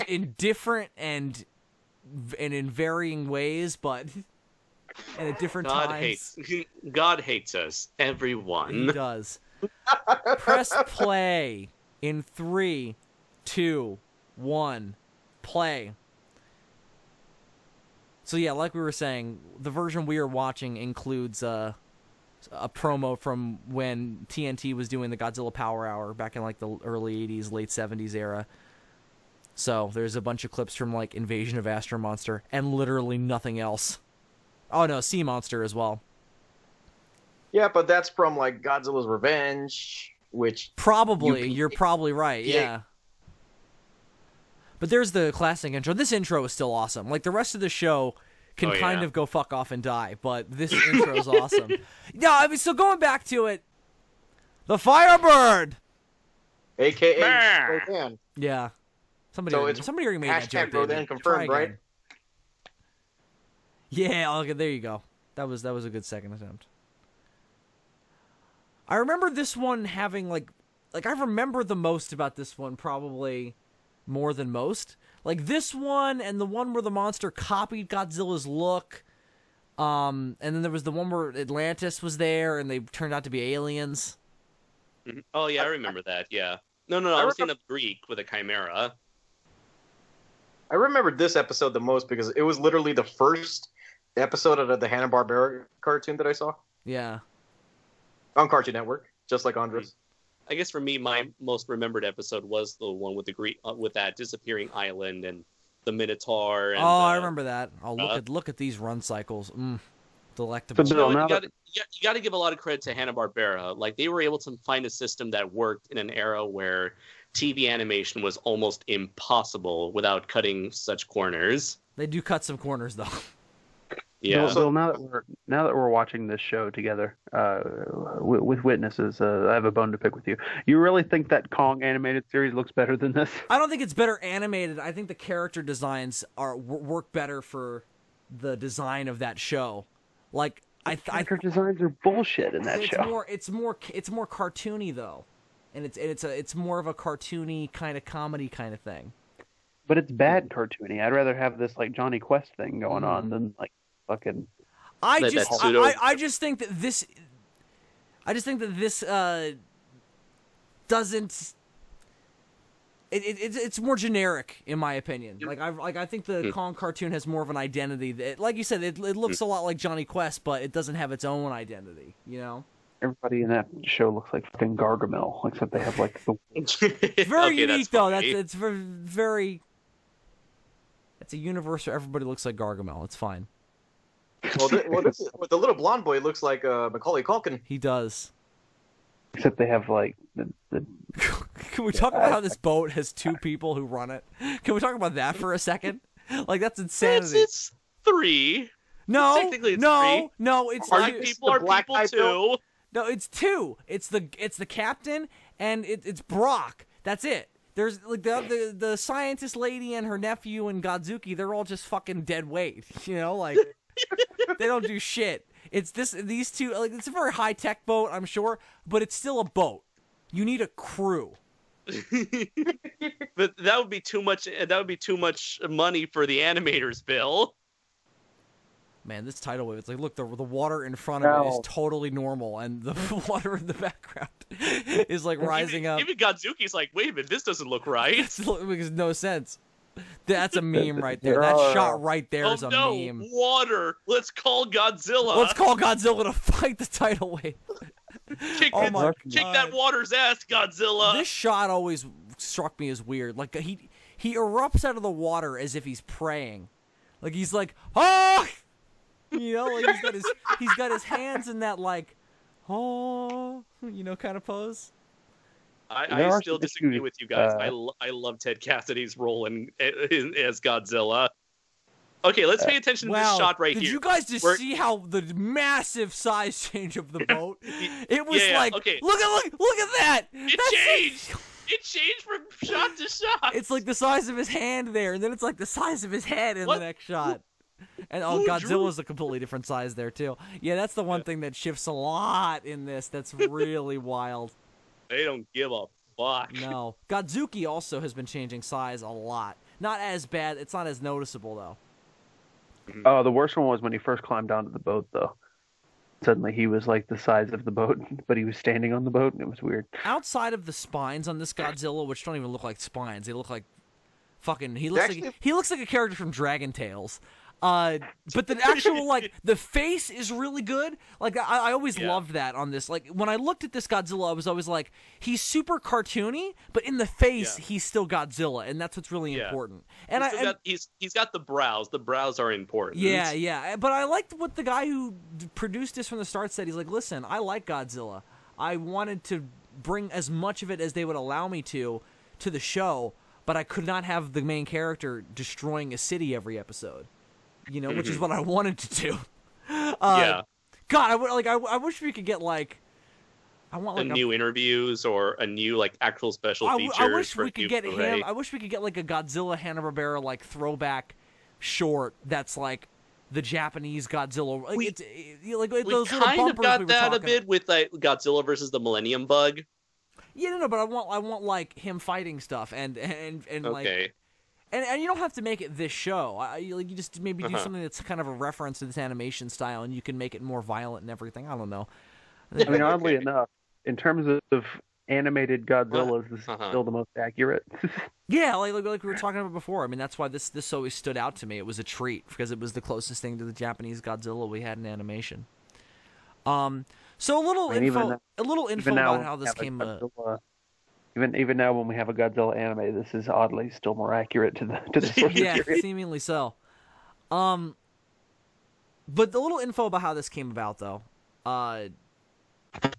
in different and in varying ways, but and at different times. God hates us, everyone. He does. Press play in 3, 2, 1. Play. So yeah, like we were saying, the version we are watching includes a promo from when TNT was doing the Godzilla Power Hour back in the early 80s, late 70s era. So there's a bunch of clips from Invasion of Astro Monster and literally nothing else. Oh no, Sea Monster as well. Yeah, but that's from Godzilla's Revenge, which you're probably right. Yeah. But there's the classic intro. This intro is still awesome. The rest of the show can kind of go fuck off and die, but this intro is awesome. Yeah, I mean, so going back to it, the Firebird, AKA Rodan. Yeah, somebody already made that joke. Rodan confirmed, right? Yeah, okay, there you go. That was a good second attempt. I remember this one having I remember the most about this one probably more than most. This one and the one where the monster copied Godzilla's look. And then there was the one where Atlantis was there and they turned out to be aliens. Oh, yeah, I remember that, yeah. No, I was thinking of Greek with a chimera. I remembered this episode the most because it was literally the first episode of the Hanna-Barbera cartoon that I saw. Yeah. On Cartoon Network, just like Andres. I guess for me, my most remembered episode was the one with the Greek, with that disappearing island and the Minotaur. And, I remember that. Oh, look at these run cycles. Delectable. You got to give a lot of credit to Hanna-Barbera. They were able to find a system that worked in an era where TV animation was almost impossible without cutting such corners. They do cut some corners, though. Yeah. Bill, now that we're watching this show together with witnesses, I have a bone to pick with you. You really think that Kong animated series looks better than this? I don't think it's better animated. I think the character designs work better for the design of that show. Character designs are bullshit in that show. It's more cartoony though, and it's more of a cartoony kind of comedy kind of thing. But it's bad cartoony. I'd rather have this Johnny Quest thing going on than fucking. I just think that this doesn't it's more generic in my opinion. Yep. I think the Kong cartoon has more of an identity. That, like you said, it looks a lot like Johnny Quest, but it doesn't have its own identity. You know. Everybody in that show looks like fucking Gargamel, except they have like the. It's very unique though. Funny. It's very. It's a universe where everybody looks like Gargamel. It's fine. Well, the little blonde boy looks like Macaulay Culkin. He does. Except they have like the Can we talk about how this boat has 2 people who run it? Can we talk about that for a second? Like that's insanity. It's 3. No, Technically it's no, 3. no. It's Black 2. people are people too. No, it's 2. It's the captain and it's Brock. That's it. There's like the scientist lady and her nephew and Godzuki. They're all just fucking dead weight. You know, like they don't do shit. It's these 2. Like it's a very high tech boat, I'm sure, but it's still a boat. You need a crew. But that would be too much. That would be too much money for the animators, Bill. Man, this tidal wave, it's like, look, the water in front of it is totally normal, and the water in the background is, like, rising up. Even Godzuki's like, wait a minute, this doesn't look right. It makes no sense. That's a meme right there. That shot right there is a meme. Water! Let's call Godzilla! Let's call Godzilla to fight the tidal wave. Kick that water's ass, Godzilla! This shot always struck me as weird. Like, he erupts out of the water as if he's praying. Like, he's like, oh! You know, like he's got his hands in that like, oh, you know, kind of pose. I still disagree with you guys. I love Ted Cassidy's role as Godzilla. Okay, let's pay attention to this shot right here. Did you guys just see how the massive size change of the boat? It was like, okay. Look at that! It changed. It changed from shot to shot. It's like the size of his hand there, and then it's like the size of his head in the next shot. And Godzilla's a completely different size there too. Yeah, that's the one thing that shifts a lot in this. That's really wild. They don't give a fuck. No, Godzuki also has been changing size a lot. Not as bad. It's not as noticeable though. Oh, the worst one was when he first climbed onto the boat, though. Suddenly he was like the size of the boat, but he was standing on the boat, and it was weird. Outside of the spines on this Godzilla, which don't even look like spines, they look like fucking. He looks like a character from Dragon Tales. But the actual, like, the face is really good. Like, I always loved that on this. Like, when I looked at this Godzilla, I was always like, he's super cartoony, but in the face, he's still Godzilla, and that's what's really important. And he's got the brows. The brows are important. Yeah. But I liked what the guy who produced this from the start said. He's like, listen, I like Godzilla. I wanted to bring as much of it as they would allow me to the show, but I could not have the main character destroying a city every episode. You know, which is what I wanted to do. God, I wish we could get like, I want like new interviews or a new like actual special features. I wish we could get him. I wish we could get like a Godzilla Hanna-Barbera like throwback short that's like the Japanese Godzilla. Like, we those kind of got that a bit with like Godzilla versus the Millennium Bug. Yeah, no, but I want like him fighting stuff and like. And you don't have to make it this show. You just maybe do something that's kind of a reference to this animation style, and you can make it more violent and everything. I don't know. I mean, oddly enough, in terms of animated Godzillas, this is still the most accurate. Yeah, like we were talking about before. I mean, that's why this always stood out to me. It was a treat because it was the closest thing to the Japanese Godzilla we had in animation. So a little info about how this came. Even now, when we have a Godzilla anime, this is oddly still more accurate to the source material. Seemingly so. But the little info about how this came about, though,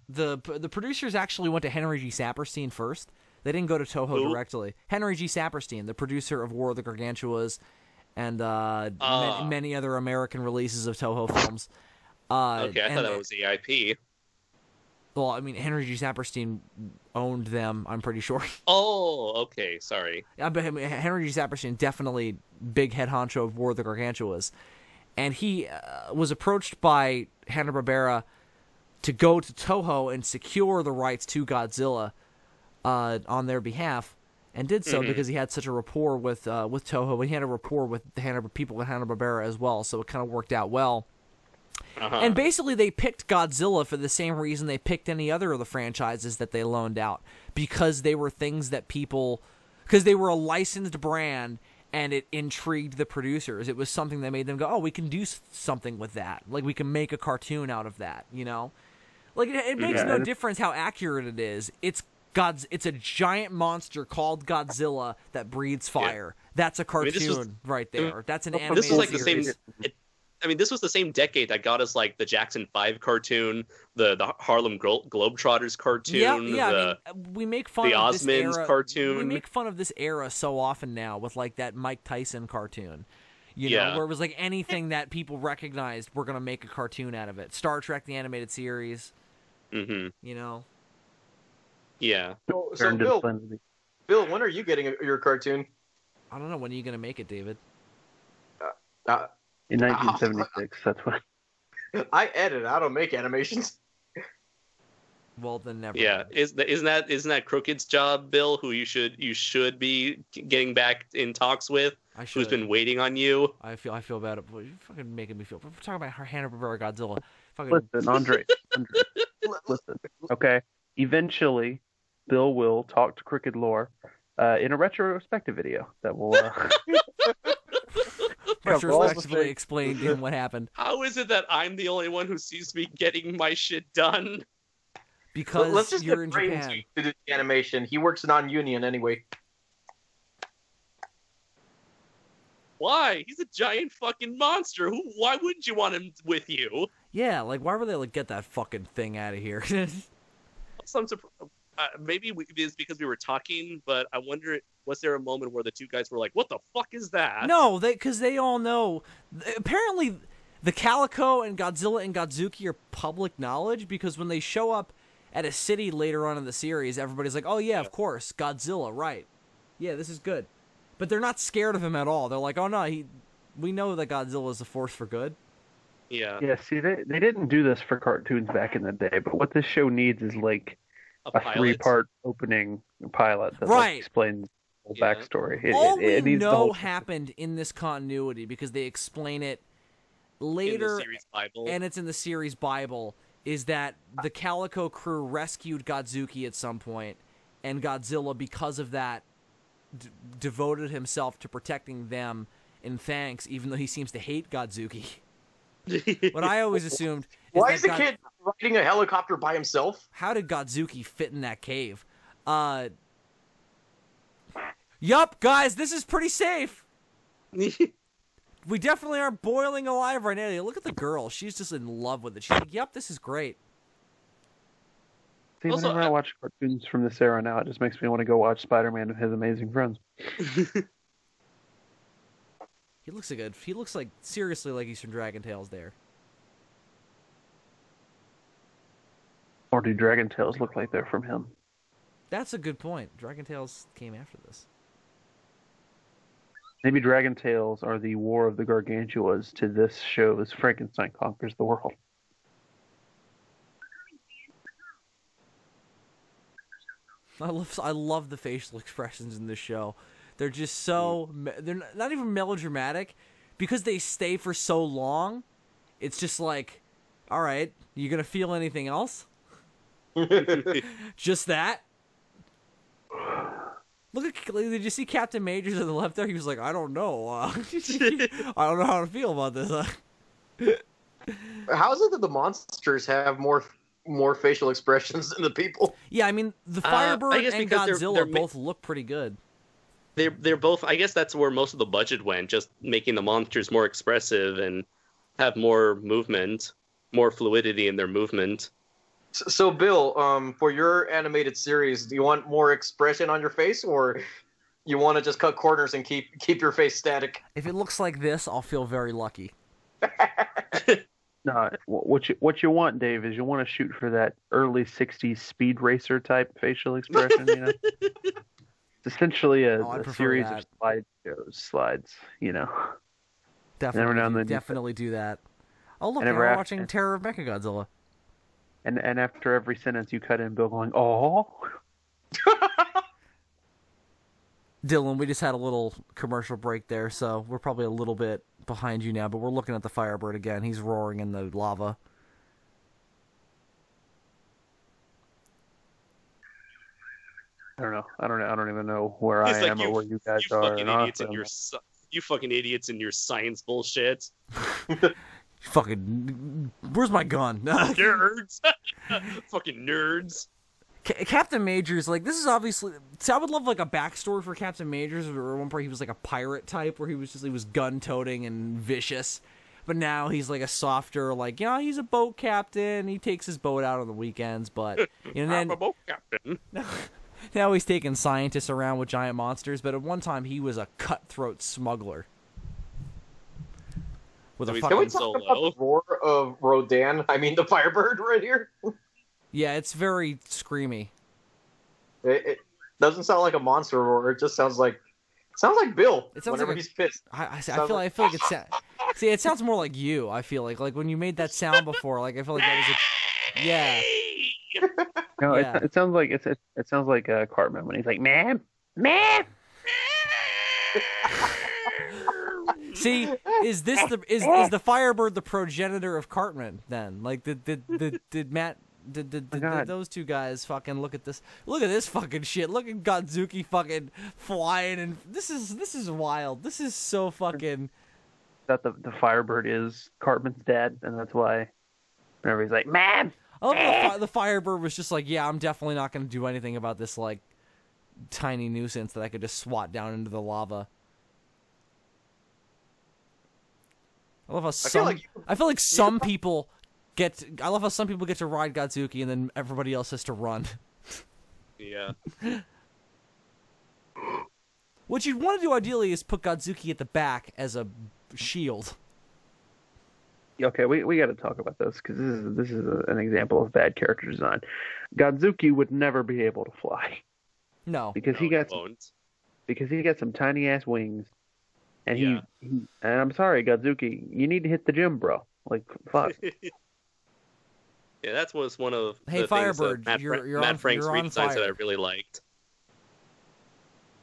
the producers actually went to Henry G. Saperstein first. They didn't go to Toho directly. Henry G. Saperstein, the producer of War of the Gargantuas and many other American releases of Toho films. Okay, I thought that was EIP. Well, I mean, Henry G. Saperstein owned them, I'm pretty sure. Oh, okay, sorry. But Henry G. Saperstein, definitely big head honcho of War of the Gargantuas. And he was approached by Hanna-Barbera to go to Toho and secure the rights to Godzilla on their behalf, and did so because he had such a rapport with Toho, and he had a rapport with the people at Hanna-Barbera as well, so it kind of worked out well. And basically they picked Godzilla for the same reason they picked any other of the franchises that they loaned out, because they were things that people because they were a licensed brand and it intrigued the producers. It was something that made them go, oh, we can do something with that. Like, we can make a cartoon out of that, you know? Like, it makes no difference how accurate it is. It's a giant monster called Godzilla that breathes fire. Yeah. That's a cartoon right there. That's an animated This was like series. the same... this was the same decade that got us like the Jackson 5 cartoon, the Harlem Globetrotters cartoon, we make fun the of this Osmonds era. cartoon. We make fun of this era so often now with like that Mike Tyson cartoon, you know, where it was like anything that people recognized, we're gonna make a cartoon out of it. Star Trek the animated series, you know. Yeah. So Bill, when are you getting your cartoon? I don't know. When are you gonna make it, David? In 1976, that's when. I edit. I don't make animations. Well, then never. Yeah, isn't that Crooked's job, Bill? Who you should be getting back in talks with? Who's been waiting on you? I feel bad. You're fucking making me feel. We're talking about Hanna-Barbera Godzilla. Listen, Andre, listen. Okay, eventually, Bill will talk to Crooked Lore in a retrospective video that will. Retrospectively explain to him what happened. How is it that I'm the only one who sees me getting my shit done? Because let's just you're in Japan. To do the animation. He works non-union anyway. Why? He's a giant fucking monster. Why wouldn't you want him with you? Yeah, like why would they like get that fucking thing out of here? Maybe it's because we were talking, but I wonder, was there a moment where the two guys were like, what the fuck is that? No, because they all know. Apparently, the Calico and Godzilla and Godzuki are public knowledge, because when they show up at a city later on in the series, everybody's like, oh yeah, of course, Godzilla, right. Yeah, this is good. But they're not scared of him at all. They're like, oh no, we know that Godzilla is a force for good. Yeah. Yeah, see, they didn't do this for cartoons back in the day, but what this show needs is like a 3-part opening pilot that like, explains the whole backstory. All we know happened in this continuity, because they explain it later, in the series Bible. And it's in the series Bible, is that the Calico crew rescued Godzuki at some point, and Godzilla, because of that, devoted himself to protecting them in thanks, even though he seems to hate Godzuki. What I always assumed is why is the kid riding a helicopter by himself? How did Godzuki fit in that cave? Yup, guys, this is pretty safe. We definitely aren't boiling alive right now. Look at the girl. She's just in love with it. She's like, yep, this is great. See, whenever I watch cartoons from this era now, it just makes me want to go watch Spider-Man and His Amazing Friends. He looks like seriously like he's from Dragon Tales there. Or do Dragon Tales look like they're from him? That's a good point. Dragon Tales came after this. Maybe Dragon Tales are the War of the Gargantuas to this show's Frankenstein Conquers the World. I love the facial expressions in this show. They're just so... They're not even melodramatic. Because they stay for so long, it's just like, all right, you going to feel anything else? Just that? Look at... Did you see Captain Majors on the left there? He was like, I don't know. I don't know how to feel about this. How is it that the monsters have more facial expressions than the people? Yeah, I mean, the Firebird and Godzilla both look pretty good. They're both. I guess that's where most of the budget went, just making the monsters more expressive and have more movement, more fluidity in their movement. So, Bill, for your animated series, do you want more expression on your face, or you want to just cut corners and keep your face static? If it looks like this, I'll feel very lucky. No, what you want, Dave, is you want to shoot for that early '60s speed racer type facial expression. You know, it's essentially a series of slides. You know, definitely do that. Oh look, we're watching Terror of Mechagodzilla. And after every sentence, you cut in Bill going, "Oh." Dylan, we just had a little commercial break there, so we're probably a little bit behind you now, but we're looking at the Firebird again. He's roaring in the lava. I don't know. I don't even know where He's I like, am or where you guys are. fucking idiots in your you fucking idiots in your science bullshit. Fucking, where's my gun? Nerds. Fucking nerds. Captain Majors, like, this is obviously... See, I would love, like, a backstory for Captain Majors, where at one point he was, like, a pirate type, where he was gun-toting and vicious. But now he's, like, a softer, like, you know, he's a boat captain, he takes his boat out on the weekends, but... You know, then, I'm a boat captain. Now he's taking scientists around with giant monsters, but at one time he was a cutthroat smuggler. With So a he's fucking... going Talk solo. about the roar of Rodan. I mean, the Firebird right here. Yeah, it's very screamy. It doesn't sound like a monster roar. It just sounds like Bill. It sounds whenever like he's pissed. I feel like it's... See, it sounds more like you, I feel like. Like, when you made that sound before, like, I feel like that was a... Yeah. No, Yeah. it sounds like it sounds like Cartman when he's like, "Ma'am, ma'am." See, is the Firebird the progenitor of Cartman then? Like, did Matt... Did those two guys fucking look at this? Look at this fucking shit. Look at Godzuki fucking flying, and this is wild. This is so fucking... That the Firebird is Cartman's dad, and that's why whenever he's like, "Ma'am." I love the Firebird was just like, yeah, I'm definitely not going to do anything about this, like, tiny nuisance that I could just swat down into the lava. I love how I feel like some people get to ride Godzuki and then everybody else has to run. Yeah. What you'd want to do ideally is put Godzuki at the back as a shield. Okay, we got to talk about this because this is an example of bad character design. Godzuki would never be able to fly. No, because he got some tiny ass wings, and he and I'm sorry, Godzuki, you need to hit the gym, bro. Like, fuck. Yeah, that was one of the Firebird, things you're Matt on Frank's redesigns fire. that I really liked.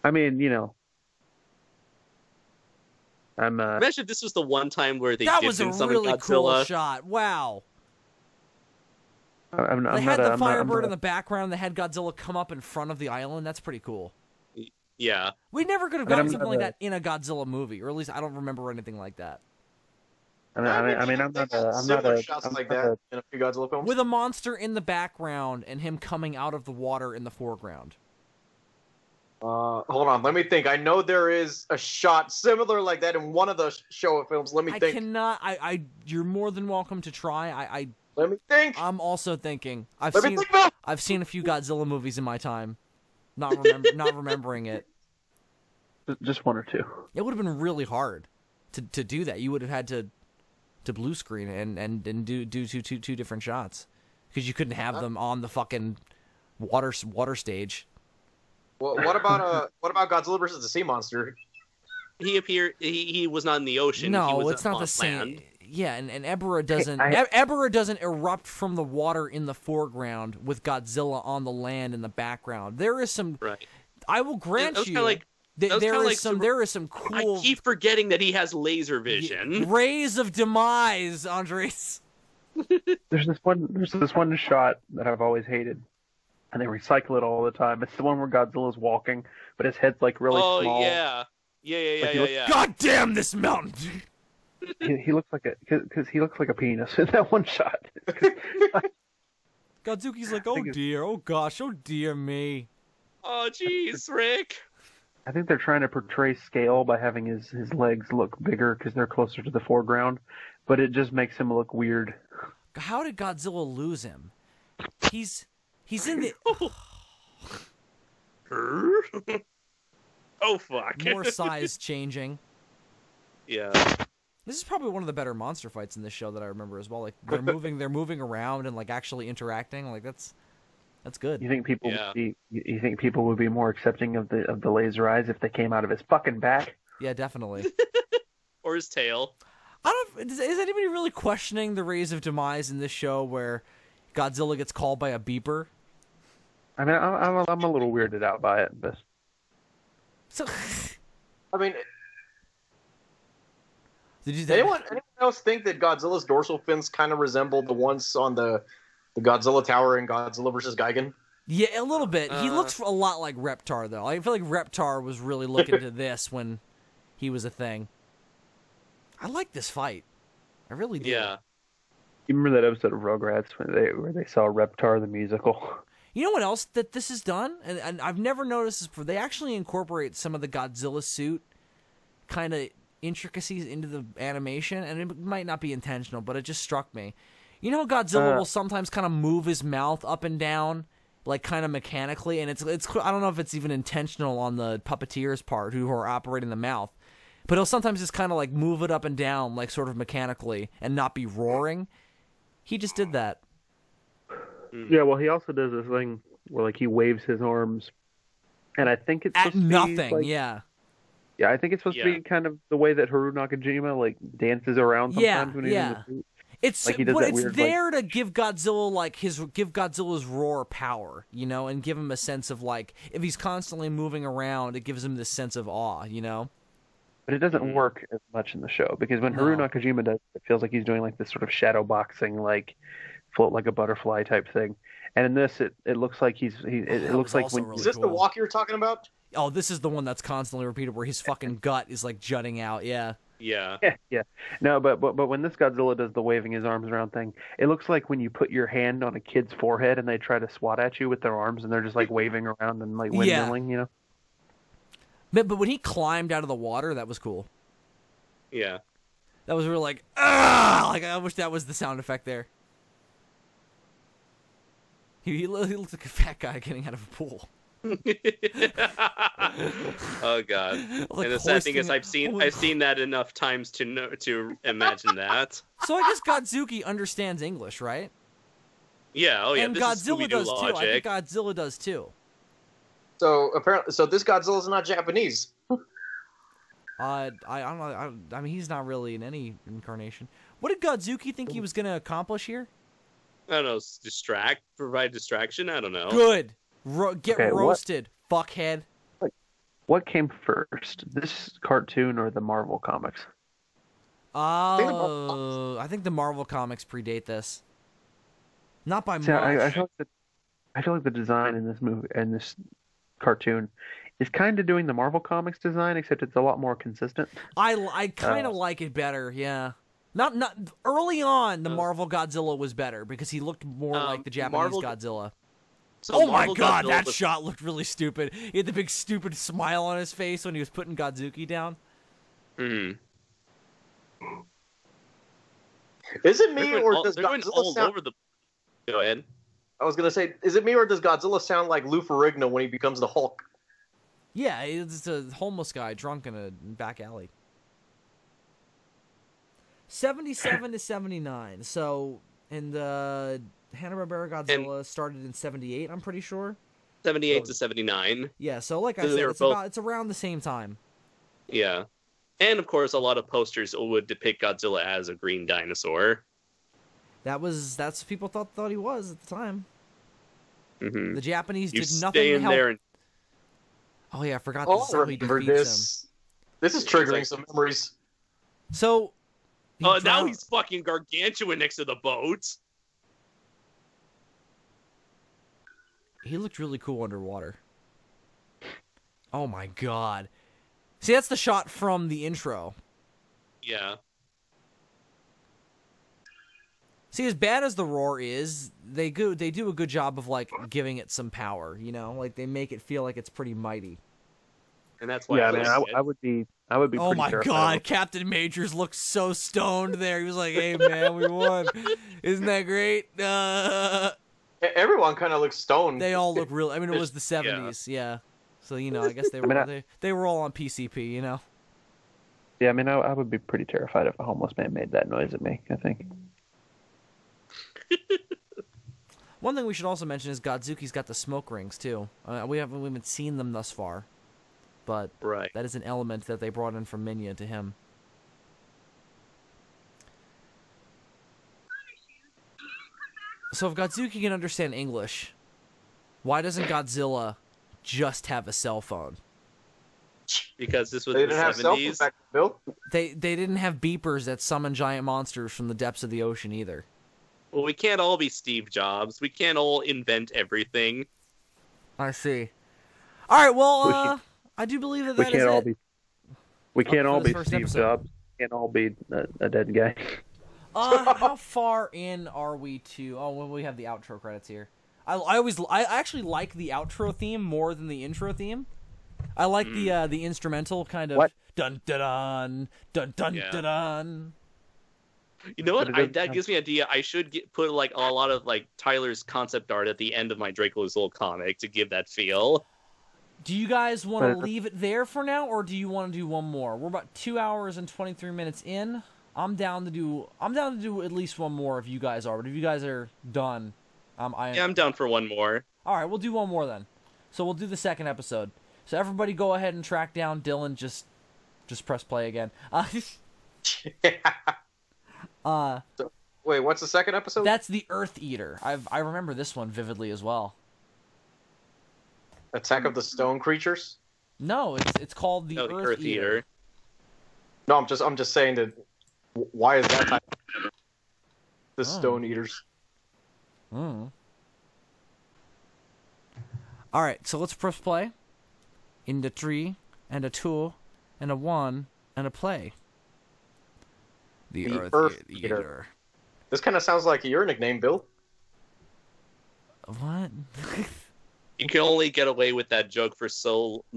I mean, you know, Imagine if this was the one time where they that did was a summon really Godzilla. cool shot. Wow. I'm They had the Firebird not, in the background. They had Godzilla come up in front of the island. That's pretty cool. Yeah. We never could have gotten something like that in a Godzilla movie, or at least I don't remember anything like that. I'm not a shots like that in a few Godzilla films. With a monster in the background and him coming out of the water in the foreground. Hold on, let me think. I know there is a shot similar like that in one of the Showa films. Let me think. I cannot. You're more than welcome to try. Let me think. I'm also thinking. I've seen a few Godzilla movies in my time. Not remembering it. Just one or two. It would have been really hard to do that. You would have had to blue screen and do two different shots because you couldn't have them on the fucking water stage. Well, what about Godzilla versus the Sea Monster? He appeared. He was not in the ocean. No, he was it's not on the same. land. Yeah, and Ebirah doesn't. Ebirah doesn't erupt from the water in the foreground with Godzilla on the land in the background. There is some. Right. I will grant you. There is some cool. I keep forgetting that he has laser vision. Rays of demise, Andres. There's this one shot that I've always hated, and they recycle it all the time. It's the one where Godzilla's walking, but his head's like really small. Oh yeah. Yeah. God damn this mountain! He looks like he looks like a penis in that one shot. Godzuki's like, oh dear, oh gosh, oh dear me. Oh jeez, Rick. I think they're trying to portray scale by having his legs look bigger because they're closer to the foreground, but it just makes him look weird. How did Godzilla lose him? He's in the. Oh fuck. More size changing. Yeah. This is probably one of the better monster fights in this show that I remember as well. Like they're moving around and like actually interacting. Like that's good. You think people you think people would be more accepting of the laser eyes if they came out of his fucking back? Yeah, definitely. Or his tail. I don't. Is anybody really questioning the rays of demise in this show where Godzilla gets called by a beeper? I mean, I'm a little weirded out by it, but so. I mean. Did anyone else think that Godzilla's dorsal fins kind of resemble the ones on the Godzilla Tower in Godzilla vs. Gigan? Yeah, a little bit. He looks a lot like Reptar, though. I feel like Reptar was really looking to this when he was a thing. I like this fight. I really do. Yeah. You remember that episode of Rugrats where they saw Reptar the musical? You know what else that this has done? And I've never noticed this before. They actually incorporate some of the Godzilla suit kind of intricacies into the animation, and it might not be intentional, but it just struck me. You know how Godzilla will sometimes kind of move his mouth up and down, like kind of mechanically, and it's I don't know if it's even intentional on the puppeteer's part who are operating the mouth, but he'll sometimes just kind of like move it up and down, like sort of mechanically, and not be roaring. He just did that. Yeah, well, he also does this thing where like he waves his arms, and I think it's At nothing. Be, like, yeah, I think it's supposed to be kind of the way that Haru Nakajima like dances around sometimes when he's in the suit. It's like he does that weird, there to give Godzilla give Godzilla's roar power, you know, and give him a sense of like if he's constantly moving around, it gives him this sense of awe, you know. But it doesn't work as much in the show because when Haru Nakajima does, it feels like he's doing like this sort of shadow boxing, like float like a butterfly type thing. And in this, it looks like it looks like when really is this cool. The walk you're talking about? Oh, this is the one that's constantly repeated where his fucking gut is like jutting out. Yeah. Yeah. Yeah. No, but when this Godzilla does the waving his arms around thing, it looks like when you put your hand on a kid's forehead and they try to swat at you with their arms and they're just like waving around and like windmilling, you know. But when he climbed out of the water, that was cool. Yeah. That was really like, ah! Like, I wish that was the sound effect there. He looks like a fat guy getting out of a pool. Oh god! Like and the sad thing is, I've seen that enough times to imagine that. So I guess Godzuki understands English, right? Yeah. Oh yeah. And this Godzilla is does logic. too. I think Godzilla does too. So apparently, this Godzilla's not Japanese. I don't know. I mean, he's not really in any incarnation. What did Godzuki think he was going to accomplish here? I don't know. Provide distraction. I don't know. Good. Get roasted, fuckhead. What came first, this cartoon or the Marvel comics? I think the Marvel comics predate this. Not by much. I feel like the design in this movie and this cartoon is kind of doing the Marvel comics design, except it's a lot more consistent. I kind of like it better. Yeah. Not early on. The Marvel Godzilla was better because he looked more like the Japanese Godzilla. So oh my god, Godzilla that shot looked really stupid. He had the big stupid smile on his face when he was putting Godzuki down. Is it me or does Godzilla sound... over the... Go ahead. I was gonna say, is it me or does Godzilla sound like Lou Ferrigno when he becomes the Hulk? Yeah, it's a homeless guy drunk in a back alley. 77 to 79. So, and Hanna-Barbera Godzilla started in 78, I'm pretty sure. 78 to 79. Yeah, so like I said, it's around the same time. Yeah. And of course, a lot of posters would depict Godzilla as a green dinosaur. That's what people thought he was at the time. Mm-hmm. The Japanese did nothing to help. There Oh yeah, I forgot this is how he defeats him. This is triggering some memories. So now he's fucking gargantuan next to the boat. He looked really cool underwater. Oh my god. See, that's the shot from the intro. Yeah. See, as bad as the roar is, they do a good job of like giving it some power, you know? Like they make it feel like it's pretty mighty. And that's why I would be oh my god, Captain Majors looked so stoned there. He was like, "Hey man, we won. Isn't that great?" Everyone kind of looks stoned. They all look real. I mean, it was the 70s, yeah. So, you know, I guess they were all on PCP, you know. Yeah, I mean, I would be pretty terrified if a homeless man made that noise at me, I think. One thing we should also mention is Godzuki's got the smoke rings too. We haven't seen them thus far, but that is an element that they brought in from Minya to him. So if Godzuki can understand English, why doesn't Godzilla just have a cell phone? Because this was the 70s. They didn't have beepers that summon giant monsters from the depths of the ocean either. Well, we can't all be Steve Jobs. We can't all invent everything. I see. All right, well, I do believe that is it. We can't all be first Steve episode. Jobs. We can't all be a dead guy. How far in are we to? Oh, well, we have the outro credits here. I actually like the outro theme more than the intro theme. I like the instrumental kind of dun dun dun dun dun dun dun. You know what? That gives me an idea. I should put like a lot of like Tyler's concept art at the end of my Draco's Old comic to give that feel. Do you guys want to leave it there for now, or do you want to do one more? We're about 2 hours and 23 minutes in. I'm down to do at least one more if you guys are. But if you guys are done, I'm down for one more. All right, we'll do one more then. So we'll do the second episode. So everybody, go ahead and track down Dylan. Just press play again. Wait, what's the second episode? That's the Earth Eater. I remember this one vividly as well. Attack of the Stone Creatures? No, it's called the Earth Eater. No, I'm just saying that. Why is that type of the Stone Eaters? All right, so let's press play. In the 3 and a 2 and a 1 and a play. The Earth Eater. This kind of sounds like your nickname, Bill. What? You can only get away with that joke for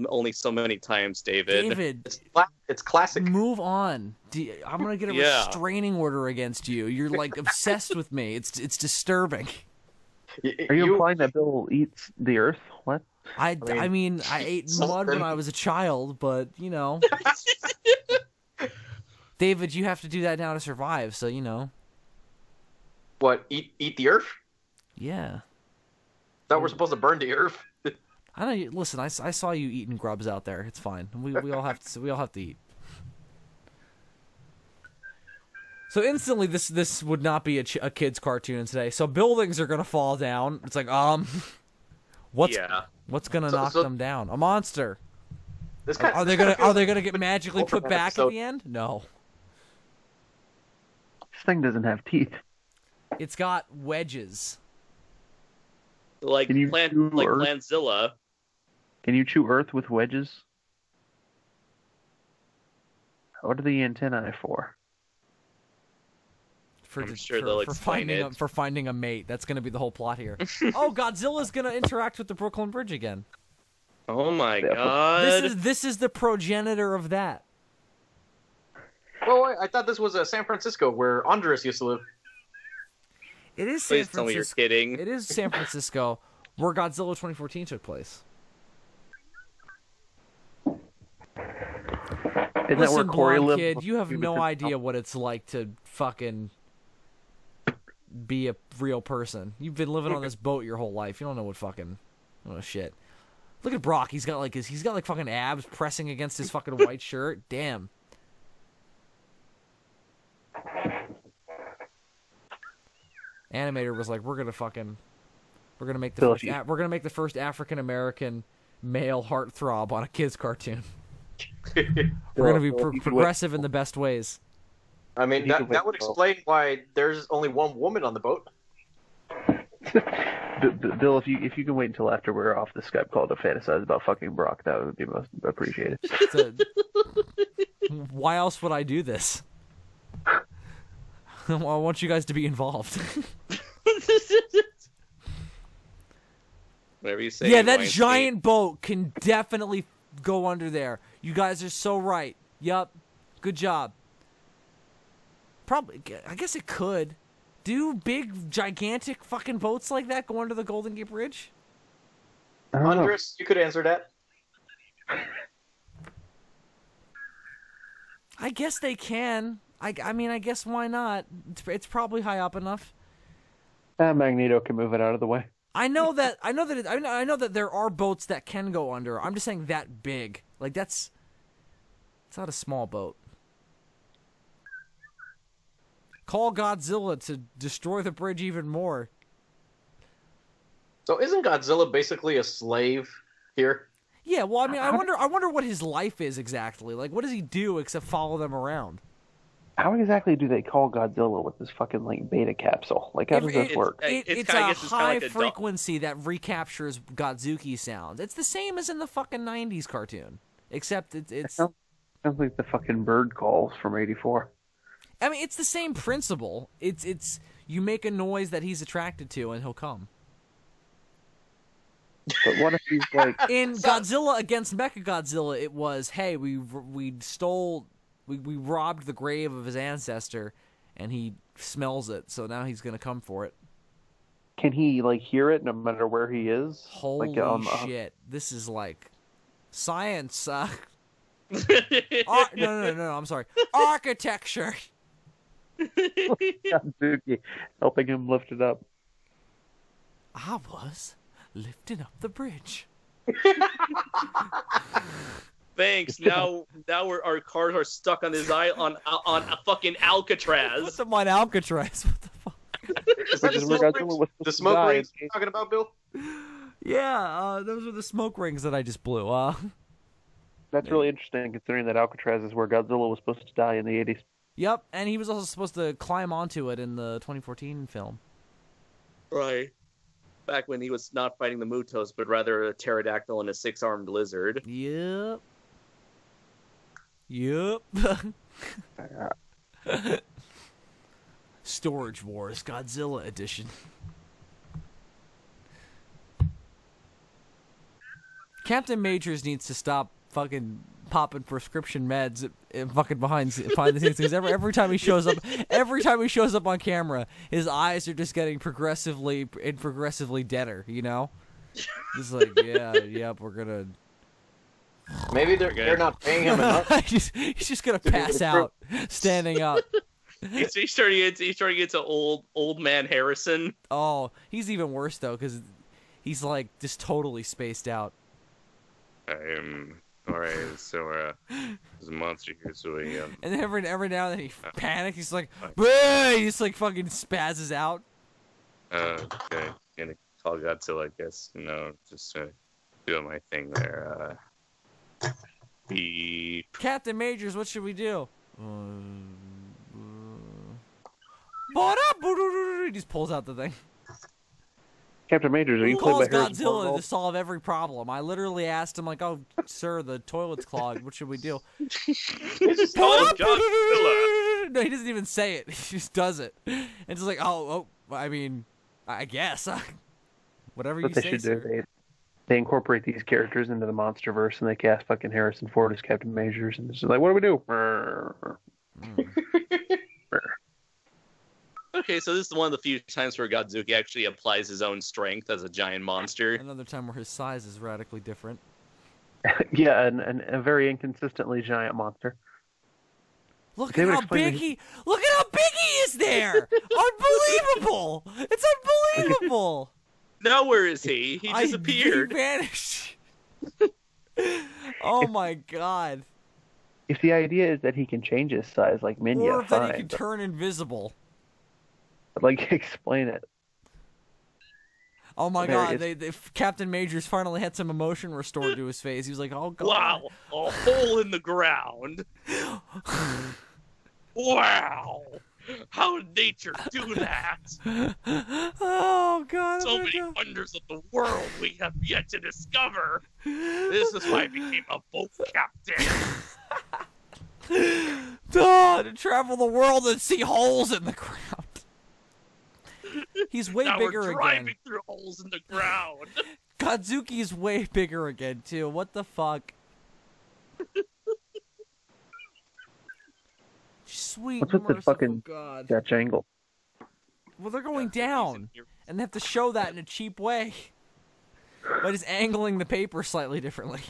only so many times, David. David, it's classic. Move on. I'm gonna get a restraining order against you. You're like obsessed with me. It's disturbing. Are you implying that Bill eats the Earth? What? I mean, I ate mud when I was a child, but you know, David, you have to do that now to survive. So you know. What? Eat the Earth? Yeah. Thought we're supposed to burn the Earth. I know. Listen, I saw you eating grubs out there. It's fine. We all have to eat. So instantly, this would not be a kid's cartoon today. So buildings are gonna fall down. It's like what's gonna knock them down? A monster. Are they gonna get magically put back at the end? No. This thing doesn't have teeth. It's got wedges. Like Plantzilla. Can you chew Earth with wedges? What are the antennae for? I'm sure they'll explain it. For finding a mate. That's going to be the whole plot here. Oh, Godzilla's going to interact with the Brooklyn Bridge again. Oh my god. This is the progenitor of that. Oh, wait, I thought this was San Francisco, where Andres used to live. It is San Please tell me you're kidding. It is San Francisco, where Godzilla 2014 took place. Isn't that where Corey lived? Kid, you have no idea what it's like to fucking be a real person. You've been living on this boat your whole life. You don't know what fucking shit. Look at Brock. He's got fucking abs pressing against his fucking white shirt. Damn. Animator was like, we're gonna make the first African American male heartthrob on a kids cartoon. We're gonna be progressive in the best ways. I mean, that would explain why there's only one woman on the boat. Bill, if you can wait until after we're off the Skype call to fantasize about fucking Brock, that would be most appreciated. Why else would I do this? I want you guys to be involved. Whatever you say. Yeah, that giant boat can definitely go under there. You guys are so right. Yup. Good job. Probably. I guess it could. Do big, gigantic fucking boats like that go under the Golden Gate Bridge? Andres, you could answer that. I guess they can. I mean, I guess why not? It's probably high up enough. Magneto can move it out of the way. I know that there are boats that can go under. I'm just saying that big. Like it's not a small boat. Call Godzilla to destroy the bridge even more. So isn't Godzilla basically a slave here? Yeah, well, I mean, I wonder what his life is exactly. Like, what does he do except follow them around? How exactly do they call Godzilla with this fucking like beta capsule? Like, how does this work? It's a high frequency that recaptures Godzuki sounds. It's the same as in the fucking 90s cartoon, except it's sounds like the fucking bird calls from '84. I mean, it's the same principle. It's you make a noise that he's attracted to, and he'll come. But what if he's like in Godzilla against Mechagodzilla? It was, hey, we robbed the grave of his ancestor, and he smells it, so now he's gonna come for it. Can he like hear it no matter where he is? Holy shit! This is like science. No, I'm sorry. Architecture. Godzuki helping him lift it up. I was lifting up the bridge. Thanks. Now our cars are stuck on this island on a fucking Alcatraz. What's up on Alcatraz? What the fuck? Is that the smoke rings you're talking about, Bill? Yeah, those were the smoke rings that I just blew. That's really interesting, considering that Alcatraz is where Godzilla was supposed to die in the '80s. Yep, and he was also supposed to climb onto it in the 2014 film. Right. Back when he was not fighting the Mutos, but rather a pterodactyl and a 6-armed lizard. Yep. Storage Wars, Godzilla Edition. Captain Majors needs to stop fucking popping prescription meds fucking behind the scenes, because every time he shows up on camera, his eyes are just getting progressively deader, you know? Just like, we're gonna maybe they're not paying him enough. he's just gonna pass out standing up. He's starting to get to old man Harrison. Oh, he's even worse though, because he's like just totally spaced out. Alright, so there's a monster here, so and then every now and then he panics. He's like, he just like fucking spazzes out. Okay, gonna call Godzilla, I guess. Just doing my thing there. Beep. Captain Majors, what should we do? He just pulls out the thing. Captain Majors, are you calls played by Godzilla to solve every problem? I literally asked him, like, oh, sir, the toilet's clogged. What should we do? Godzilla. No, he doesn't even say it. He just does it. And it's like, I mean, I guess. Whatever you say, they should sir. do. They incorporate these characters into the MonsterVerse, and they cast fucking Harrison Ford as Captain Majors, and it's just like, what do we do? Okay, so this is one of the few times where Godzuki actually applies his own strength as a giant monster. Another time where his size is radically different. Yeah, and a very inconsistently giant monster. Look at how big he is there! Unbelievable! It's unbelievable! Now where is he? He disappeared. He vanished. Oh my god. If the idea is that he can change his size like Minya, or that he can turn invisible. Like, explain it. Oh my god, Captain Majors finally had some emotion restored to his face. He was like, oh god. Wow, a hole in the ground. Wow. How did nature do that? Oh god. So many wonders of the world we have yet to discover. This is why I became a boat captain. To travel the world and see holes in the ground. He's way bigger we're again. Driving through holes in the ground. Godzuki's way bigger again too. What the fuck? Sweet. What's with the fucking God. Dutch angle? Well, they're going down, and they have to show that in a cheap way by just angling the paper slightly differently.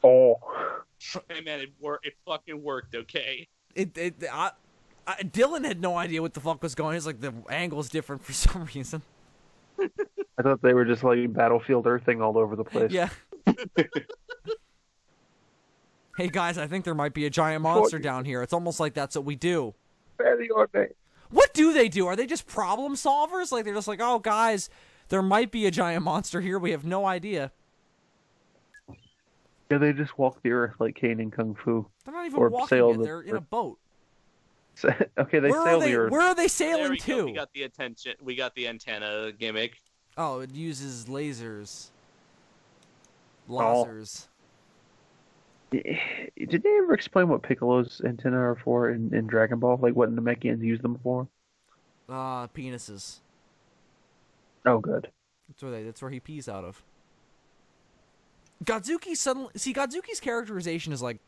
Oh. Hey man, it fucking worked. Okay. Dylan had no idea what the fuck was going on. He's like, the angle's different for some reason. I thought they were just like Battlefield Earthing all over the place. Yeah. Hey guys, I think there might be a giant monster down here. It's almost like that's what we do. What do they do? Are they just problem solvers? Like they're just like, oh guys, there might be a giant monster here. We have no idea. Yeah, they just walk the earth like Kane in Kung Fu. They're not even walking it. They're in a boat. Okay, they Where sail are they? the Earth. Where are they There sailing we go. to? We got the attention. We got the antenna gimmick. Oh, it uses lasers. Oh. Lasers. Did they ever explain what Piccolo's antennae are for in Dragon Ball? Like what Namekians use them for? Penises. Oh, good. That's where he pees out of. Godzuki's characterization is like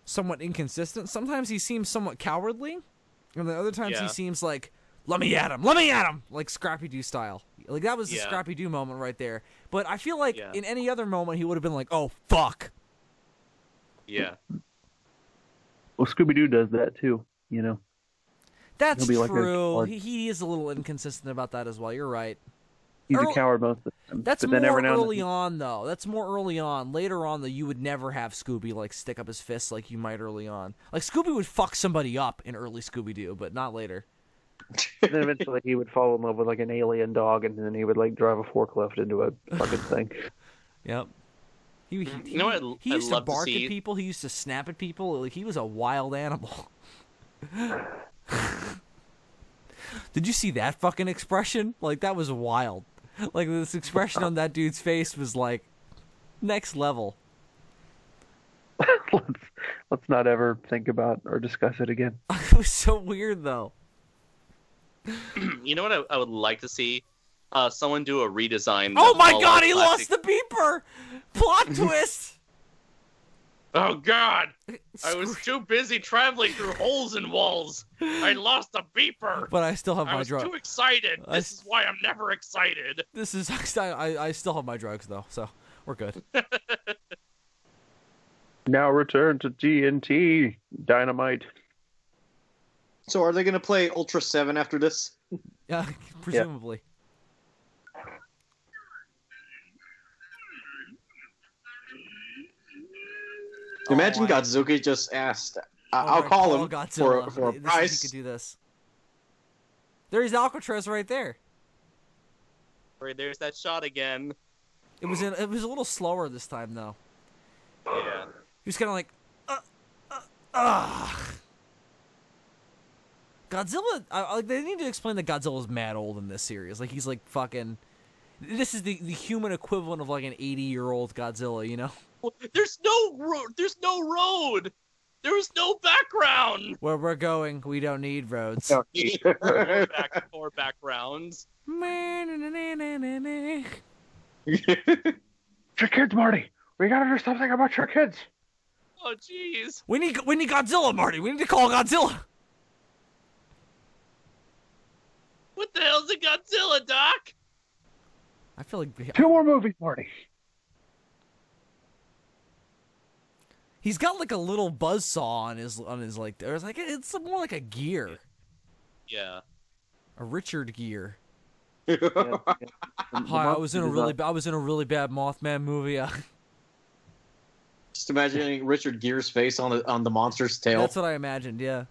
somewhat inconsistent. Sometimes he seems somewhat cowardly, and then other times he seems like, let me at him, like Scrappy-Doo style. Like that was the Scrappy-Doo moment right there. But I feel like in any other moment he would have been like, oh fuck. Yeah. Well, Scooby-Doo does that too, you know. That's He'll be true. like He is a little inconsistent about that as well. You're right. He's a coward most of the time. That's but more then every now early on, though. That's more early on. Later on, though, you would never have Scooby like stick up his fists like you might early on. Like Scooby would fuck somebody up in early Scooby-Doo, but not later. And then eventually he would fall in love with like an alien dog, and then he would like drive a forklift into a fucking thing. Yep. He You know what he used to love to bark see? at people. He used to snap at people. Like he was a wild animal. Did you see that fucking expression? Like that was wild. Like this expression on that dude's face was like next level. Let's not ever think about or discuss it again. It was so weird though. You know what I would like to see? Someone do a redesign. Oh of my all god, our he classic- lost the beeper! Plot twist! Oh god! I was too busy traveling through holes in walls. I lost the beeper. But I still have I my was drugs. too excited. This is why I'm never excited. This is I still have my drugs though, so we're good. Now return to TNT Dynamite. So are they going to play Ultra 7 after this? Yeah, presumably. Imagine Godzuki just asked, I'll call him Godzilla. for a He price. could do this. There's Alcatraz right there. Right, there's that shot again. It was a little slower this time though. Yeah. He was kind of like, Godzilla. Like they need to explain that Godzilla's mad old in this series. Like he's like fucking. This is the human equivalent of like an 80-year-old Godzilla, you know? There's no road. There's no road. There was no background. Where we're going, we don't need roads. Or backgrounds. Your kids, Marty. We gotta do something about your kids. Oh jeez. We need Godzilla, Marty. We need to call Godzilla. What the hell's a Godzilla, Doc? I feel like 2 more movies, Marty. he's got like a little buzzsaw on his like. There's like it's more like a gear, Yeah. a Richard gear. Yeah. Hi, I was in a really bad Mothman movie. Just imagining Richard Gere's face on the monster's tail. That's what I imagined. Yeah.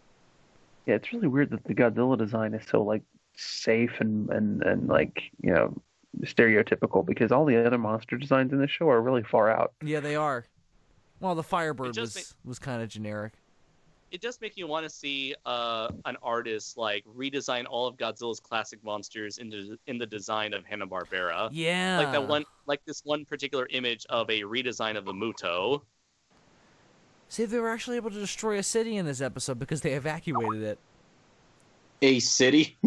Yeah, it's really weird that the Godzilla design is so like safe and like, you know, stereotypical, because all the other monster designs in this show are really far out. Yeah, they are. Well, the Firebird just was kind of generic. It does make you want to see an artist like redesign all of Godzilla's classic monsters in the design of Hanna-Barbera. Yeah. Like that one, like this one particular image of a redesign of the Muto. See, they were actually able to destroy a city in this episode because they evacuated it. A city?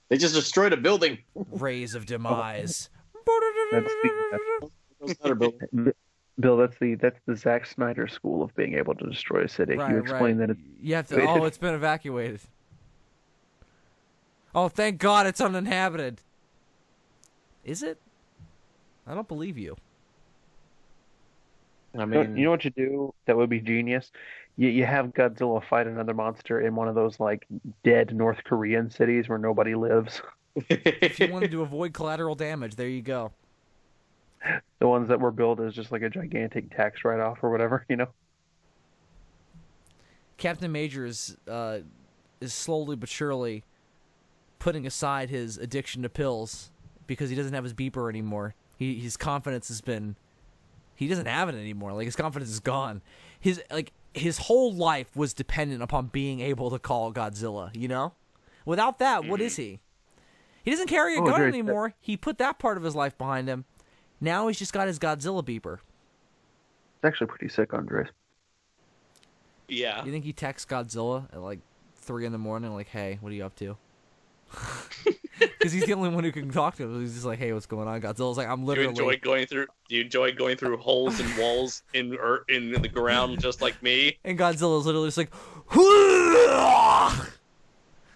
They just destroyed a building. Rays of demise. Bill, that's the Zack Snyder school of being able to destroy a city. Right, you explain that you have to. Oh, it's been evacuated. Oh, thank God it's uninhabited. Is it? I don't believe you. I mean, you know what you do that would be genius? You have Godzilla fight another monster in one of those like dead North Korean cities where nobody lives. If you wanted to avoid collateral damage, there you go. The ones that were built as just like a gigantic tax write-off or whatever, you know? Captain Major is slowly but surely putting aside his addiction to pills because he doesn't have his beeper anymore. His confidence has been... He doesn't have it anymore. Like, his confidence is gone. his whole life was dependent upon being able to call Godzilla, you know? Without that, what is he? He doesn't carry a gun anymore. He put that part of his life behind him. Now he's just got his Godzilla beeper. It's actually pretty sick, Andres. Yeah. You think he texts Godzilla at like 3 in the morning, like, "Hey, what are you up to?" Because he's the only one who can talk to him. He's just like, "Hey, what's going on?" Godzilla's like, "I'm literally." Do you enjoy going through holes and walls in the ground just like me? And Godzilla's literally just like,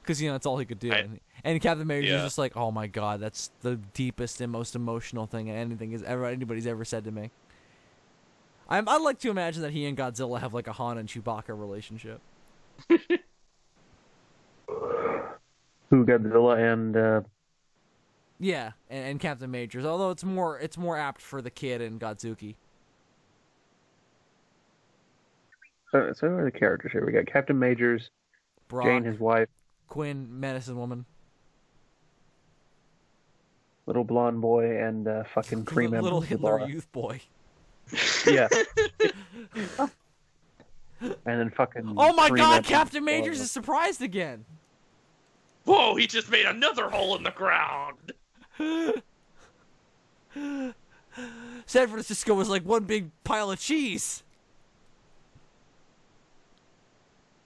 because that's all he could do. And Captain America's just like, "Oh my god, that's the deepest and most emotional thing anybody's ever said to me." I'd like to imagine that he and Godzilla have like a Han and Chewbacca relationship. Who, Godzilla and Yeah, and Captain Majors. Although it's more apt for the kid and Godzuki. so who are the characters here? We got Captain Majors, Brock, Jane, his wife, Quinn, Medicine Woman, little blonde boy, and fucking cream little Hitler Youth boy. Yeah. And then fucking. Oh my god, Captain Majors is surprised again. Whoa, he just made another hole in the ground. San Francisco was like one big pile of cheese.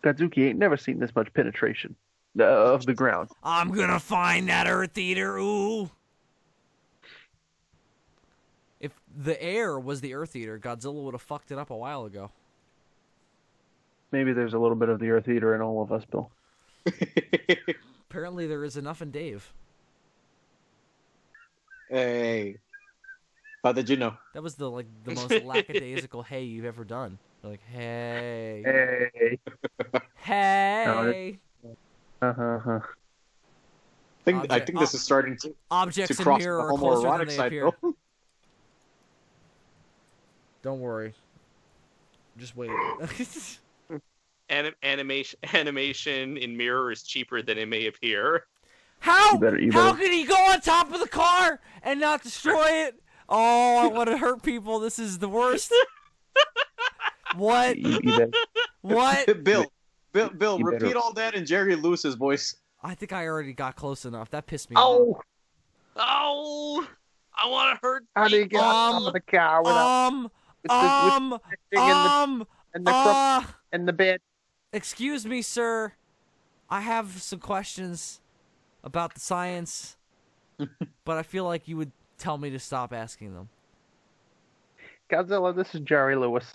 Godzuki ain't never seen this much penetration of the ground. I'm gonna find that Earth Eater, ooh. If the air was the Earth Eater, Godzilla would have fucked it up a while ago. Maybe there's a little bit of the Earth Eater in all of us, Bill. Apparently there is enough in Dave. Hey. How did you know? That was the most lackadaisical hey you've ever done. You're like, hey. Hey. Hey. Uh-huh. I think this is starting to objects cross in mirror the are closer than homoerotic they side, appear. though. Don't worry. Just wait. Animation in mirror is cheaper than it may appear. How? You How better. could he go on top of the car and not destroy it? Oh, I want to hurt people. This is the worst. What? You better. What? Bill, You repeat better. all that in Jerry Lewis's voice. I think I already got close enough. That pissed me Oh! Oh, I want to hurt. How do you get on top of the car without and the bed? Excuse me, sir. I have some questions about the science, but I feel like you would tell me to stop asking them. Godzilla, this is Jerry Lewis.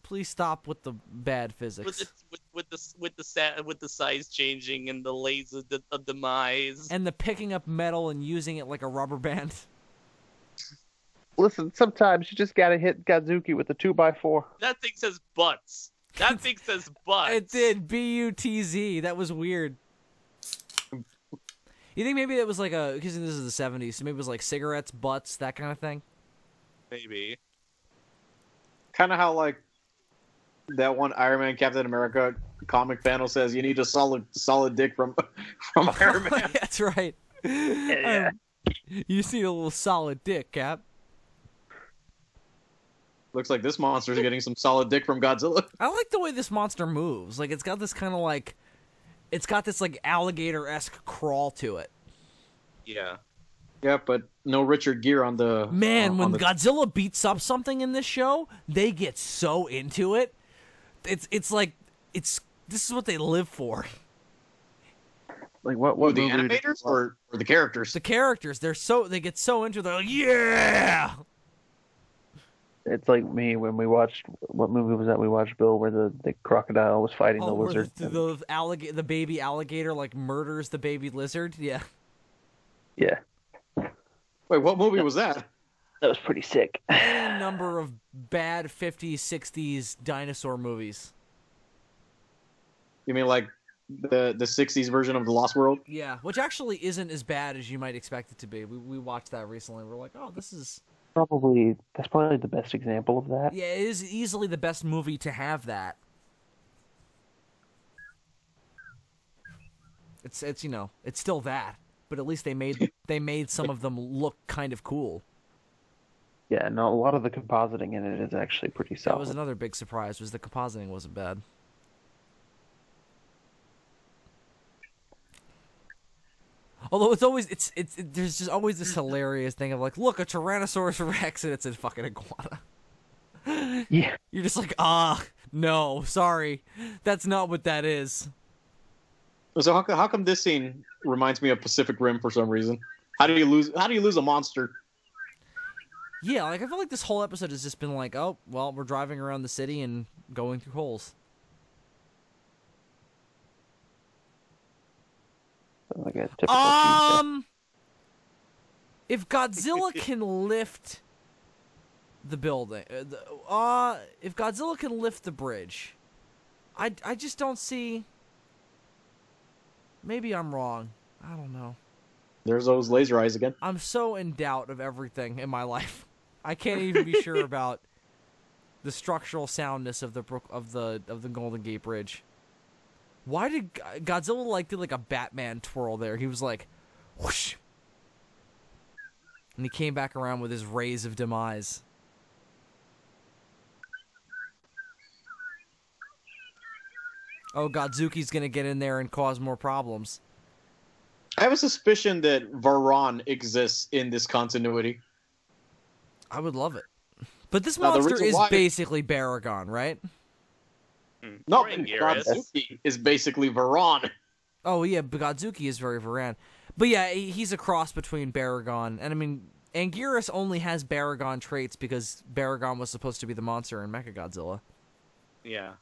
Please stop with the bad physics. With the size changing and the laser demise And the picking up metal and using it like a rubber band. Listen, sometimes you just gotta hit Godzuki with a 2x4. That thing says butts. That thing says butts. It did. B-U-T-Z. That was weird. You think maybe it was like because this is the 70s, so maybe it was like cigarettes, butts, that kind of thing? Maybe. Kind of how, like, that one Iron Man Captain America comic panel says you need a solid dick from Iron Man. That's right. Yeah. You see a little solid dick, Cap. Looks like this monster's getting some solid dick from Godzilla. I like the way this monster moves. Like, it's got this kind of like... It's got this, like, alligator-esque crawl to it. Yeah. Yeah, but no Richard Gere on the... Man, when on the... Godzilla beats up something in this show, they get so into it. It's like... This is what they live for. Like what the movie animators or the characters? The characters, they get so into it, they're like, yeah! It's like me when we watched, what movie was that we watched, Bill, where the crocodile was fighting the lizard? The baby alligator, like, murders the baby lizard? Yeah. Yeah. Wait, what movie was that? That was pretty sick. Any number of bad 50s, 60s dinosaur movies. You mean like the 60s version of The Lost World? Yeah, which actually isn't as bad as you might expect it to be. We watched that recently. We're like, oh, this is... That's probably the best example of that. Yeah, it is easily the best movie to have that. It's it's still that, but at least they made some of them look kind of cool. Yeah, no, a lot of the compositing in it is actually pretty solid. That was another big surprise, was the compositing wasn't bad. Although there's just always this hilarious thing of like, look, a Tyrannosaurus Rex, and it's a fucking iguana. Yeah. You're just like, no, sorry, that's not what that is. So how come this scene reminds me of Pacific Rim for some reason? How do you lose a monster? Yeah, like I feel like this whole episode has just been like, oh, well, we're driving around the city and going through holes. Like a typical Tuesday. If Godzilla can lift the building, if Godzilla can lift the bridge, I just don't see. Maybe I'm wrong. I don't know. There's those laser eyes again. I'm so in doubt of everything in my life. I can't even be sure about the structural soundness of the Golden Gate Bridge. Why did Godzilla do like a Batman twirl there? He was like, whoosh, and he came back around with his rays of demise. Oh, Godzuki's gonna get in there and cause more problems. I have a suspicion that Varan exists in this continuity. I would love it. But this monster is basically Baragon, right? No, Godzuki is basically Varan. Oh, yeah, but Godzuki is very Varan. But yeah, he's a cross between Baragon, and I mean, Anguirus only has Baragon traits because Baragon was supposed to be the monster in Mechagodzilla. Yeah.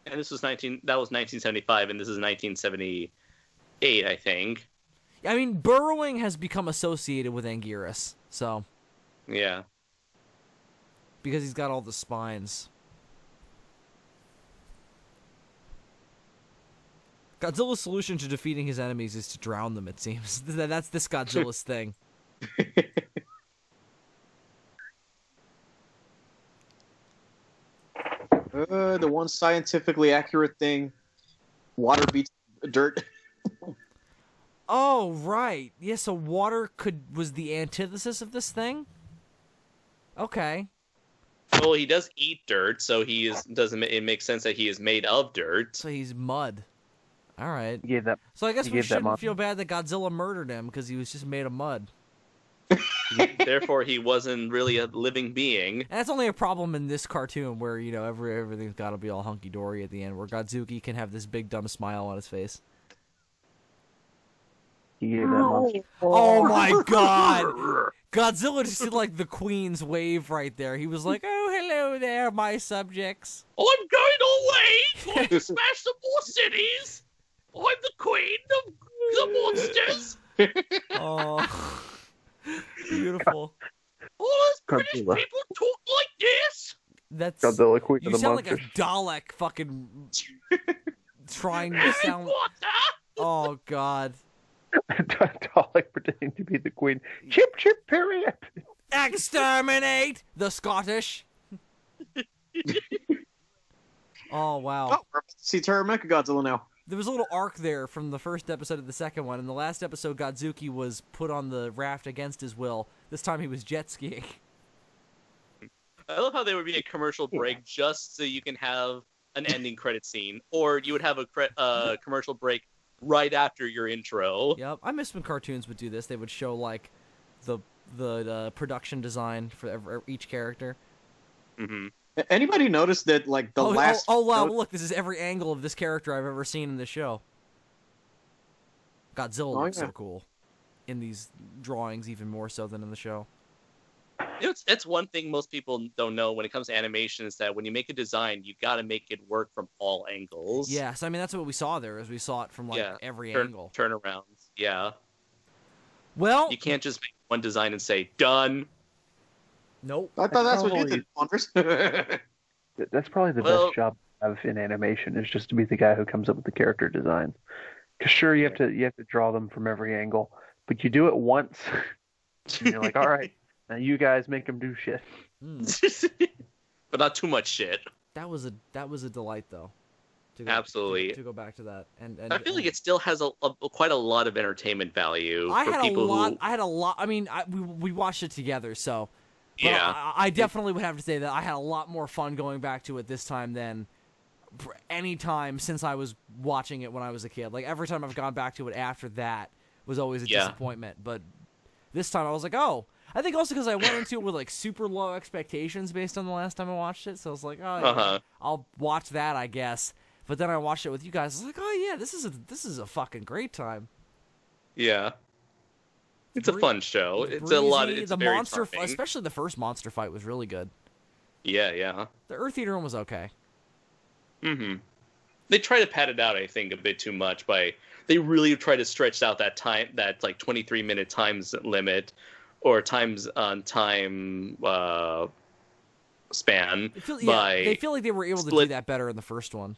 And this was 1975, and this is 1978, I think. I mean, burrowing has become associated with Anguirus, so. Yeah. Because he's got all the spines. Godzilla's solution to defeating his enemies is to drown them, it seems. That's this Godzilla's thing. The one scientifically accurate thing, water beats dirt. Oh, right. Yeah, so water was the antithesis of this thing? Okay. Well, he does eat dirt, so it makes sense that he is made of dirt. So he's mud. All right. So I guess we shouldn't feel bad that Godzilla murdered him because he was just made of mud. Therefore, he wasn't really a living being. And that's only a problem in this cartoon where, everything's got to be all hunky-dory at the end, where Godzuki can have this big dumb smile on his face. Oh my god! Godzilla just did like the Queen's wave right there. He was like, oh, hello there, my subjects. I'm going away, going to smash some more cities. I'm the queen of the monsters. Oh, beautiful. All us British people talk like this. That's Godzilla, queen of the sound monsters. like a Dalek fucking trying to sound. Oh god. Dalek pretending to be the queen. Chip, chip, period. Exterminate the Scottish. Oh wow. Oh, we're about to see Terra Mechagodzilla now. There was a little arc there from the first episode of the second one. In the last episode, Godzuki was put on the raft against his will. This time he was jet skiing. I love how there would be a commercial break just so you can have an ending credit scene, or you would have a commercial break right after your intro. Yep, I miss when cartoons would do this. They would show like the production design for each character. Mm-hmm. Anybody notice that like the last? Oh wow! Look, this is every angle of this character I've ever seen in the show. Godzilla looks so cool in these drawings, even more so than in the show. It's one thing most people don't know when it comes to animation is that when you make a design, you got to make it work from all angles. Yes, I mean that's what we saw there. Is we saw it from every angle. Turnarounds. Yeah. Well, you can't just make one design and say done. Nope. I thought that's what you did, Andres. That's probably the best job I have in animation, is just to be the guy who comes up with the character designs. Because sure, you have to draw them from every angle, but you do it once, and you're like, all right, now you guys make them do shit. But not too much shit. That was a delight, though. Absolutely. To go back to that, and I feel like it still has quite a lot of entertainment value for people who. I had a lot. I mean, we watched it together, so. Yeah. I definitely would have to say that I had a lot more fun going back to it this time than any time since I was watching it when I was a kid. Like, every time I've gone back to it after that was always a disappointment. But this time I was like, oh. I think also because I went into it with, like, super low expectations based on the last time I watched it. So I was like, oh, yeah, I'll watch that, I guess. But then I watched it with you guys. I was like, oh, yeah, this is a fucking great time. Yeah. It's a fun show. It's a lot. It's the very monster, charming. especially the first monster fight, was really good. Yeah. The Earth Eater one was okay. Mm-hmm. They try to pad it out, I think, a bit too much they really try to stretch out that time, that like 23-minute times limit, or time span. They feel like they were able to do that better in the first one.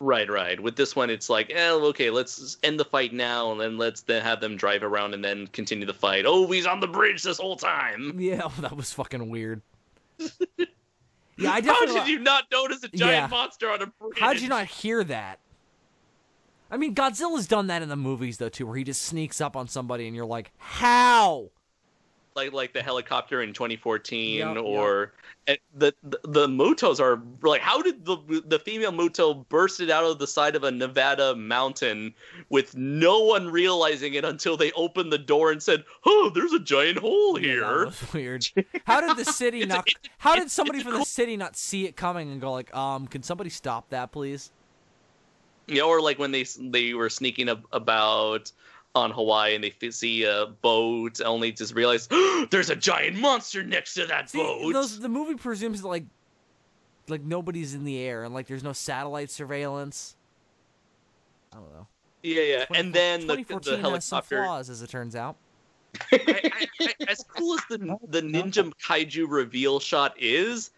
Right. With this one, it's like, okay, let's end the fight now, and then let's have them drive around and then continue the fight. Oh, he's on the bridge this whole time. Yeah, that was fucking weird. Yeah, How did you not notice a giant monster on a bridge? How did you not hear that? I mean, Godzilla's done that in the movies, though, too, where he just sneaks up on somebody and you're like, how? Like the helicopter in 2014, Yep. And the Mutos are like, how did the female Muto bursted out of the side of a Nevada mountain with no one realizing it until they opened the door and said, "Oh, there's a giant hole here." Yeah, that was weird. How did the city not? How did somebody from the city not see it coming and go like, can somebody stop that, please? Yeah, or like when they were sneaking about on Hawaii and they see a boat, only to realize there's a giant monster next to that boat. The movie presumes that, like nobody's in the air and like there's no satellite surveillance. I don't know. Yeah, and then the 2014 helicopter has some flaws, as it turns out. As cool as the ninja kaiju reveal shot is,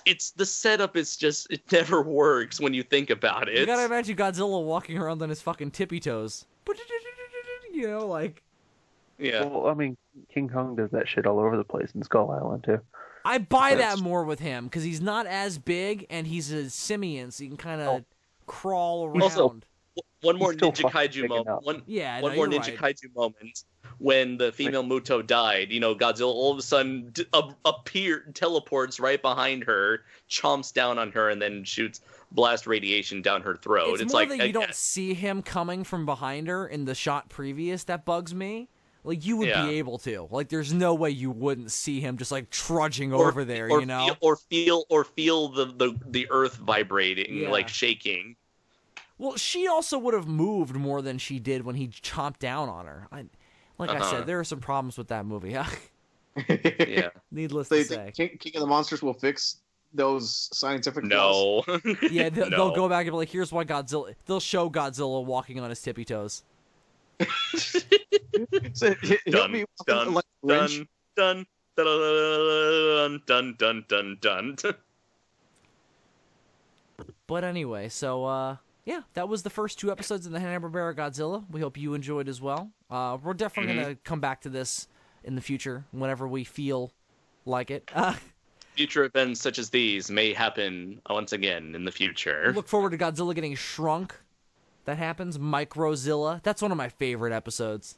it's the setup is just, it never works when you think about it. You gotta imagine Godzilla walking around on his fucking tippy toes. You know, like... Yeah. Well, I mean, King Kong does that shit all over the place in Skull Island, too. I buy that more with him, because he's not as big, and he's a simian, so he can kind of crawl around. Also, one more Ninja Kaiju moment. One more Ninja Kaiju moment. When the female Muto died, Godzilla all of a sudden teleports right behind her, chomps down on her, and then shoots blast radiation down her throat. It's more like that you don't see him coming from behind her in the shot previous that bugs me. Like, you would be able to. Like, there's no way you wouldn't see him just, like, trudging over there, you know? Or feel the earth vibrating, like, shaking. Well, she also would have moved more than she did when he chomped down on her. I said, there are some problems with that movie. Yeah. Needless to say. King of the Monsters will fix those scientific flaws? Yeah, they'll go back and be like, here's why Godzilla... They'll show Godzilla walking on his tippy toes. So, dun. But anyway, so, yeah, that was the first 2 episodes of the Hanna-Barbera Godzilla. We hope you enjoyed as well. We're definitely going to come back to this in the future, whenever we feel like it. Future events such as these may happen once again in the future. Look forward to Godzilla getting shrunk. That happens. Microzilla. That's one of my favorite episodes.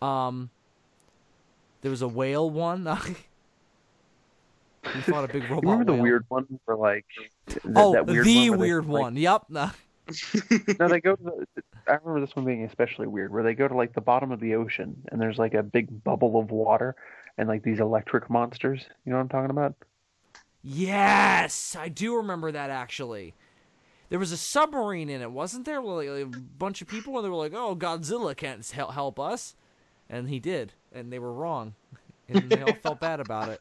There was a whale one. He fought a big robot. Remember the whale. weird one for like? That weird one. Yep. No, they go to I remember this one being especially weird, where they go to like the bottom of the ocean and there's like a big bubble of water and like these electric monsters. You know what I'm talking about? Yes, I do remember that actually. There was a submarine in it, wasn't there? Like a bunch of people, and they were like, "Oh, Godzilla can't help us," and he did, and they were wrong, and they all felt bad about it.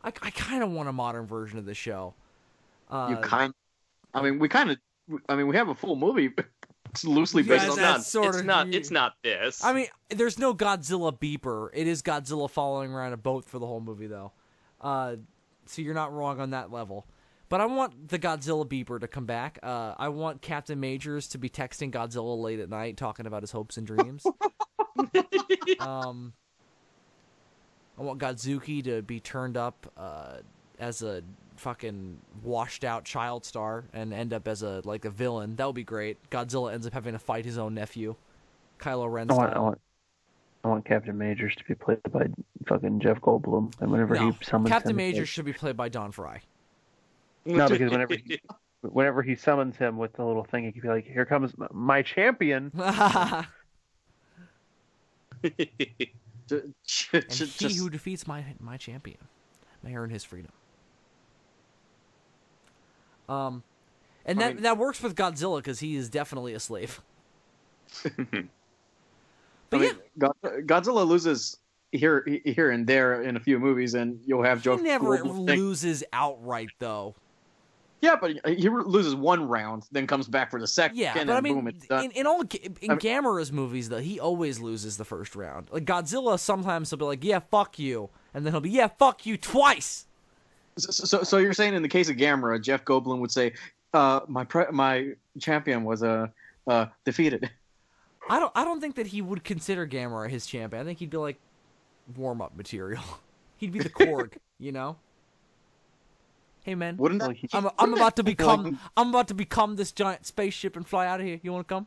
I kind of want a modern version of the show. We have a full movie. It's loosely based on that. It's not this. I mean, there's no Godzilla beeper. It is Godzilla following around a boat for the whole movie, though. So you're not wrong on that level. But I want the Godzilla beeper to come back. I want Captain Majors to be texting Godzilla late at night, talking about his hopes and dreams. I want Godzuki to be turned up as a fucking washed out child star and end up as a villain. That would be great. Godzilla ends up having to fight his own nephew, Kylo Ren style. I want Captain Majors to be played by fucking Jeff Goldblum, and whenever he summons Captain him, Majors should be played by Don Fry. No, because whenever he summons him with the little thing, he could be like, "Here comes my champion." And he who defeats my champion may earn his freedom. And that works with Godzilla because he is definitely a slave. But Godzilla loses here and there in a few movies, and you'll have Joe. He never loses outright, though. Yeah, but he loses one round, then comes back for the second. Yeah, but and I mean, boom, it's done. in Gamera's movies, though, he always loses the first round. Like Godzilla, sometimes he'll be like, "Yeah, fuck you," and then he'll be, "Yeah, fuck you twice." So you're saying in the case of Gamera, Jeff Goldblum would say, "My champion was defeated." I don't think that he would consider Gamera his champion. I think he'd be like warm-up material. He'd be the Korg, you know? Hey man, Wouldn't that, I'm about to become this giant spaceship and fly out of here. You want to come?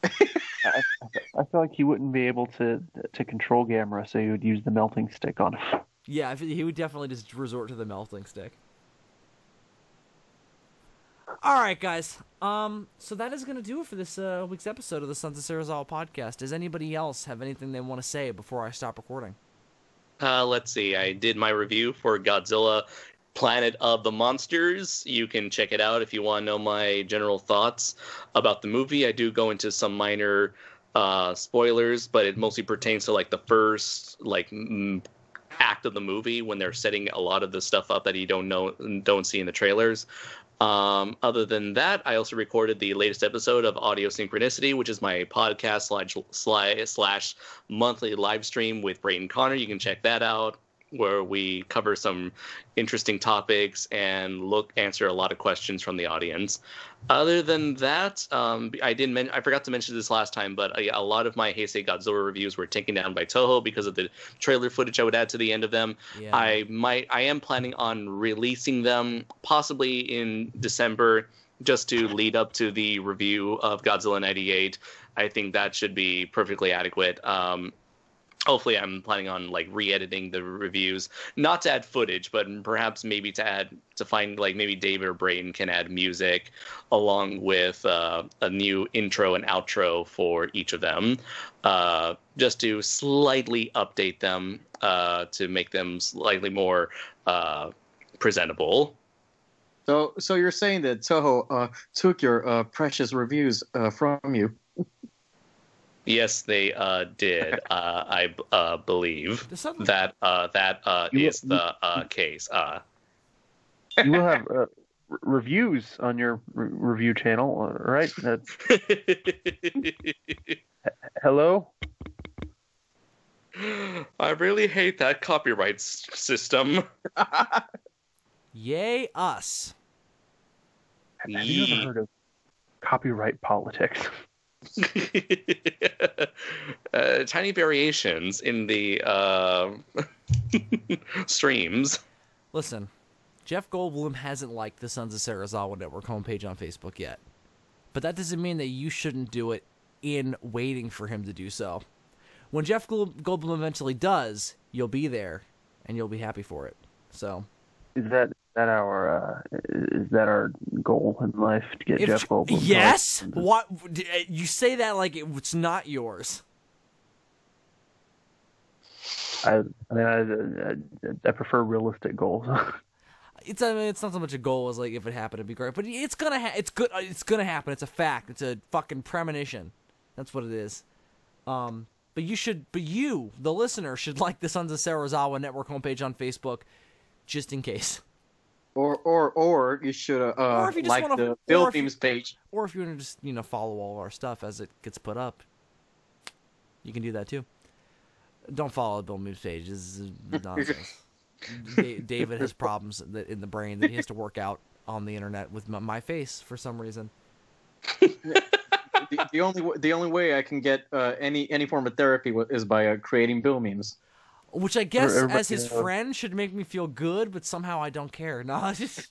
I feel like he wouldn't be able to control Gamera, so he would use the melting stick on him. Yeah, he would definitely just resort to the melting stick. All right, guys. So that is going to do it for this week's episode of the Sons of Serizawa podcast. Does anybody else have anything they want to say before I stop recording? Let's see. I did my review for Godzilla Planet of the Monsters. You can check it out if you want to know my general thoughts about the movie. I do go into some minor spoilers, but it mostly pertains to like the first act of the movie when they're setting a lot of the stuff up that you don't see in the trailers. Other than that, I also recorded the latest episode of Audio Synchronicity, which is my podcast slash monthly live stream with Brayton Connor. You can check that out, where we cover some interesting topics and answer a lot of questions from the audience. Other than that, I forgot to mention this last time, but a lot of my Heisei Godzilla reviews were taken down by Toho because of the trailer footage I would add to the end of them. Yeah. I am planning on releasing them possibly in December, just to lead up to the review of Godzilla 98. I think that should be perfectly adequate. Hopefully, I'm planning on re-editing the reviews, not to add footage, but perhaps maybe to find maybe David or Brayton can add music along with a new intro and outro for each of them, just to slightly update them to make them slightly more presentable. So you're saying that Toho took your precious reviews from you? Yes, they did. I believe that is the case. You will have reviews on your review channel, right? Hello? I really hate that copyright system. Yay, us. Have you ever heard of copyright politics? Tiny variations in the streams. Listen, Jeff Goldblum hasn't liked the Sons of Serizawa Network homepage on Facebook yet. But that doesn't mean that you shouldn't do it in waiting for him to do so. When Jeff Goldblum eventually does, you'll be there, and you'll be happy for it. So, is that our goal in life, to get Jeff Goldblum? Yes. What you say that like it's not yours? I prefer realistic goals. It's not so much a goal as if it happened to be great, but it's gonna happen. It's a fact. It's a fucking premonition. That's what it is. But you, the listener, should like the Sons of Serizawa Network homepage on Facebook, just in case. Or you should like the Bill Beams page. Or if you want to just follow all of our stuff as it gets put up, you can do that too. Don't follow the Bill Beams page. This is nonsense. David has problems in the brain that he has to work out on the internet with my face for some reason. The only way I can get any form of therapy is by creating Bill memes. Which I guess, as his friend, should make me feel good, but somehow I don't care. No, just...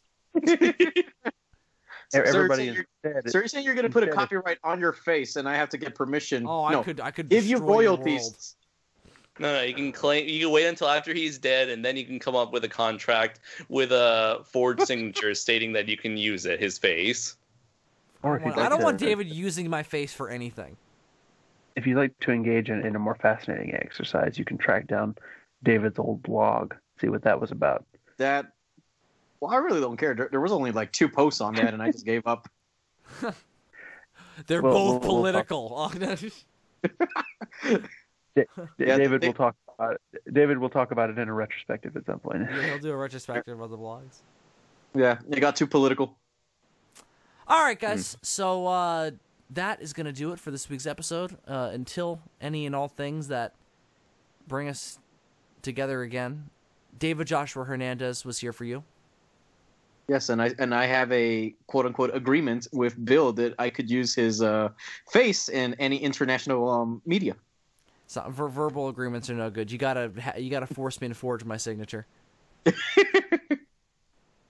Everybody is dead. So you're saying you're going to put a copyright on your face, and I have to get permission? Oh, I could give you royalties. No, you can claim. You can wait until after he's dead, and then you can come up with a contract with a forged signature stating that you can use it, his face. Or I don't want David using my face for anything. If you'd like to engage in a more fascinating exercise, you can track down David's old blog, see what that was about. Well, I really don't care. There was only like 2 posts on that, and I just gave up. They're both political. David will talk about it. David will talk about it in a retrospective at some point. Yeah, he'll do a retrospective of the blogs. Yeah, it got too political. All right, guys. So that is going to do it for this week's episode. Until any and all things that bring us together again, David Joshua Hernandez was here for you. Yes, and I have a quote-unquote agreement with Bill that I could use his face in any international media. So verbal agreements are no good. You gotta force me to forge my signature.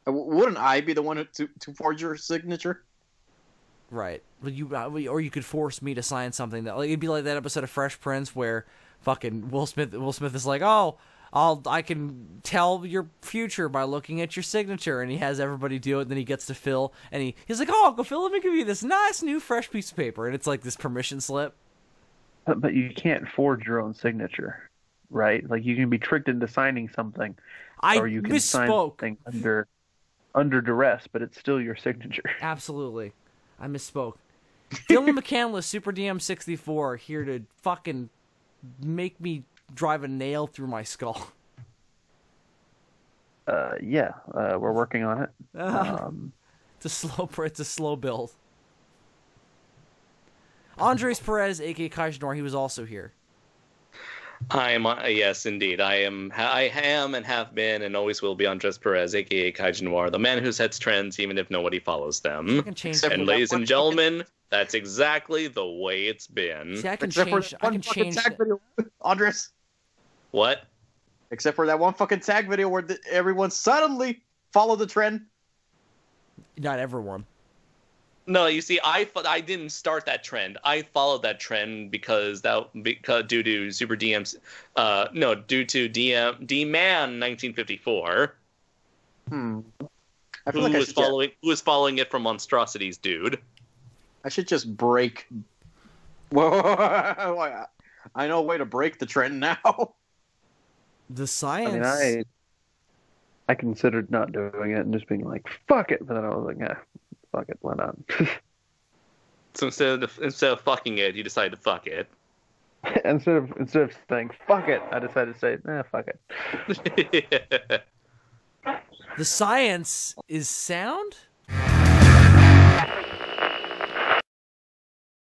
Wouldn't I be the one to forge your signature? Right. Or you could force me to sign something that, like, it'd be like that episode of Fresh Prince where fucking Will Smith is like, oh, I can tell your future by looking at your signature, and he has everybody do it, and then he gets to fill, and he's like, oh, Uncle Phil, let me give you this nice new fresh piece of paper, and it's like this permission slip. But you can't forge your own signature, right? Like, you can be tricked into signing something, or you can sign something under duress, but it's still your signature. Absolutely. I misspoke. Dylan McCandless, Super DM64, here to fucking make me drive a nail through my skull. We're working on it. It's a slow build. Andres Perez, aka Kajnor, he was also here. I am, yes, indeed. I am and have been and always will be Andres Perez, aka Kaiji Noir, the man who sets trends even if nobody follows them. And ladies and gentlemen, that's exactly the way it's been. See, I can change tag video, Andres. What? Except for that one fucking tag video where everyone suddenly followed the trend. Not everyone. No, you see, I didn't start that trend. I followed that trend because due to Super DM's, due to D-Man 1954. I feel who like who was following it from Monstrosities, dude. I should just break. Whoa! I know a way to break the trend now. The science. I mean, I considered not doing it and just being like, "Fuck it," but then I was like, "Yeah, fuck it, why not?" So instead of fucking it, you decided to fuck it. instead of saying "fuck it," I decided to say, "Fuck it." The science is sound.